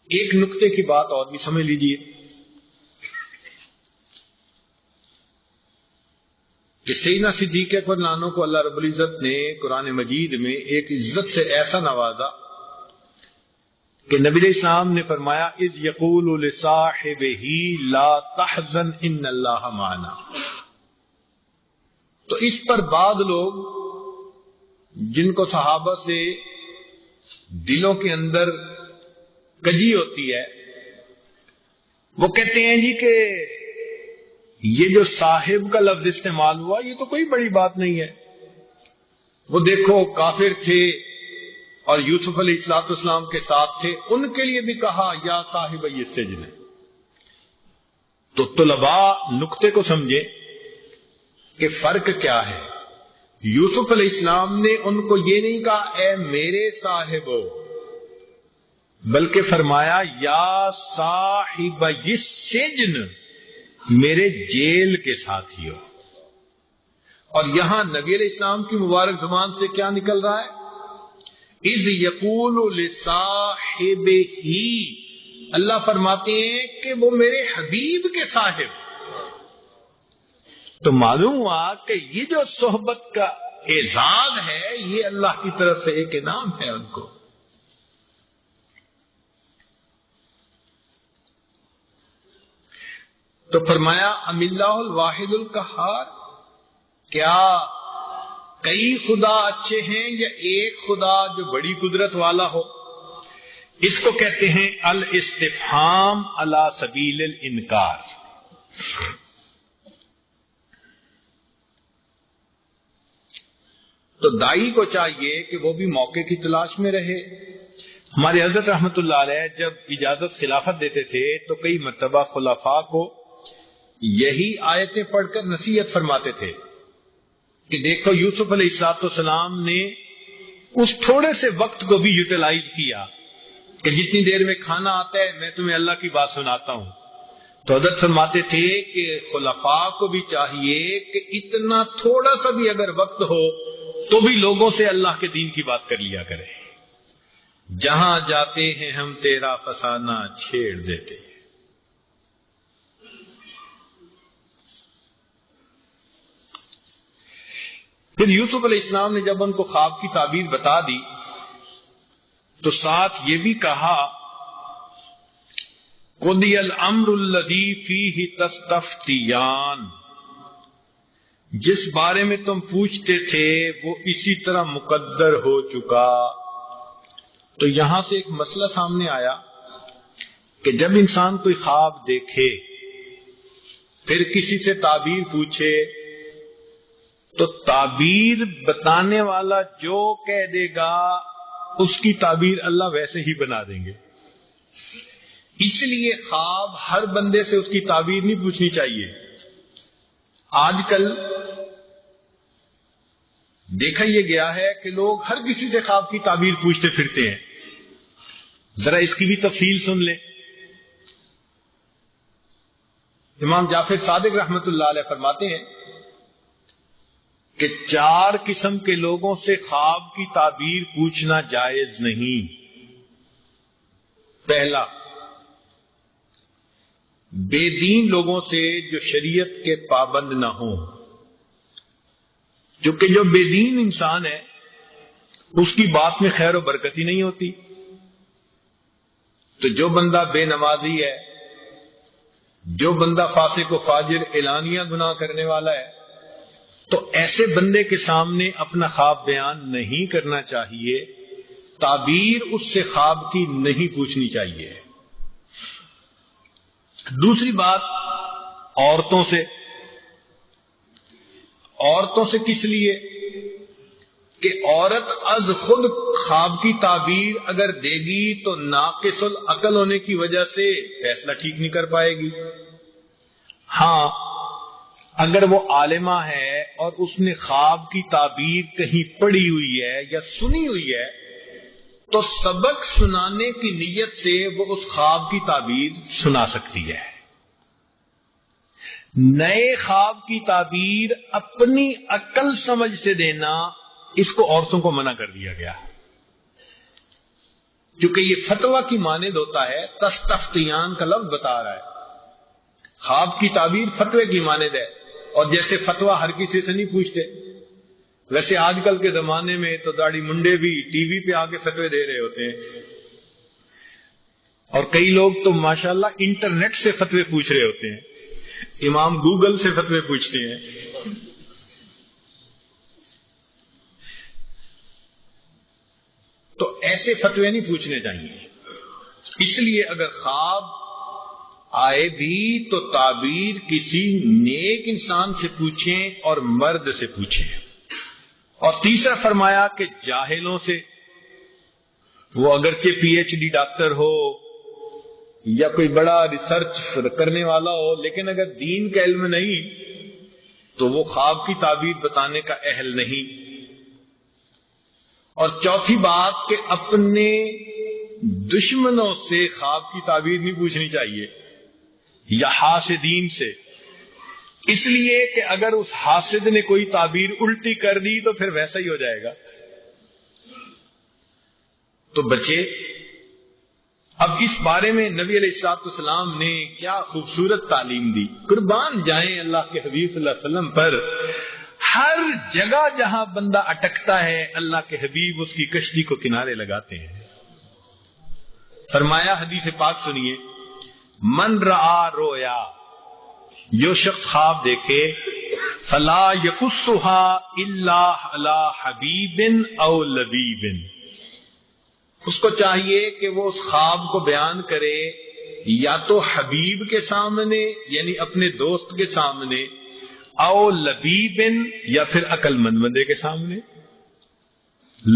ایک نقطے کی بات اور بھی سمجھ لیجئے کہ سیدنا صدیق اکبر عنہ کو اللہ رب العزت نے قرآن مجید میں ایک عزت سے ایسا نوازا کہ نبی علیہ السلام نے فرمایا اذ یقول لصاحبہ لا تحزن ان اللہ معنا. تو اس پر بعض لوگ جن کو صحابہ سے دلوں کے اندر کجی ہوتی ہے وہ کہتے ہیں جی کہ یہ جو صاحب کا لفظ استعمال ہوا یہ تو کوئی بڑی بات نہیں ہے. وہ دیکھو کافر تھے اور یوسف علیہ السلام کے ساتھ تھے، ان کے لیے بھی کہا یا صاحب السجن. تو طلباء نقطے کو سمجھے کہ فرق کیا ہے. یوسف علیہ السلام نے ان کو یہ نہیں کہا اے میرے صاحبو، بلکہ فرمایا یا صاحب السجن، میرے جیل کے ساتھیو. اور یہاں نبی علیہ السلام کی مبارک زبان سے کیا نکل رہا ہے؟ اذ یقول لصاحبہ، اللہ فرماتے ہیں کہ وہ میرے حبیب کے صاحب. تو معلوم ہوا کہ یہ جو صحبت کا اعزاز ہے یہ اللہ کی طرف سے ایک انعام ہے ان کو. تو فرمایا ام اللہ الواحد القہار، کیا کئی خدا اچھے ہیں یا ایک خدا جو بڑی قدرت والا ہو؟ اس کو کہتے ہیں الاستفہام علی سبیل الانکار. تو دائی کو چاہیے کہ وہ بھی موقع کی تلاش میں رہے. ہمارے حضرت رحمت اللہ علیہ جب اجازت خلافت دیتے تھے تو کئی مرتبہ خلفاء کو یہی آیتیں پڑھ کر نصیحت فرماتے تھے کہ دیکھو یوسف علیہ السلام نے اس تھوڑے سے وقت کو بھی یوٹیلائز کیا کہ جتنی دیر میں کھانا آتا ہے میں تمہیں اللہ کی بات سناتا ہوں. تو حضرت فرماتے تھے کہ خلفاء کو بھی چاہیے کہ اتنا تھوڑا سا بھی اگر وقت ہو تو بھی لوگوں سے اللہ کے دین کی بات کر لیا کرے. جہاں جاتے ہیں ہم تیرا فسانہ چھیڑ دیتے ہیں. پھر یوسف علیہ السلام نے جب ان کو خواب کی تعبیر بتا دی تو ساتھ یہ بھی کہا قضی الامر الذی فیہ تستفتیان، جس بارے میں تم پوچھتے تھے وہ اسی طرح مقدر ہو چکا. تو یہاں سے ایک مسئلہ سامنے آیا کہ جب انسان کوئی خواب دیکھے پھر کسی سے تعبیر پوچھے تو تعبیر بتانے والا جو کہہ دے گا اس کی تعبیر اللہ ویسے ہی بنا دیں گے. اس لیے خواب ہر بندے سے اس کی تعبیر نہیں پوچھنی چاہیے. آج کل دیکھا یہ گیا ہے کہ لوگ ہر کسی سے خواب کی تعبیر پوچھتے پھرتے ہیں. ذرا اس کی بھی تفصیل سن لیں. امام جعفر صادق رحمت اللہ علیہ فرماتے ہیں کہ 4 قسم کے لوگوں سے خواب کی تعبیر پوچھنا جائز نہیں. پہلا، بے دین لوگوں سے جو شریعت کے پابند نہ ہوں. کیونکہ جو بے دین انسان ہے اس کی بات میں خیر و برکت ہی نہیں ہوتی. تو جو بندہ بے نمازی ہے، جو بندہ فاسق و فاجر اعلانیہ گناہ کرنے والا ہے، تو ایسے بندے کے سامنے اپنا خواب بیان نہیں کرنا چاہیے. تعبیر اس سے خواب کی نہیں پوچھنی چاہیے. دوسری بات، عورتوں سے کس لیے کہ عورت از خود خواب کی تعبیر اگر دے گی تو ناقص العقل ہونے کی وجہ سے فیصلہ ٹھیک نہیں کر پائے گی. ہاں اگر وہ عالمہ ہے اور اس نے خواب کی تعبیر کہیں پڑھی ہوئی ہے یا سنی ہوئی ہے تو سبق سنانے کی نیت سے وہ اس خواب کی تعبیر سنا سکتی ہے. نئے خواب کی تعبیر اپنی عقل سمجھ سے دینا اس کو عورتوں کو منع کر دیا گیا کیونکہ یہ فتویٰ کی مانند ہوتا ہے. تستفتیان کا لفظ بتا رہا ہے. خواب کی تعبیر فتوے کی مانند ہے، اور جیسے فتویٰ ہر کسی سے نہیں پوچھتے ویسے آج کل کے زمانے میں تو داڑھی منڈے بھی ٹی وی پہ آ کے فتوے دے رہے ہوتے ہیں، اور کئی لوگ تو ماشاءاللہ انٹرنیٹ سے فتوے پوچھ رہے ہوتے ہیں. امام گوگل سے فتوے پوچھتے ہیں. تو ایسے فتوے نہیں پوچھنے چاہیے. اس لیے اگر خواب آئے بھی تو تعبیر کسی نیک انسان سے پوچھیں اور مرد سے پوچھیں. اور تیسرا فرمایا کہ جاہلوں سے، وہ اگرچہ پی ایچ ڈی ڈاکٹر ہو، یا کوئی بڑا ریسرچ کرنے والا ہو، لیکن اگر دین کا علم نہیں تو وہ خواب کی تعبیر بتانے کا اہل نہیں۔ اور چوتھی بات کہ اپنے دشمنوں سے خواب کی تعبیر نہیں پوچھنی چاہیے یا حاسدین سے، اس لیے کہ اگر اس حاسد نے کوئی تعبیر الٹی کر دی تو پھر ویسا ہی ہو جائے گا، تو بچے۔ اب اس بارے میں نبی علیہ الصلوۃ والسلام نے کیا خوبصورت تعلیم دی، قربان جائیں اللہ کے حبیب صلی اللہ علیہ وسلم پر۔ ہر جگہ جہاں بندہ اٹکتا ہے اللہ کے حبیب اس کی کشتی کو کنارے لگاتے ہیں۔ فرمایا، حدیث پاک سنیے، من رآ رویا، جو شخص خواب دیکھے، فلا یقصها الا علی حبیب او لبیب، اس کو چاہیے کہ وہ اس خواب کو بیان کرے یا تو حبیب کے سامنے یعنی اپنے دوست کے سامنے، او لبیب یا پھر عقل مند بندے کے سامنے۔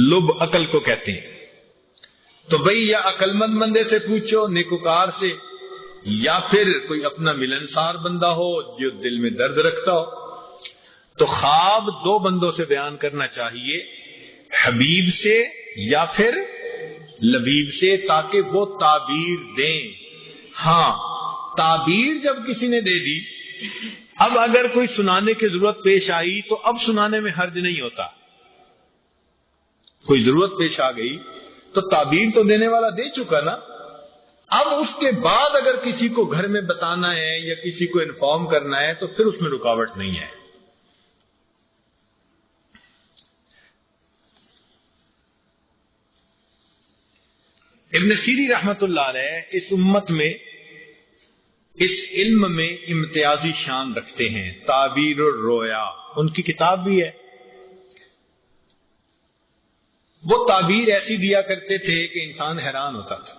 لب عقل کو کہتے ہیں، تو بھئی یا عقل مند بندے سے پوچھو، نیکوکار سے، یا پھر کوئی اپنا ملنسار بندہ ہو جو دل میں درد رکھتا ہو۔ تو خواب دو بندوں سے بیان کرنا چاہیے، حبیب سے یا پھر لبیب سے، تاکہ وہ تعبیر دیں۔ ہاں، تعبیر جب کسی نے دے دی، اب اگر کوئی سنانے کی ضرورت پیش آئی تو اب سنانے میں حرج نہیں ہوتا۔ کوئی ضرورت پیش آ گئی تو تعبیر تو دینے والا دے چکا نا، اب اس کے بعد اگر کسی کو گھر میں بتانا ہے یا کسی کو انفارم کرنا ہے تو پھر اس میں رکاوٹ نہیں ہے۔ ابن سیری رحمت اللہ علیہ اس امت میں اس علم میں امتیازی شان رکھتے ہیں، تعبیر الرؤیا، ان کی کتاب بھی ہے۔ وہ تعبیر ایسی دیا کرتے تھے کہ انسان حیران ہوتا تھا۔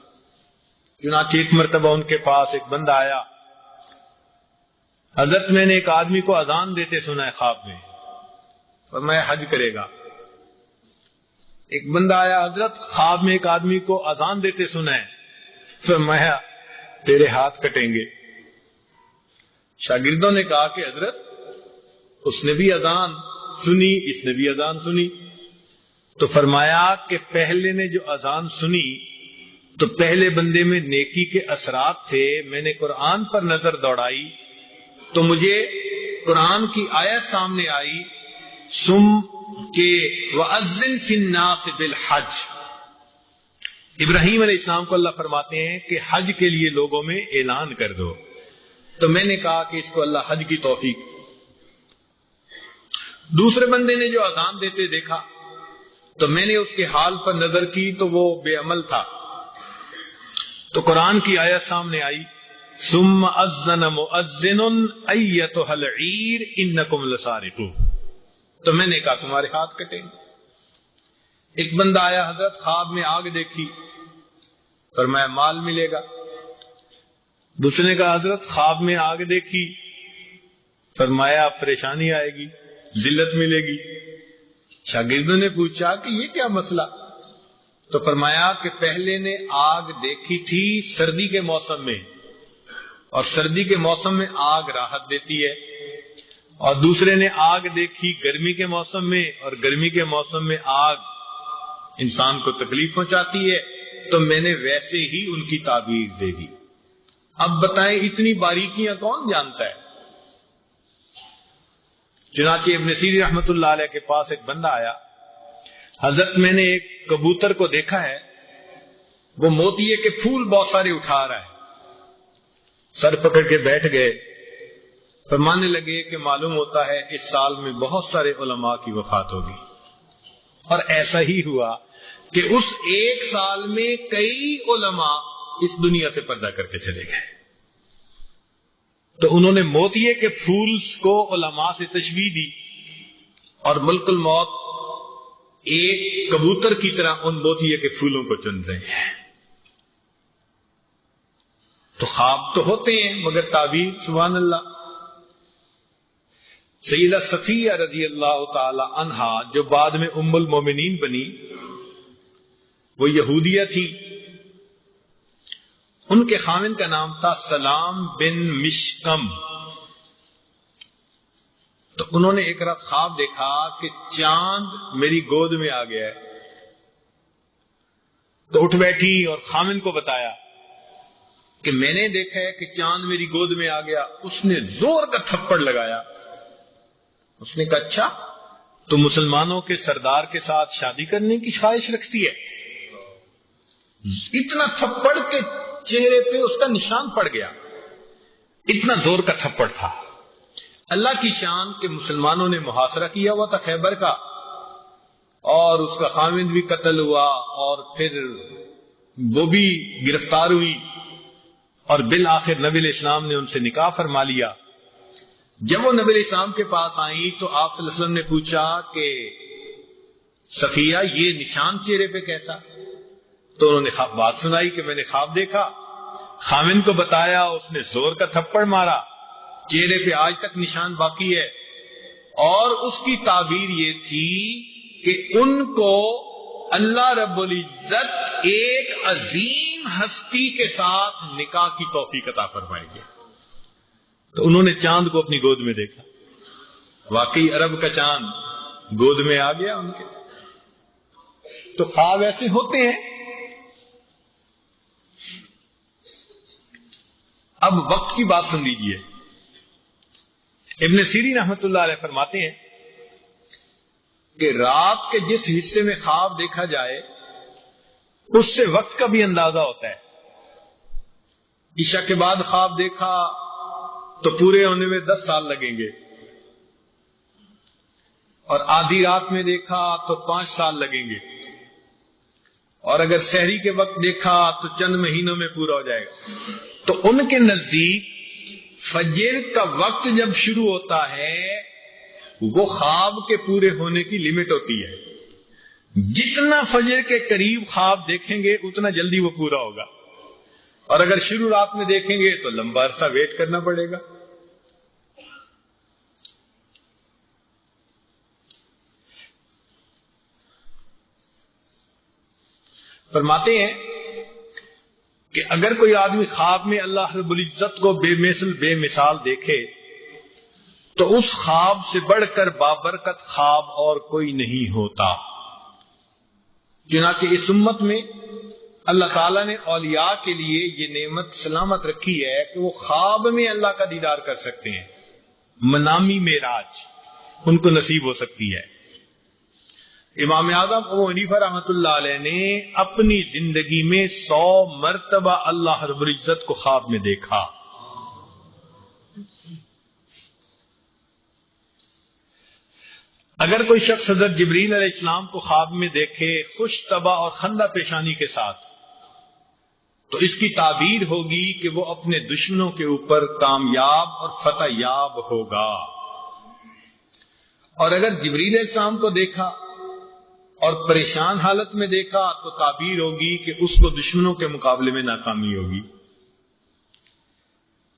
چنانچہ ایک مرتبہ ان کے پاس ایک بندہ آیا، حضرت میں نے ایک آدمی کو اذان دیتے سنا ہے خواب میں، اور میں حج کرے گا۔ ایک بندہ آیا، حضرت خواب میں ایک آدمی کو اذان دیتے سنا ہے، پھر میں تیرے ہاتھ کٹیں گے۔ شاگردوں نے کہا کہ حضرت اس نے بھی اذان سنی، اس نے بھی اذان سنی۔ تو فرمایا کہ پہلے نے جو اذان سنی تو پہلے بندے میں نیکی کے اثرات تھے، میں نے قرآن پر نظر دوڑائی تو مجھے قرآن کی آیت سامنے آئی، سم کے وَأَذِّن فِي النَّاسِ بِالْحَجِّ۔ ابراہیم علیہ السلام کو اللہ فرماتے ہیں کہ حج کے لیے لوگوں میں اعلان کر دو، تو میں نے کہا کہ اس کو اللہ حج کی توفیق۔ دوسرے بندے نے جو اذان دیتے دیکھا تو میں نے اس کے حال پر نظر کی تو وہ بے عمل تھا، تو قرآن کی آیت سامنے آئی، ثم اذن مؤذن ایتھا العیر انکم لسارقون، تو میں نے کہا تمہارے ہاتھ کٹیں۔ ایک بندہ آیا، حضرت خواب میں آگ دیکھی، فرمایا مال ملے گا۔ دوسرے نے کہا حضرت خواب میں آگ دیکھی، فرمایا پریشانی آئے گی، ذلت ملے گی۔ شاگردوں نے پوچھا کہ یہ کیا مسئلہ؟ تو فرمایا کہ پہلے نے آگ دیکھی تھی سردی کے موسم میں، اور سردی کے موسم میں آگ راحت دیتی ہے، اور دوسرے نے آگ دیکھی گرمی کے موسم میں، اور گرمی کے موسم میں آگ انسان کو تکلیف پہنچاتی ہے، تو میں نے ویسے ہی ان کی تعبیر دے دی۔ اب بتائیں اتنی باریکیاں کون جانتا ہے؟ چنانچہ ابن سیری رحمت اللہ علیہ کے پاس ایک بندہ آیا، حضرت میں نے ایک کبوتر کو دیکھا ہے، وہ موتیے کے پھول بہت سارے اٹھا رہا ہے۔ سر پکڑ کے بیٹھ گئے، فرمانے لگے کہ معلوم ہوتا ہے اس سال میں بہت سارے علماء کی وفات ہوگی، اور ایسا ہی ہوا کہ اس ایک سال میں کئی علماء اس دنیا سے پردہ کر کے چلے گئے۔ تو انہوں نے موتیے کے پھول کو علماء سے تشبیہ دی، اور ملک الموت ایک کبوتر کی طرح ان موتیے کے پھولوں کو چن رہے ہیں۔ تو خواب تو ہوتے ہیں مگر تعبیر، سبحان اللہ۔ سیدہ صفیہ رضی اللہ تعالی عنہا جو بعد میں ام المومنین بنی، وہ یہودیہ تھی، ان کے خاوند کا نام تھا سلام بن مشکم. تو انہوں نے ایک رات خواب دیکھا کہ چاند میری گود میں آ گیا ہے. تو اٹھ بیٹھی اور خاوند کو بتایا کہ میں نے دیکھا ہے کہ چاند میری گود میں آ گیا. اس نے زور کا تھپڑ لگایا. اس نے کہا اچھا تو مسلمانوں کے سردار کے ساتھ شادی کرنے کی خواہش رکھتی ہے؟ اتنا تھپڑ کے چہرے پہ اس کا نشان پڑ گیا. اتنا زور کا تھپڑ تھا. اللہ کی شان کہ مسلمانوں نے محاصرہ کیا ہوا تھا خیبر کا، اور اس کا خاوند بھی قتل ہوا، اور پھر وہ بھی گرفتار ہوئی، اور بالآخر نبی علیہ السلام نے ان سے نکاح فرما لیا. جب وہ نبی علیہ السلام کے پاس آئی تو آپ صلی اللہ علیہ وسلم نے پوچھا کہ صفیہ یہ نشان چہرے پہ کیسا؟ تو انہوں نے بات سنائی کہ میں نے خواب دیکھا. خاوند کو بتایا، اس نے زور کا تھپڑ مارا. چہرے پہ آج تک نشان باقی ہے. اور اس کی تعبیر یہ تھی کہ ان کو اللہ رب العزت ایک عظیم ہستی کے ساتھ نکاح کی توفیق عطا فرمائیں گے. تو انہوں نے چاند کو اپنی گود میں دیکھا. واقعی عرب کا چاند گود میں آ گیا ان کے. تو خواب ایسے ہوتے ہیں. اب وقت کی بات سن لیجیے. ابن سیرین رحمۃ اللہ علیہ فرماتے ہیں کہ رات کے جس حصے میں خواب دیکھا جائے اس سے وقت کا بھی اندازہ ہوتا ہے. عشاء کے بعد خواب دیکھا تو پورے ہونے میں 10 سال لگیں گے، اور آدھی رات میں دیکھا تو 5 سال لگیں گے، اور اگر سحری کے وقت دیکھا تو چند مہینوں میں پورا ہو جائے گا. تو ان کے نزدیک فجر کا وقت جب شروع ہوتا ہے وہ خواب کے پورے ہونے کی لمٹ ہوتی ہے. جتنا فجر کے قریب خواب دیکھیں گے اتنا جلدی وہ پورا ہوگا، اور اگر شروع رات میں دیکھیں گے تو لمبا عرصہ ویٹ کرنا پڑے گا. فرماتے ہیں کہ اگر کوئی آدمی خواب میں اللہ رب العزت کو بے مثل بے مثال دیکھے تو اس خواب سے بڑھ کر بابرکت خواب اور کوئی نہیں ہوتا. چنانچہ اس امت میں اللہ تعالیٰ نے اولیاء کے لیے یہ نعمت سلامت رکھی ہے کہ وہ خواب میں اللہ کا دیدار کر سکتے ہیں. منامی معراج ان کو نصیب ہو سکتی ہے. امام اعظم ابو حنیفہ رحمۃ اللہ علیہ نے اپنی زندگی میں 100 مرتبہ اللہ رب العزت کو خواب میں دیکھا. اگر کوئی شخص حضرت جبریل علیہ السلام کو خواب میں دیکھے خوش طبع اور خندہ پیشانی کے ساتھ تو اس کی تعبیر ہوگی کہ وہ اپنے دشمنوں کے اوپر کامیاب اور فتح یاب ہوگا. اور اگر جبریل علیہ السلام کو دیکھا اور پریشان حالت میں دیکھا تو تعبیر ہوگی کہ اس کو دشمنوں کے مقابلے میں ناکامی ہوگی.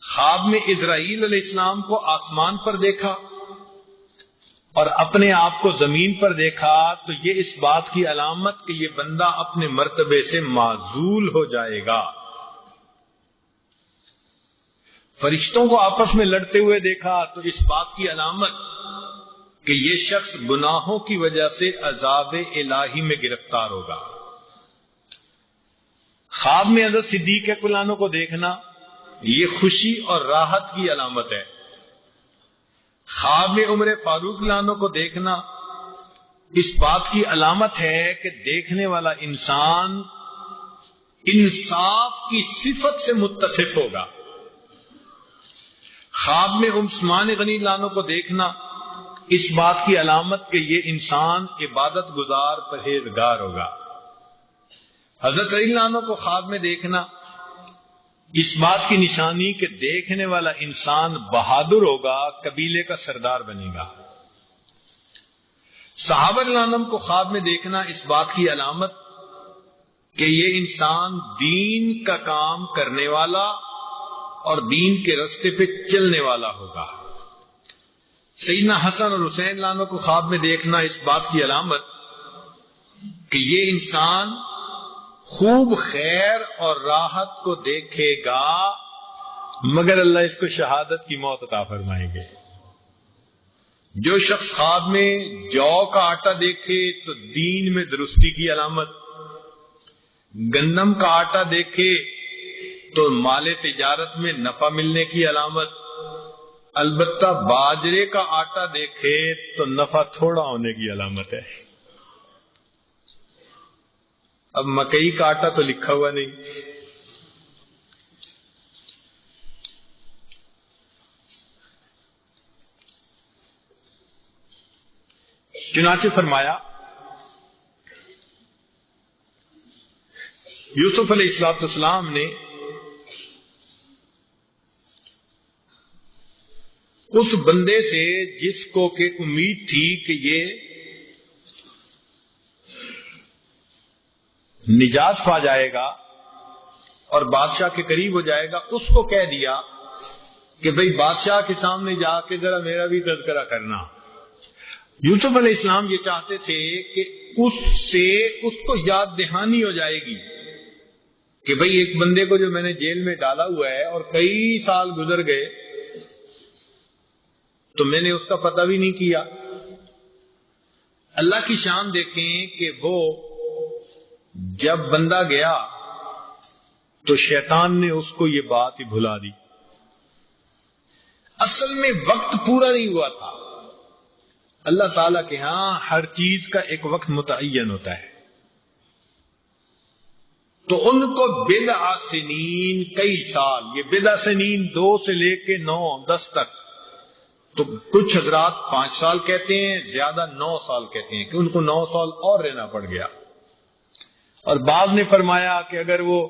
خواب میں اسرائیل علیہ السلام کو آسمان پر دیکھا اور اپنے آپ کو زمین پر دیکھا تو یہ اس بات کی علامت کہ یہ بندہ اپنے مرتبے سے معزول ہو جائے گا. فرشتوں کو آپس میں لڑتے ہوئے دیکھا تو اس بات کی علامت کہ یہ شخص گناہوں کی وجہ سے عذاب الہی میں گرفتار ہوگا. خواب میں حضرت صدیق اکبر عنہ کو دیکھنا یہ خوشی اور راحت کی علامت ہے. خواب میں عمر فاروق عنہ کو دیکھنا اس بات کی علامت ہے کہ دیکھنے والا انسان انصاف کی صفت سے متصف ہوگا. خواب میں عثمان غنی عنہ کو دیکھنا اس بات کی علامت کہ یہ انسان عبادت گزار پرہیزگار ہوگا. حضرت علی عنہ کو خواب میں دیکھنا اس بات کی نشانی کہ دیکھنے والا انسان بہادر ہوگا، قبیلے کا سردار بنے گا. صحابہ عنہم کو خواب میں دیکھنا اس بات کی علامت کہ یہ انسان دین کا کام کرنے والا اور دین کے راستے پہ چلنے والا ہوگا. سیدنا حسن اور حسین عنہ کو خواب میں دیکھنا اس بات کی علامت کہ یہ انسان خوب خیر اور راحت کو دیکھے گا مگر اللہ اس کو شہادت کی موت عطا فرمائیں گے۔ جو شخص خواب میں جو کا آٹا دیکھے تو دین میں درستی کی علامت، گندم کا آٹا دیکھے تو مال تجارت میں نفع ملنے کی علامت، البتہ باجرے کا آٹا دیکھے تو نفع تھوڑا ہونے کی علامت ہے۔ اب مکئی کا آٹا تو لکھا ہوا نہیں، چنانچہ فرمایا یوسف علیہ السلام نے اس بندے سے جس کو کہ امید تھی کہ یہ نجات پا جائے گا اور بادشاہ کے قریب ہو جائے گا، اس کو کہہ دیا کہ بھئی بادشاہ کے سامنے جا کے ذرا میرا بھی تذکرہ کرنا۔ یوسف علیہ السلام یہ چاہتے تھے کہ اس سے اس کو یاد دہانی ہو جائے گی کہ بھئی ایک بندے کو جو میں نے جیل میں ڈالا ہوا ہے اور کئی سال گزر گئے تو میں نے اس کا پتہ بھی نہیں کیا۔ اللہ کی شان دیکھیں کہ وہ جب بندہ گیا تو شیطان نے اس کو یہ بات ہی بھلا دی۔ اصل میں وقت پورا نہیں ہوا تھا۔ اللہ تعالیٰ کے ہاں ہر چیز کا ایک وقت متعین ہوتا ہے، تو ان کو بضع سنین، کئی سال، یہ بضع سنین 2 سے لے کے 9 10 تک، تو کچھ حضرات 5 سال کہتے ہیں، زیادہ 9 سال کہتے ہیں کہ ان کو 9 سال اور رہنا پڑ گیا۔ اور بعض نے فرمایا کہ اگر وہ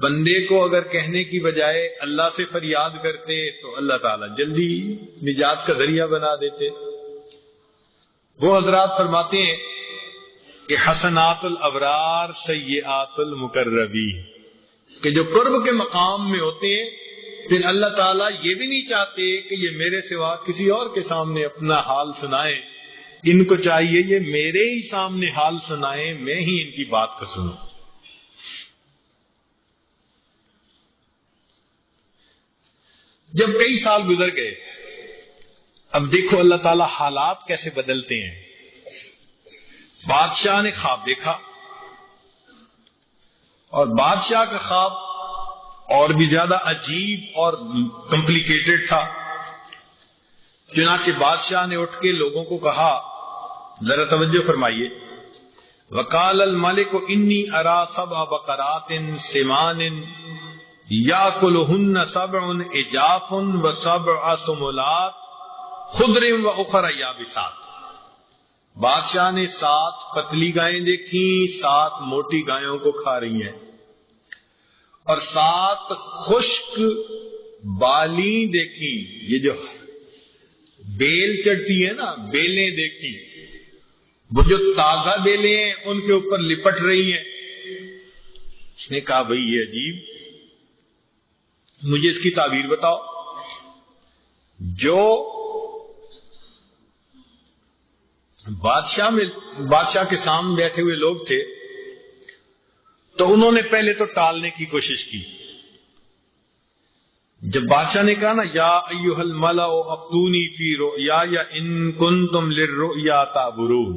بندے کو اگر کہنے کی بجائے اللہ سے فریاد کرتے تو اللہ تعالیٰ جلدی نجات کا ذریعہ بنا دیتے۔ وہ حضرات فرماتے ہیں کہ حسنات الابرار سیئات المقربین، کہ جو قرب کے مقام میں ہوتے ہیں پھر اللہ تعالیٰ یہ بھی نہیں چاہتے کہ یہ میرے سوا کسی اور کے سامنے اپنا حال سنائیں، ان کو چاہیے یہ میرے ہی سامنے حال سنائیں، میں ہی ان کی بات کو سنوں۔ جب کئی سال گزر گئے، اب دیکھو اللہ تعالیٰ حالات کیسے بدلتے ہیں۔ بادشاہ نے خواب دیکھا اور بادشاہ کا خواب اور بھی زیادہ عجیب اور کمپلیکیٹڈ تھا۔ چنانچہ بادشاہ نے اٹھ کے لوگوں کو کہا، ذرا توجہ فرمائیے، وقال الملک انی ارا 7 بقرات سمان یاکلہن 7 عجاف و7 سنبلات خضر و اخر یابسات۔ بادشاہ نے 7 پتلی گائیں دیکھی، 7 موٹی گایوں کو کھا رہی ہیں، اور 7 خشک بالیں دیکھی، یہ جو بیل چڑھتی ہے نا، بیلیں دیکھی، وہ جو تازہ بیلیں ہیں ان کے اوپر لپٹ رہی ہیں۔ اس نے کہا بھئی یہ عجیب، مجھے اس کی تعبیر بتاؤ۔ جو بادشاہ کے سامنے بیٹھے ہوئے لوگ تھے تو انہوں نے پہلے تو ٹالنے کی کوشش کی۔ جب بادشاہ نے کہا نا یا ایھا الملأ افتونی فی رؤیای ان کنتم للرؤیا تعبرون،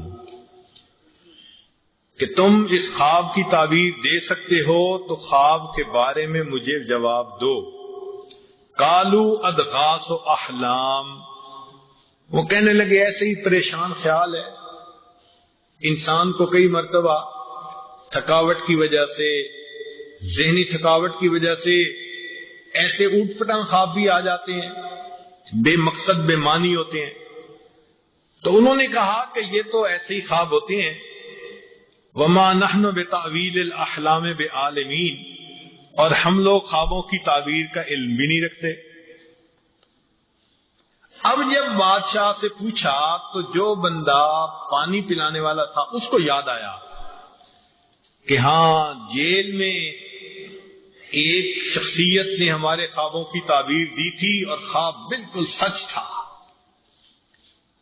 کہ تم اس خواب کی تعبیر دے سکتے ہو تو خواب کے بارے میں مجھے جواب دو۔ قالوا اضغاث احلام، وہ کہنے لگے ایسے ہی پریشان خیال ہے۔ انسان کو کئی مرتبہ تھکاوٹ کی وجہ سے، ذہنی تھکاوٹ کی وجہ سے ایسے اوٹ پٹانگ خواب بھی آ جاتے ہیں، بے مقصد بے معنی ہوتے ہیں۔ تو انہوں نے کہا کہ یہ تو ایسے ہی خواب ہوتے ہیں، وما نحن بتاویل الاحلام بعالمین، اور ہم لوگ خوابوں کی تعبیر کا علم بھی نہیں رکھتے۔ اب جب بادشاہ سے پوچھا تو جو بندہ پانی پلانے والا تھا اس کو یاد آیا کہ ہاں جیل میں ایک شخصیت نے ہمارے خوابوں کی تعبیر دی تھی اور خواب بالکل سچ تھا،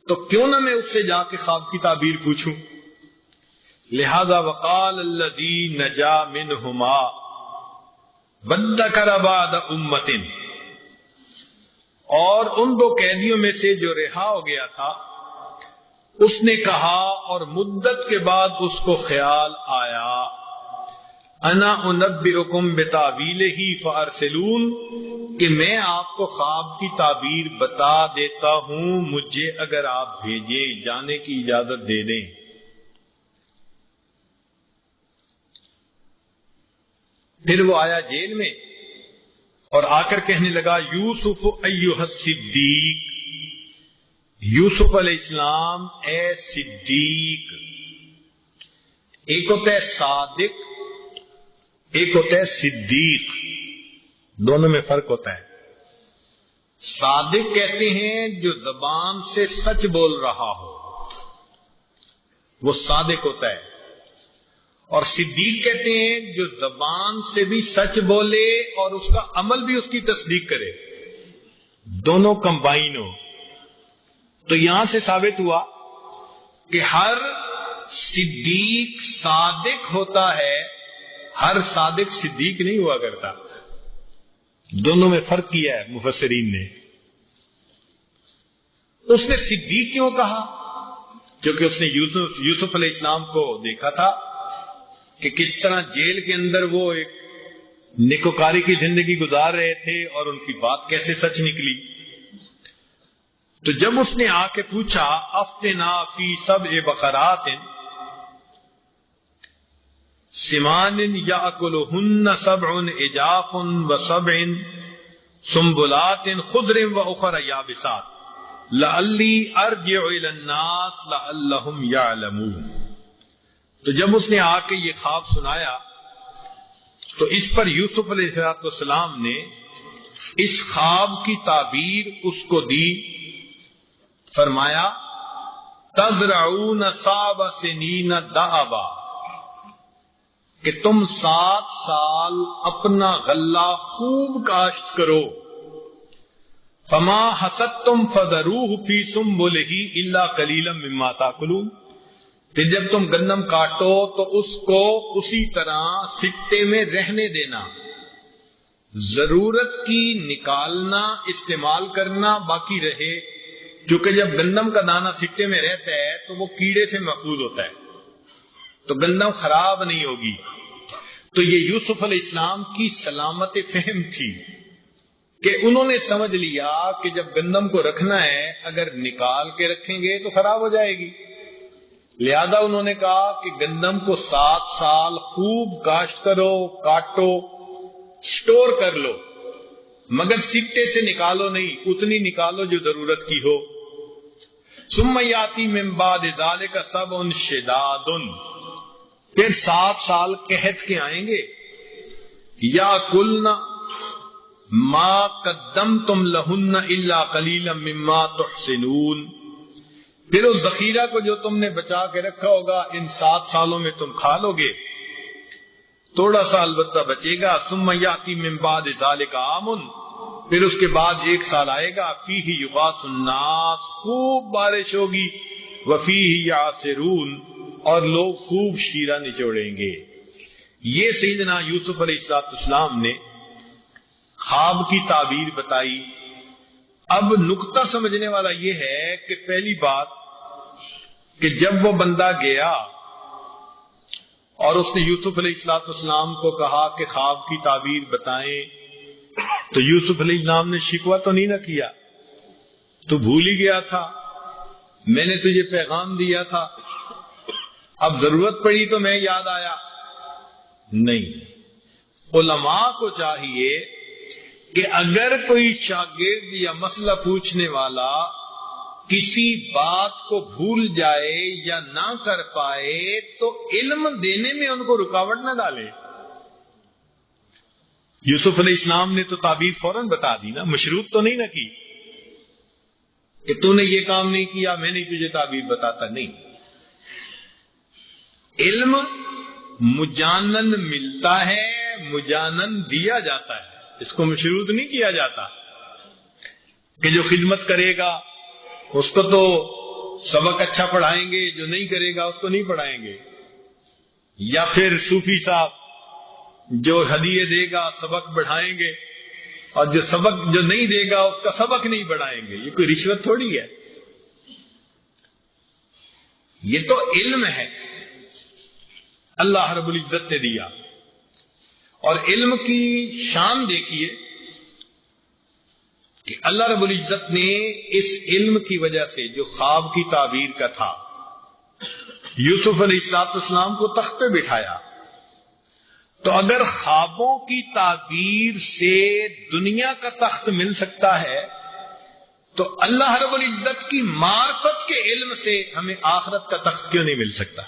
تو کیوں نہ میں اس سے جا کے خواب کی تعبیر پوچھوں۔ لہذا وقال الذی نجا منہما وادکر بعد امۃ، اور ان دو قیدیوں میں سے جو رہا ہو گیا تھا اس نے کہا اور مدت کے بعد اس کو خیال آیا، انا انبئکم بتاویلہ فارسلون، کہ میں آپ کو خواب کی تعبیر بتا دیتا ہوں، مجھے اگر آپ بھیجیں، جانے کی اجازت دے دیں۔ پھر وہ آیا جیل میں اور آ کر کہنے لگا یوسف ایھا الصدیق، یوسف علیہ السلام اے صدیق۔ ایک ہوتا ہے صادق، ایک ہوتا ہے صدیق، دونوں میں فرق ہوتا ہے۔ صادق کہتے ہیں جو زبان سے سچ بول رہا ہو، وہ صادق ہوتا ہے، اور صدیق کہتے ہیں جو زبان سے بھی سچ بولے اور اس کا عمل بھی اس کی تصدیق کرے، دونوں کمبائن ہو۔ تو یہاں سے ثابت ہوا کہ ہر صدیق صادق ہوتا ہے، ہر صادق صدیق نہیں ہوا کرتا، دونوں میں فرق کیا ہے مفسرین نے۔ اس نے صدیق کیوں کہا؟ کیونکہ اس نے یوسف علیہ السلام کو دیکھا تھا کہ کس طرح جیل کے اندر وہ ایک نیکوکاری کی زندگی گزار رہے تھے اور ان کی بات کیسے سچ نکلی۔ تو جب اس نے آ کے پوچھا افتنا فی سبع بقرات سمان یاکلہن سبع عجاف وسبع سنبلات خضر واخر یابسات لعلی ارجع الی الناس لعلہم یعلمون۔ تو جب اس نے آ کے یہ خواب سنایا تو اس پر یوسف علیہ السلام نے اس خواب کی تعبیر اس کو دی، فرمایا تزرعون 7 سنین دأبا، کہ تم 7 سال اپنا غلہ خوب کاشت کرو، فما حصدتم فذروہ فی سنبلہ الا قلیلا مما تاکلون، پھر جب تم گندم کاٹو تو اس کو اسی طرح سکتے میں رہنے دینا، ضرورت کی نکالنا استعمال کرنا باقی رہے، کیونکہ جب گندم کا دانہ سکتے میں رہتا ہے تو وہ کیڑے سے محفوظ ہوتا ہے، تو گندم خراب نہیں ہوگی۔ تو یہ یوسف علیہ السلام کی سلامت فہم تھی کہ انہوں نے سمجھ لیا کہ جب گندم کو رکھنا ہے اگر نکال کے رکھیں گے تو خراب ہو جائے گی، لہذا انہوں نے کہا کہ گندم کو 7 سال خوب کاشت کرو، کاٹو، سٹور کر لو، مگر سکتے سے نکالو نہیں، اتنی نکالو جو ضرورت کی ہو۔ ثم یاتی من بعد ذلک سبع شداد، پھر 7 سال قحط کے آئیں گے، یاکلن ما قدمتم لہن الا قلیلا مما تحسنون، پھر اس ذخیرہ کو جو تم نے بچا کے رکھا ہوگا ان 7 سالوں میں تم کھا لو گے، تھوڑا سا البتہ بچے گا۔ ثم یاتی من بعد ذلک عام، پھر اس کے بعد 1 سال آئے گا، فیہ یغاث الناس، خوب بارش ہوگی، وفیہ یعصرون، اور لوگ خوب شیرہ نچوڑیں گے۔ یہ سیدنا یوسف علیہ السلام نے خواب کی تعبیر بتائی۔ اب نقطہ سمجھنے والا یہ ہے کہ پہلی بات کہ جب وہ بندہ گیا اور اس نے یوسف علیہ السلام کو کہا کہ خواب کی تعبیر بتائیں، تو یوسف علیہ السلام نے شکوہ تو نہیں نہ کیا، تو بھول ہی گیا تھا، میں نے تجھے پیغام دیا تھا، اب ضرورت پڑی تو میں یاد آیا، نہیں۔ علماء کو چاہیے کہ اگر کوئی شاگرد یا مسئلہ پوچھنے والا کسی بات کو بھول جائے یا نہ کر پائے تو علم دینے میں ان کو رکاوٹ نہ ڈالے۔ یوسف علیہ السلام نے تو تعبیر فوراً بتا دی نا، مشروط تو نہیں نہ کی کہ تو نے یہ کام نہیں کیا میں نہیں تجھے تعبیر بتاتا، نہیں۔ علم مجانن ملتا ہے، مجانن دیا جاتا ہے، اس کو مشروط نہیں کیا جاتا کہ جو خدمت کرے گا اس کو تو سبق اچھا پڑھائیں گے، جو نہیں کرے گا اس کو نہیں پڑھائیں گے۔ یا پھر صوفی صاحب جو ہدیے دے گا سبق بڑھائیں گے، اور جو نہیں دے گا اس کا سبق نہیں بڑھائیں گے. یہ کوئی رشوت تھوڑی ہے، یہ تو علم ہے اللہ رب العزت نے دیا. اور علم کی شان دیکھیے کہ اللہ رب العزت نے اس علم کی وجہ سے جو خواب کی تعبیر کا تھا، یوسف علیہ السلام کو تخت پہ بٹھایا. تو اگر خوابوں کی تعبیر سے دنیا کا تخت مل سکتا ہے تو اللہ رب العزت کی معرفت کے علم سے ہمیں آخرت کا تخت کیوں نہیں مل سکتا؟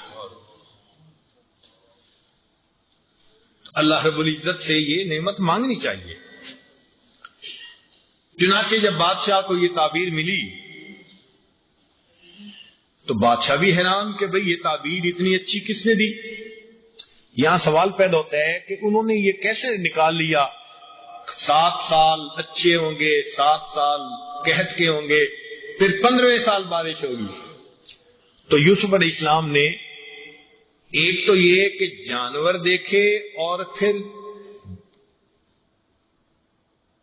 اللہ رب العزت سے یہ نعمت مانگنی چاہیے. چنانچہ جب بادشاہ کو یہ تعبیر ملی تو بادشاہ بھی حیران کہ بھئی یہ تعبیر اتنی اچھی کس نے دی. یہاں سوال پیدا ہوتا ہے کہ انہوں نے یہ کیسے نکال لیا 7 سال اچھے ہوں گے، 7 سال قحط کے ہوں گے، پھر 15ویں سال بارش ہوگی. تو یوسف علیہ السلام نے ایک تو یہ کہ جانور دیکھے اور پھر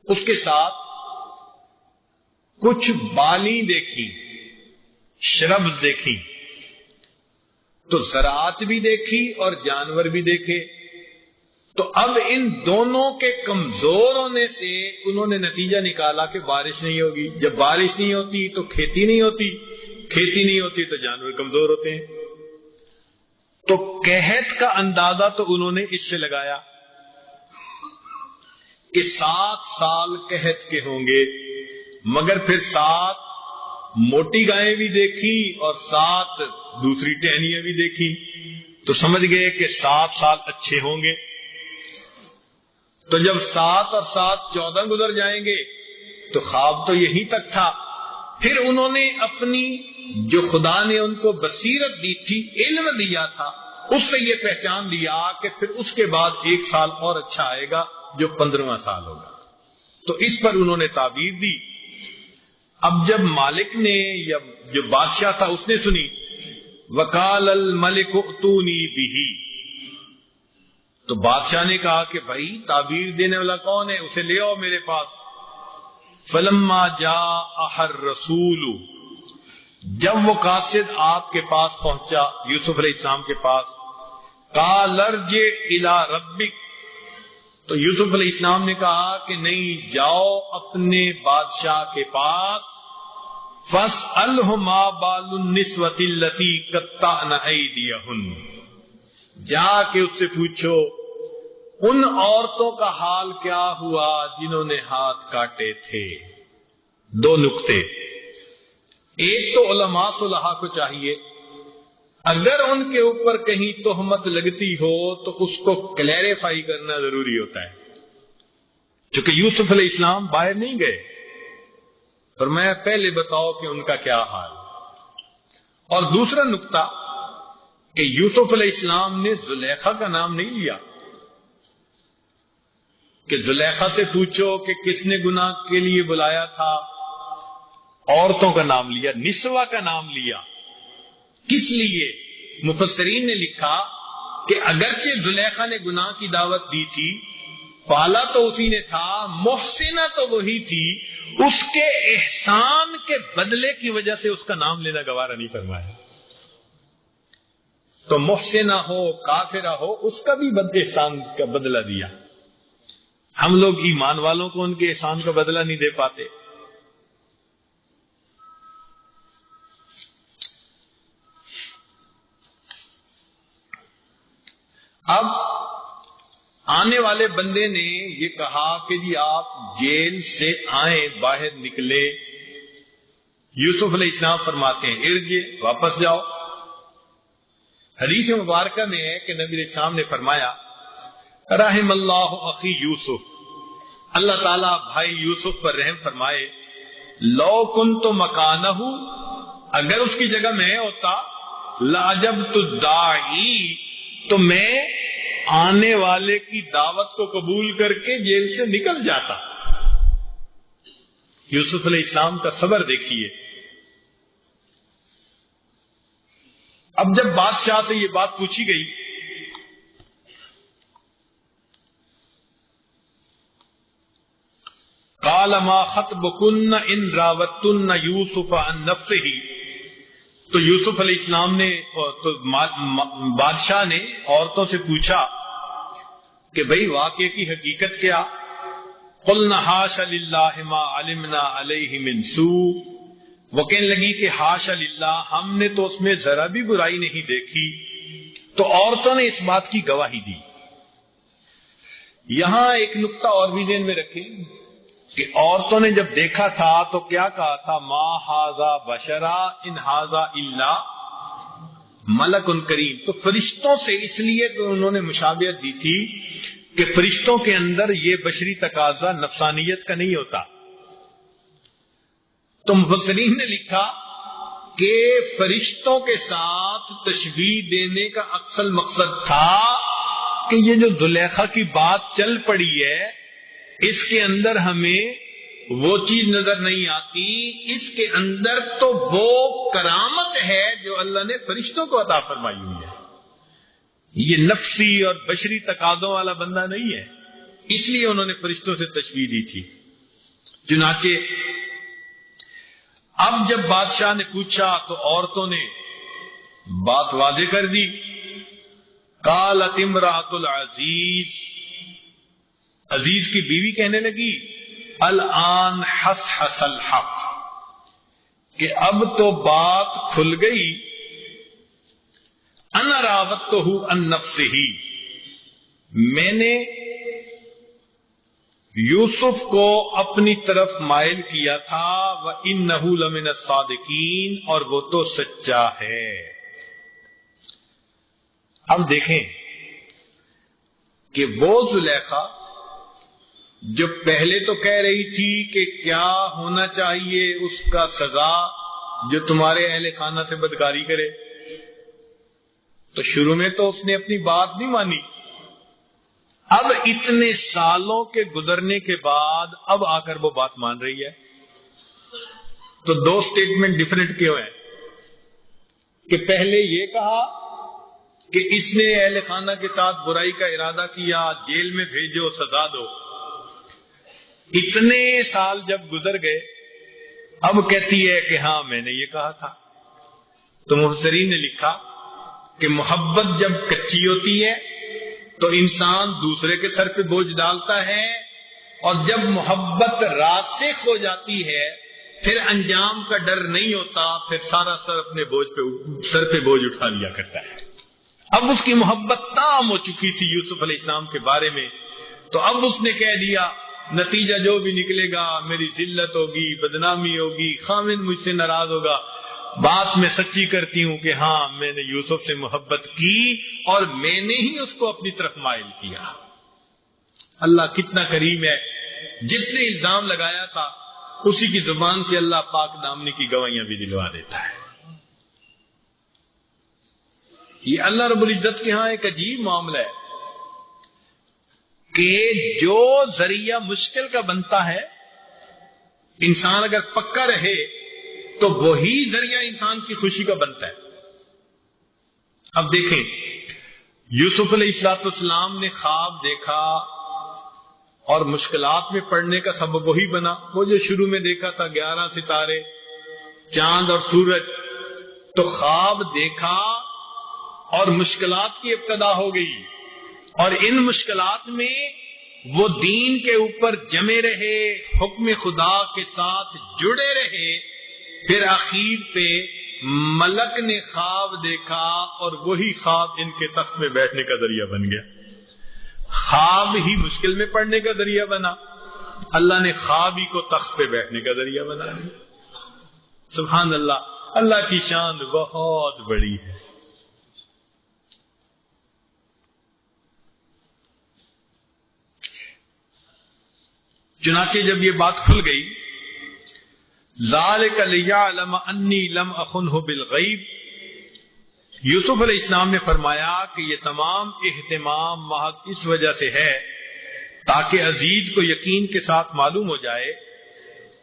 اس کے ساتھ کچھ بالی دیکھی، شربز دیکھی، تو زراعت بھی دیکھی اور جانور بھی دیکھے. تو اب ان دونوں کے کمزور ہونے سے انہوں نے نتیجہ نکالا کہ بارش نہیں ہوگی. جب بارش نہیں ہوتی تو کھیتی نہیں ہوتی، کھیتی نہیں ہوتی تو جانور کمزور ہوتے ہیں. تو قحط کا اندازہ تو انہوں نے اس سے لگایا کہ 7 سال قحط کے ہوں گے، مگر پھر 7 موٹی گائیں بھی دیکھی اور 7 دوسری ٹہنیاں بھی دیکھی، تو سمجھ گئے کہ 7 سال اچھے ہوں گے. تو جب 7 اور 7 14 گزر جائیں گے تو خواب تو یہیں تک تھا. پھر انہوں نے اپنی جو خدا نے ان کو بصیرت دی تھی، علم دیا تھا، اس سے یہ پہچان لیا کہ پھر اس کے بعد 1 سال اور اچھا آئے گا جو 15واں سال ہوگا. تو اس پر انہوں نے تعبیر دی. اب جب مالک نے یا جو بادشاہ تھا اس نے سنی، وقال الملک ائتونی بہ، تو بادشاہ نے کہا کہ بھائی تعبیر دینے والا کون ہے، اسے لے آؤ میرے پاس. فلما جاء الرسول، جب وہ قاصد آپ کے پاس پہنچا یوسف علیہ السلام کے پاس، قال ارجع الی ربک، تو یوسف علیہ السلام نے کہا کہ نہیں، جاؤ اپنے بادشاہ کے پاس، فاسألہ ما بال النسوۃ اللتی قطعن ایدیہن، جا کے اس سے پوچھو ان عورتوں کا حال کیا ہوا جنہوں نے ہاتھ کاٹے تھے. 2 نقطے. ایک تو علماء صلحاء کو چاہیے اگر ان کے اوپر کہیں تہمت لگتی ہو تو اس کو کلیریفائی کرنا ضروری ہوتا ہے، چونکہ یوسف علیہ السلام باہر نہیں گئے، فرمایا پہلے بتاؤ کہ ان کا کیا حال. اور دوسرا نقطہ کہ یوسف علیہ السلام نے زلیخا کا نام نہیں لیا کہ زلیخا سے پوچھو کہ کس نے گناہ کے لیے بلایا تھا، عورتوں کا نام لیا، نسوہ کا نام لیا. کس لیے؟ مفسرین نے لکھا کہ اگرچہ زلیخا نے گناہ کی دعوت دی تھی، پالا تو اسی نے تھا، محسنہ تو وہی تھی، اس کے احسان کے بدلے کی وجہ سے اس کا نام لینا گوارا نہیں فرمایا. تو محسنہ ہو کافرہ ہو اس کا بھی احسان کا بدلہ دیا. ہم لوگ ایمان والوں کو ان کے احسان کا بدلہ نہیں دے پاتے. اب آنے والے بندے نے یہ کہا کہ جی آپ جیل سے آئیں، باہر نکلے. یوسف علیہ السلام فرماتے ہیں ارجع، واپس جاؤ. حدیث مبارکہ میں ہے کہ نبی علیہ السلام نے فرمایا رحم اللہ اخی یوسف، اللہ تعالیٰ بھائی یوسف پر رحم فرمائے. لو کنت مکانہ، اگر اس کی جگہ میں ہوتا، لاجبت الداعی، تو میں آنے والے کی دعوت کو قبول کر کے جیل سے نکل جاتا. یوسف علیہ السلام کا صبر دیکھیے. اب جب بادشاہ سے یہ بات پوچھی گئی قال ما خطبكن ان راوتن یوسف عن نفسه، تو یوسف علیہ السلام نے تو بادشاہ نے عورتوں سے پوچھا کہ بھئی واقعے کی حقیقت کیا؟ قلنا حاش للہ ما علمنا علیہ من سوء، وہ کہنے لگی کہ حاش للہ، ہم نے تو اس میں ذرا بھی برائی نہیں دیکھی۔ تو عورتوں نے اس بات کی گواہی دی۔ یہاں ایک نقطہ اور بھی ذہن میں رکھیں کہ عورتوں نے جب دیکھا تھا تو کیا کہا تھا؟ ما ھذا بشرا ان ھذا الا ملک کریم۔ تو فرشتوں سے اس لیے کہ انہوں نے مشابہت دی تھی کہ فرشتوں کے اندر یہ بشری تقاضا نفسانیت کا نہیں ہوتا۔ تو مفسرین نے لکھا کہ فرشتوں کے ساتھ تشبیہ دینے کا اصل مقصد تھا کہ یہ جو زلیخا کی بات چل پڑی ہے اس کے اندر ہمیں وہ چیز نظر نہیں آتی، اس کے اندر تو وہ کرامت ہے جو اللہ نے فرشتوں کو عطا فرمائی ہوئی ہے، یہ نفسی اور بشری تقاضوں والا بندہ نہیں ہے، اس لیے انہوں نے فرشتوں سے تشبیہ دی تھی۔ چنانچہ اب جب بادشاہ نے پوچھا تو عورتوں نے بات واضح کر دی۔ قالت امرأۃ العزیز، عزیز کی بیوی کہنے لگی الآن حصحص الحق، کہ اب تو بات کھل گئی، انا راودتہ عن نفسہ، میں نے یوسف کو اپنی طرف مائل کیا تھا، وَإِنَّهُ لَمِنَ الصَّادِقِينَ، اور وہ تو سچا ہے۔ اب دیکھیں کہ وہ زلیخا جو پہلے تو کہہ رہی تھی کہ کیا ہونا چاہیے اس کا سزا جو تمہارے اہل خانہ سے بدکاری کرے، تو شروع میں تو اس نے اپنی بات نہیں مانی، اب اتنے سالوں کے گزرنے کے بعد اب آ کر وہ بات مان رہی ہے۔ تو دو سٹیٹمنٹ ڈیفرنٹ کیوں ہیں کہ پہلے یہ کہا کہ اس نے اہل خانہ کے ساتھ برائی کا ارادہ کیا، جیل میں بھیجو، سزا دو، اتنے سال جب گزر گئے اب کہتی ہے کہ ہاں میں نے یہ کہا تھا۔ تو مفسرین نے لکھا کہ محبت جب کچی ہوتی ہے تو انسان دوسرے کے سر پہ بوجھ ڈالتا ہے، اور جب محبت راسخ ہو جاتی ہے پھر انجام کا ڈر نہیں ہوتا، پھر سارا اپنے سر پہ بوجھ اٹھا لیا کرتا ہے۔ اب اس کی محبت تام ہو چکی تھی یوسف علیہ السلام کے بارے میں، تو اب اس نے کہہ دیا نتیجہ جو بھی نکلے گا میری ذلت ہوگی، بدنامی ہوگی، خاوند مجھ سے ناراض ہوگا، بات میں سچی کرتی ہوں کہ ہاں میں نے یوسف سے محبت کی اور میں نے ہی اس کو اپنی طرف مائل کیا۔ اللہ کتنا کریم ہے، جس نے الزام لگایا تھا اسی کی زبان سے اللہ پاک دامنی کی گواہیاں بھی دلوا دیتا ہے۔ یہ اللہ رب العزت کے ہاں ایک عجیب معاملہ ہے کہ جو ذریعہ مشکل کا بنتا ہے، انسان اگر پکا رہے تو وہی ذریعہ انسان کی خوشی کا بنتا ہے۔ اب دیکھیں یوسف علیہ السلام نے خواب دیکھا اور مشکلات میں پڑنے کا سبب وہی بنا، وہ جو شروع میں دیکھا تھا 11 ستارے، چاند اور سورج، تو خواب دیکھا اور مشکلات کی ابتدا ہو گئی، اور ان مشکلات میں وہ دین کے اوپر جمے رہے، حکم خدا کے ساتھ جڑے رہے، پھر آخر پہ ملک نے خواب دیکھا اور وہی خواب ان کے تخت میں بیٹھنے کا ذریعہ بن گیا۔ خواب ہی مشکل میں پڑنے کا ذریعہ بنا، اللہ نے خواب ہی کو تخت پہ بیٹھنے کا ذریعہ بنا دیا۔ سبحان اللہ، اللہ کی شان بہت بڑی ہے۔ چنانچہ جب یہ بات کھل گئی، ذالک لیعلم انی لم اخنہ بالغیب، یوسف علیہ السلام نے فرمایا کہ یہ تمام اہتمام محض اس وجہ سے ہے تاکہ عزیز کو یقین کے ساتھ معلوم ہو جائے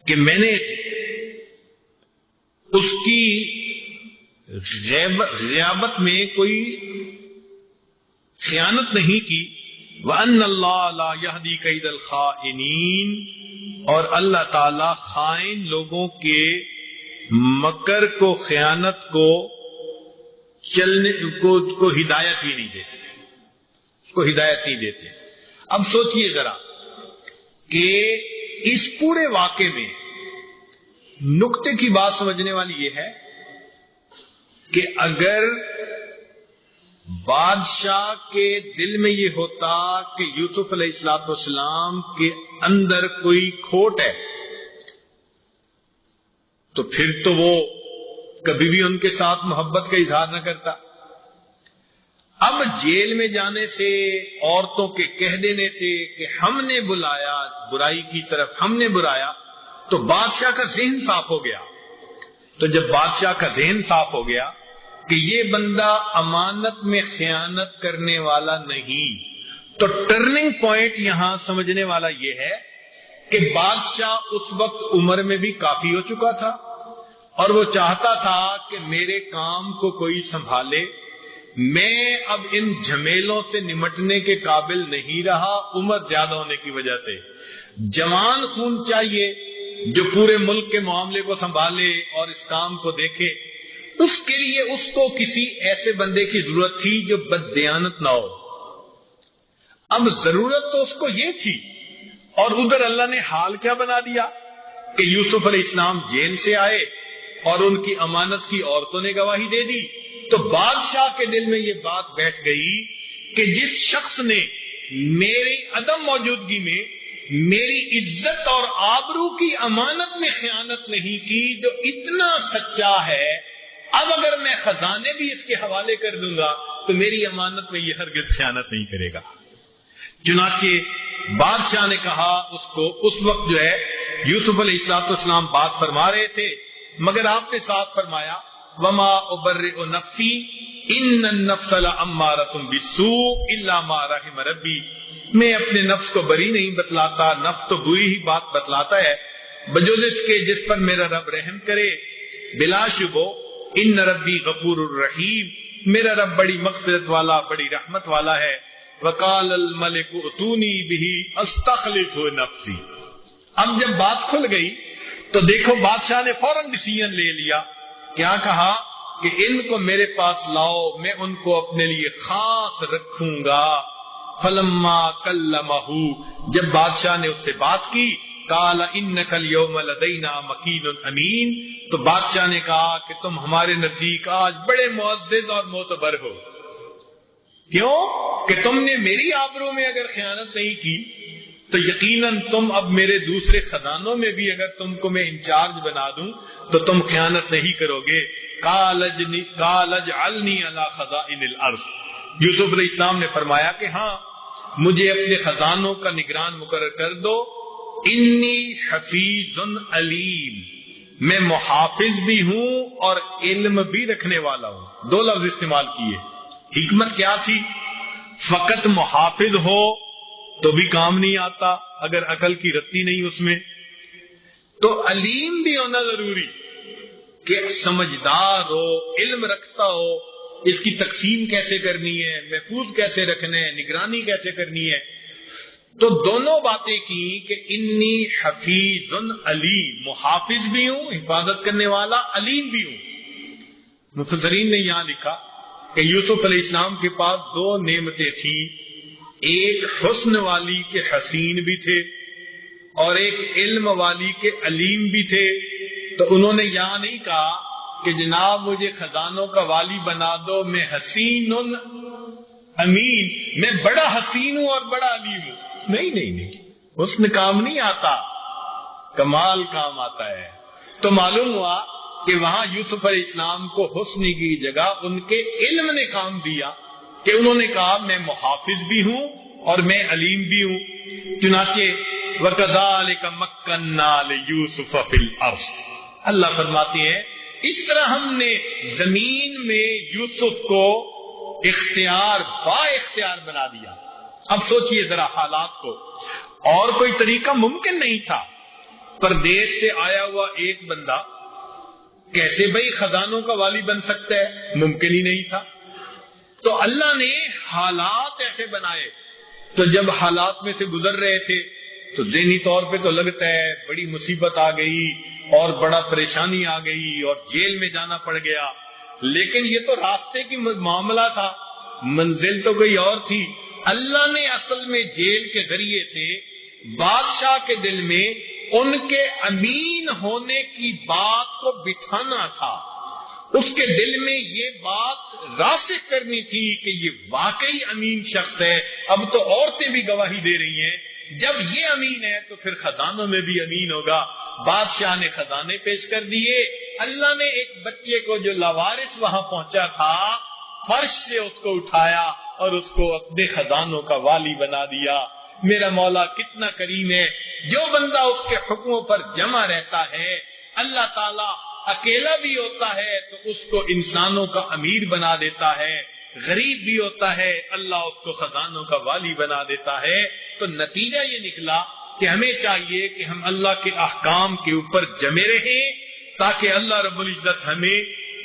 کہ میں نے اس کی غیابت میں کوئی خیانت نہیں کی، وَأَنَّ اللَّهَ لَا يَهْدِي كَيْدَ الْخَائِنِينَ، اور اللہ تعالی خائن لوگوں کے مکر کو، خیانت کو چلنے کو ہدایت ہی نہیں دیتے، اس کو ہدایت نہیں دیتے۔ اب سوچئے ذرا کہ اس پورے واقعے میں نقطے کی بات سمجھنے والی یہ ہے کہ اگر بادشاہ کے دل میں یہ ہوتا کہ یوسف علیہ السلام کے اندر کوئی کھوٹ ہے تو پھر تو وہ کبھی بھی ان کے ساتھ محبت کا اظہار نہ کرتا۔ اب جیل میں جانے سے، عورتوں کے کہہ دینے سے کہ ہم نے بلایا برائی کی طرف، ہم نے برایا، تو بادشاہ کا ذہن صاف ہو گیا۔ تو جب بادشاہ کا ذہن صاف ہو گیا کہ یہ بندہ امانت میں خیانت کرنے والا نہیں، تو ٹرننگ پوائنٹ یہاں سمجھنے والا یہ ہے کہ بادشاہ اس وقت عمر میں بھی کافی ہو چکا تھا اور وہ چاہتا تھا کہ میرے کام کو کوئی سنبھالے، میں اب ان جھمیلوں سے نمٹنے کے قابل نہیں رہا عمر زیادہ ہونے کی وجہ سے۔ جوان خون چاہیے جو پورے ملک کے معاملے کو سنبھالے اور اس کام کو دیکھے۔ اس کے لیے اس کو کسی ایسے بندے کی ضرورت تھی جو بددیانت نہ ہو۔ اب ضرورت تو اس کو یہ تھی، اور ادھر اللہ نے حال کیا بنا دیا کہ یوسف علیہ السلام جیل سے آئے اور ان کی امانت کی عورتوں نے گواہی دے دی۔ تو بادشاہ کے دل میں یہ بات بیٹھ گئی کہ جس شخص نے میری عدم موجودگی میں میری عزت اور آبرو کی امانت میں خیانت نہیں کی، جو اتنا سچا ہے، اب اگر میں خزانے بھی اس کے حوالے کر دوں گا تو میری امانت میں یہ ہرگز خیانت نہیں کرے گا۔ چنانچہ بادشاہ نے کہا اس کو، اس وقت جو ہے یوسف علیہ السلام بات فرما رہے تھے، مگر آپ نے ساتھ فرمایا وما ابرئ نفسی ان النفس لامارۃ بالسوء الا ما رحم ربی، میں اپنے نفس کو بری نہیں بتلاتا، نفس تو بری ہی بات بتلاتا ہے بجز اس کے جس پر میرا رب رحم کرے۔ بلا شبہ ان ربی غفور الرحیم، میرا رب بڑی مغفرت والا، بڑی رحمت والا ہے۔ وقال الملک اتونی بہ استخلصہ نفسی۔ اب جب بات کھل گئی تو دیکھو بادشاہ نے فوراً ڈیسیژن لے لیا، کیا کہا کہ ان کو میرے پاس لاؤ، میں ان کو اپنے لیے خاص رکھوں گا۔ فلما کلمہ، جب بادشاہ نے اس سے بات کی، قال انک اليوم لدینا مکین امین، تو بادشاہ نے کہا کہ تم ہمارے نزدیک آج بڑے معزز اور معتبر ہو۔ کیوں کہ تم نے میری آبرو میں اگر خیانت نہیں کی تو یقیناً تم اب میرے دوسرے خزانوں میں بھی اگر تم کو میں انچارج بنا دوں تو تم خیانت نہیں کرو گے۔ قال اجعلنی علی خزائن الارض، یوسف علیہ السلام نے فرمایا کہ ہاں مجھے اپنے خزانوں کا نگران مقرر کر دو۔ انی حفیظ علیم، میں محافظ بھی ہوں اور علم بھی رکھنے والا ہوں۔ دو لفظ استعمال کیے۔ حکمت کیا تھی؟ فقط محافظ ہو تو بھی کام نہیں آتا اگر عقل کی رتی نہیں اس میں، تو علیم بھی ہونا ضروری کہ سمجھدار ہو، علم رکھتا ہو، اس کی تقسیم کیسے کرنی ہے، محفوظ کیسے رکھنا ہے، نگرانی کیسے کرنی ہے۔ تو دونوں باتیں کی کہ انی حفیظ علیم، محافظ بھی ہوں، حفاظت کرنے والا، علیم بھی ہوں۔ مفسرین نے یہاں لکھا کہ یوسف علیہ السلام کے پاس دو نعمتیں تھیں، ایک حسن والی کے حسین بھی تھے اور ایک علم والی کے علیم بھی تھے۔ تو انہوں نے یہاں نہیں کہا کہ جناب مجھے خزانوں کا والی بنا دو، میں حسین امین، میں بڑا حسین ہوں اور بڑا علیم ہوں۔ نہیں، حسن کام نہیں آتا، کمال کام آتا ہے۔ تو معلوم ہوا کہ وہاں یوسف علیہ السلام کو حسن کی جگہ ان کے علم نے کام دیا کہ انہوں نے کہا میں محافظ بھی ہوں اور میں علیم بھی ہوں۔ چنانچہ وَكَذَلِكَ مَكَّنَّا لِيُوسُفَ فِي الْأَرْضِ، اللہ فرماتے ہیں اس طرح ہم نے زمین میں یوسف کو اختیار با اختیار بنا دیا۔ اب سوچئے ذرا حالات کو، اور کوئی طریقہ ممکن نہیں تھا۔ پردیش سے آیا ہوا ایک بندہ کیسے بھئی خزانوں کا والی بن سکتا ہے؟ ممکن ہی نہیں تھا۔ تو اللہ نے حالات ایسے بنائے، تو جب حالات میں سے گزر رہے تھے تو ذہنی طور پہ تو لگتا ہے بڑی مصیبت آ گئی اور بڑا پریشانی آ گئی اور جیل میں جانا پڑ گیا، لیکن یہ تو راستے کی معاملہ تھا، منزل تو کوئی اور تھی۔ اللہ نے اصل میں جیل کے ذریعے سے بادشاہ کے دل میں ان کے امین ہونے کی بات کو بٹھانا تھا، اس کے دل میں یہ بات راسخ کرنی تھی کہ یہ واقعی امین شخص ہے۔ اب تو عورتیں بھی گواہی دے رہی ہیں، جب یہ امین ہے تو پھر خزانوں میں بھی امین ہوگا۔ بادشاہ نے خزانے پیش کر دیے، اللہ نے ایک بچے کو جو لاوارث وہاں پہنچا تھا فرش سے اس کو اٹھایا اور اس کو اپنے خزانوں کا والی بنا دیا۔ میرا مولا کتنا کریم ہے، جو بندہ اس کے حکموں پر جمع رہتا ہے اللہ تعالیٰ اکیلا بھی ہوتا ہے تو اس کو انسانوں کا امیر بنا دیتا ہے، غریب بھی ہوتا ہے اللہ اس کو خزانوں کا والی بنا دیتا ہے۔ تو نتیجہ یہ نکلا کہ ہمیں چاہیے کہ ہم اللہ کے احکام کے اوپر جمے رہیں تاکہ اللہ رب العزت ہمیں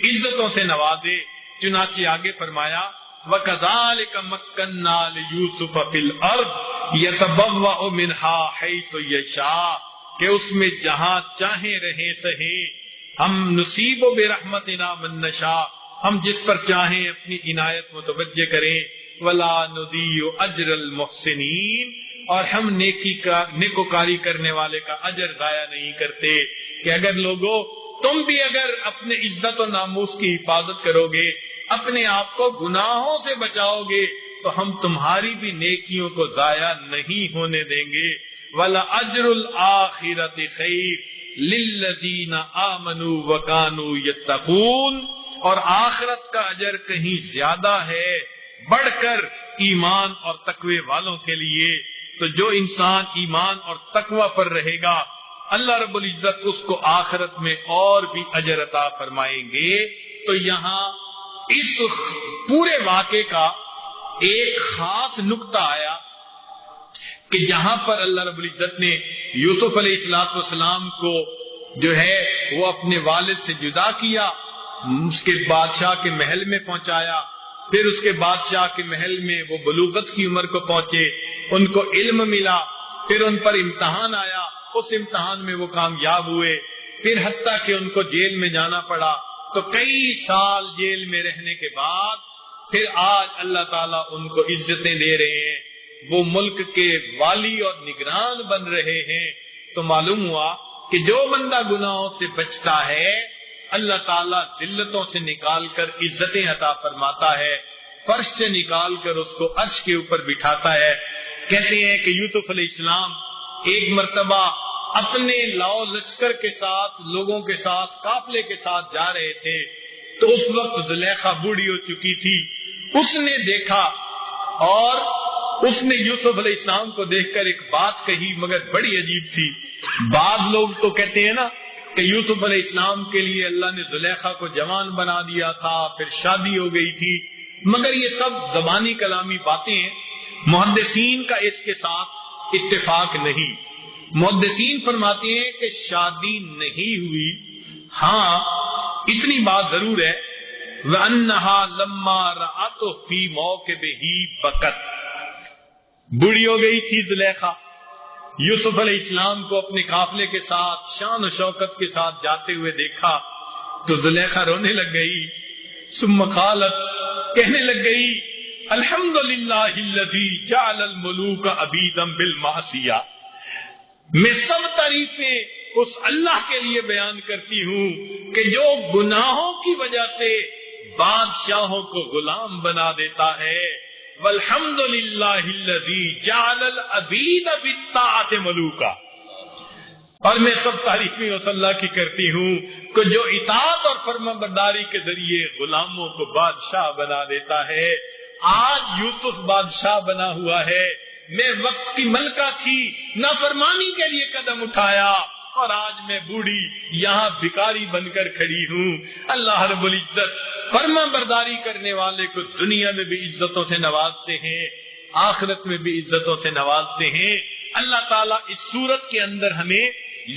عزتوں سے نوازے۔ چنانچہ آگے فرمایا وَكَذَلِكَ مَكَّنَّا لِيُوسُفَ فِي الْأَرْضِ يَتَبَوَّأُ مِنْهَا حَيْثُ يَشَاءُ کہ اس میں جہاں چاہیں رہیں سہیں، ہم نصیب برحمتنا من نشاء ہم جس پر چاہیں اپنی عنایت متوجہ کریں، وَلَا نُضِيعُ أَجْرَ الْمُحْسِنِينَ اور ہم نیکوکاری کرنے والے کا اجر ضائع نہیں کرتے۔ کہ اگر لوگوں تم بھی اگر اپنے عزت و ناموس کی حفاظت کرو گے، اپنے آپ کو گناہوں سے بچاؤ گے تو ہم تمہاری بھی نیکیوں کو ضائع نہیں ہونے دیں گے۔ وَلَأَجْرُ الْآخِرَةِ خَيْرٌ لِلَّذِينَ آمَنُوا وَكَانُوا يَتَّقُونَ اور آخرت کا اجر کہیں زیادہ ہے بڑھ کر ایمان اور تقوی والوں کے لیے۔ تو جو انسان ایمان اور تقوی پر رہے گا اللہ رب العزت اس کو آخرت میں اور بھی اجر عطا فرمائیں گے۔ تو یہاں اس پورے واقعے کا ایک خاص نقطہ آیا کہ جہاں پر اللہ رب العزت نے یوسف علیہ السلام کو جو ہے وہ اپنے والد سے جدا کیا، اس کے بادشاہ کے محل میں پہنچایا، پھر اس کے بادشاہ کے محل میں وہ بلوغت کی عمر کو پہنچے، ان کو علم ملا، پھر ان پر امتحان آیا، اس امتحان میں وہ کامیاب ہوئے، پھر حتیٰ کہ ان کو جیل میں جانا پڑا۔ تو کئی سال جیل میں رہنے کے بعد پھر آج اللہ تعالیٰ ان کو عزتیں دے رہے ہیں، وہ ملک کے والی اور نگران بن رہے ہیں۔ تو معلوم ہوا کہ جو بندہ گناہوں سے بچتا ہے اللہ تعالیٰ ذلتوں سے نکال کر عزتیں عطا فرماتا ہے، فرش سے نکال کر اس کو عرش کے اوپر بٹھاتا ہے۔ کہتے ہیں کہ یوسف علیہ السلام ایک مرتبہ اپنے لاؤ لشکر کے ساتھ لوگوں کے ساتھ قافلے کے ساتھ جا رہے تھے تو اس وقت زلیخا بوڑھی ہو چکی تھی، اس نے دیکھا اور اس نے یوسف علیہ السلام کو دیکھ کر ایک بات کہی مگر بڑی عجیب تھی۔ بعض لوگ تو کہتے ہیں نا کہ یوسف علیہ السلام کے لیے اللہ نے زلیخا کو جوان بنا دیا تھا، پھر شادی ہو گئی تھی، مگر یہ سب زبانی کلامی باتیں ہیں، محدثین کا اس کے ساتھ اتفاق نہیں۔ محدثین فرماتے ہیں کہ شادی نہیں ہوئی، ہاں اتنی بات ضرور ہے وَأَنَّهَا لَمَّا رَأَتْهُ فِي مَوْكِبِهِ بَكَتْ بوڑھی ہو گئی تھی زلیخا، یوسف علیہ السلام کو اپنے قافلے کے ساتھ شان و شوکت کے ساتھ جاتے ہوئے دیکھا تو زلیخا رونے لگ گئی، ثم قالت کہنے لگ گئی الحمدللہ الذی جعل الملوک عبیدا بالمعصیہ، میں سب تعریفیں اس اللہ کے لیے بیان کرتی ہوں کہ جو گناہوں کی وجہ سے بادشاہوں کو غلام بنا دیتا ہے۔ والحمدللہ الذی جعل العبید بالطاعۃ ملوکا، اور میں سب تعریفیں اس اللہ کی کرتی ہوں کہ جو اطاعت اور فرمانبرداری کے ذریعے غلاموں کو بادشاہ بنا دیتا ہے۔ آج یوسف بادشاہ بنا ہوا ہے، میں وقت کی ملکہ تھی، نافرمانی کے لیے قدم اٹھایا اور آج میں بوڑھی یہاں بھکاری بن کر کھڑی ہوں۔ اللہ رب العزت فرما برداری کرنے والے کو دنیا میں بھی عزتوں سے نوازتے ہیں، آخرت میں بھی عزتوں سے نوازتے ہیں۔ اللہ تعالیٰ اس صورت کے اندر ہمیں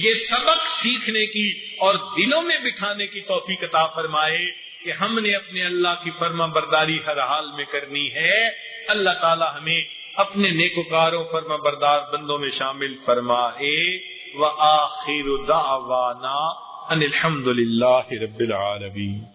یہ سبق سیکھنے کی اور دلوں میں بٹھانے کی توفیق عطا فرمائے کہ ہم نے اپنے اللہ کی فرما برداری ہر حال میں کرنی ہے۔ اللہ تعالیٰ ہمیں اپنے نیکوکاروں فرما بردار بندوں میں شامل فرمائے۔ وآخر دعوانا ان الحمد للہ رب العالمین۔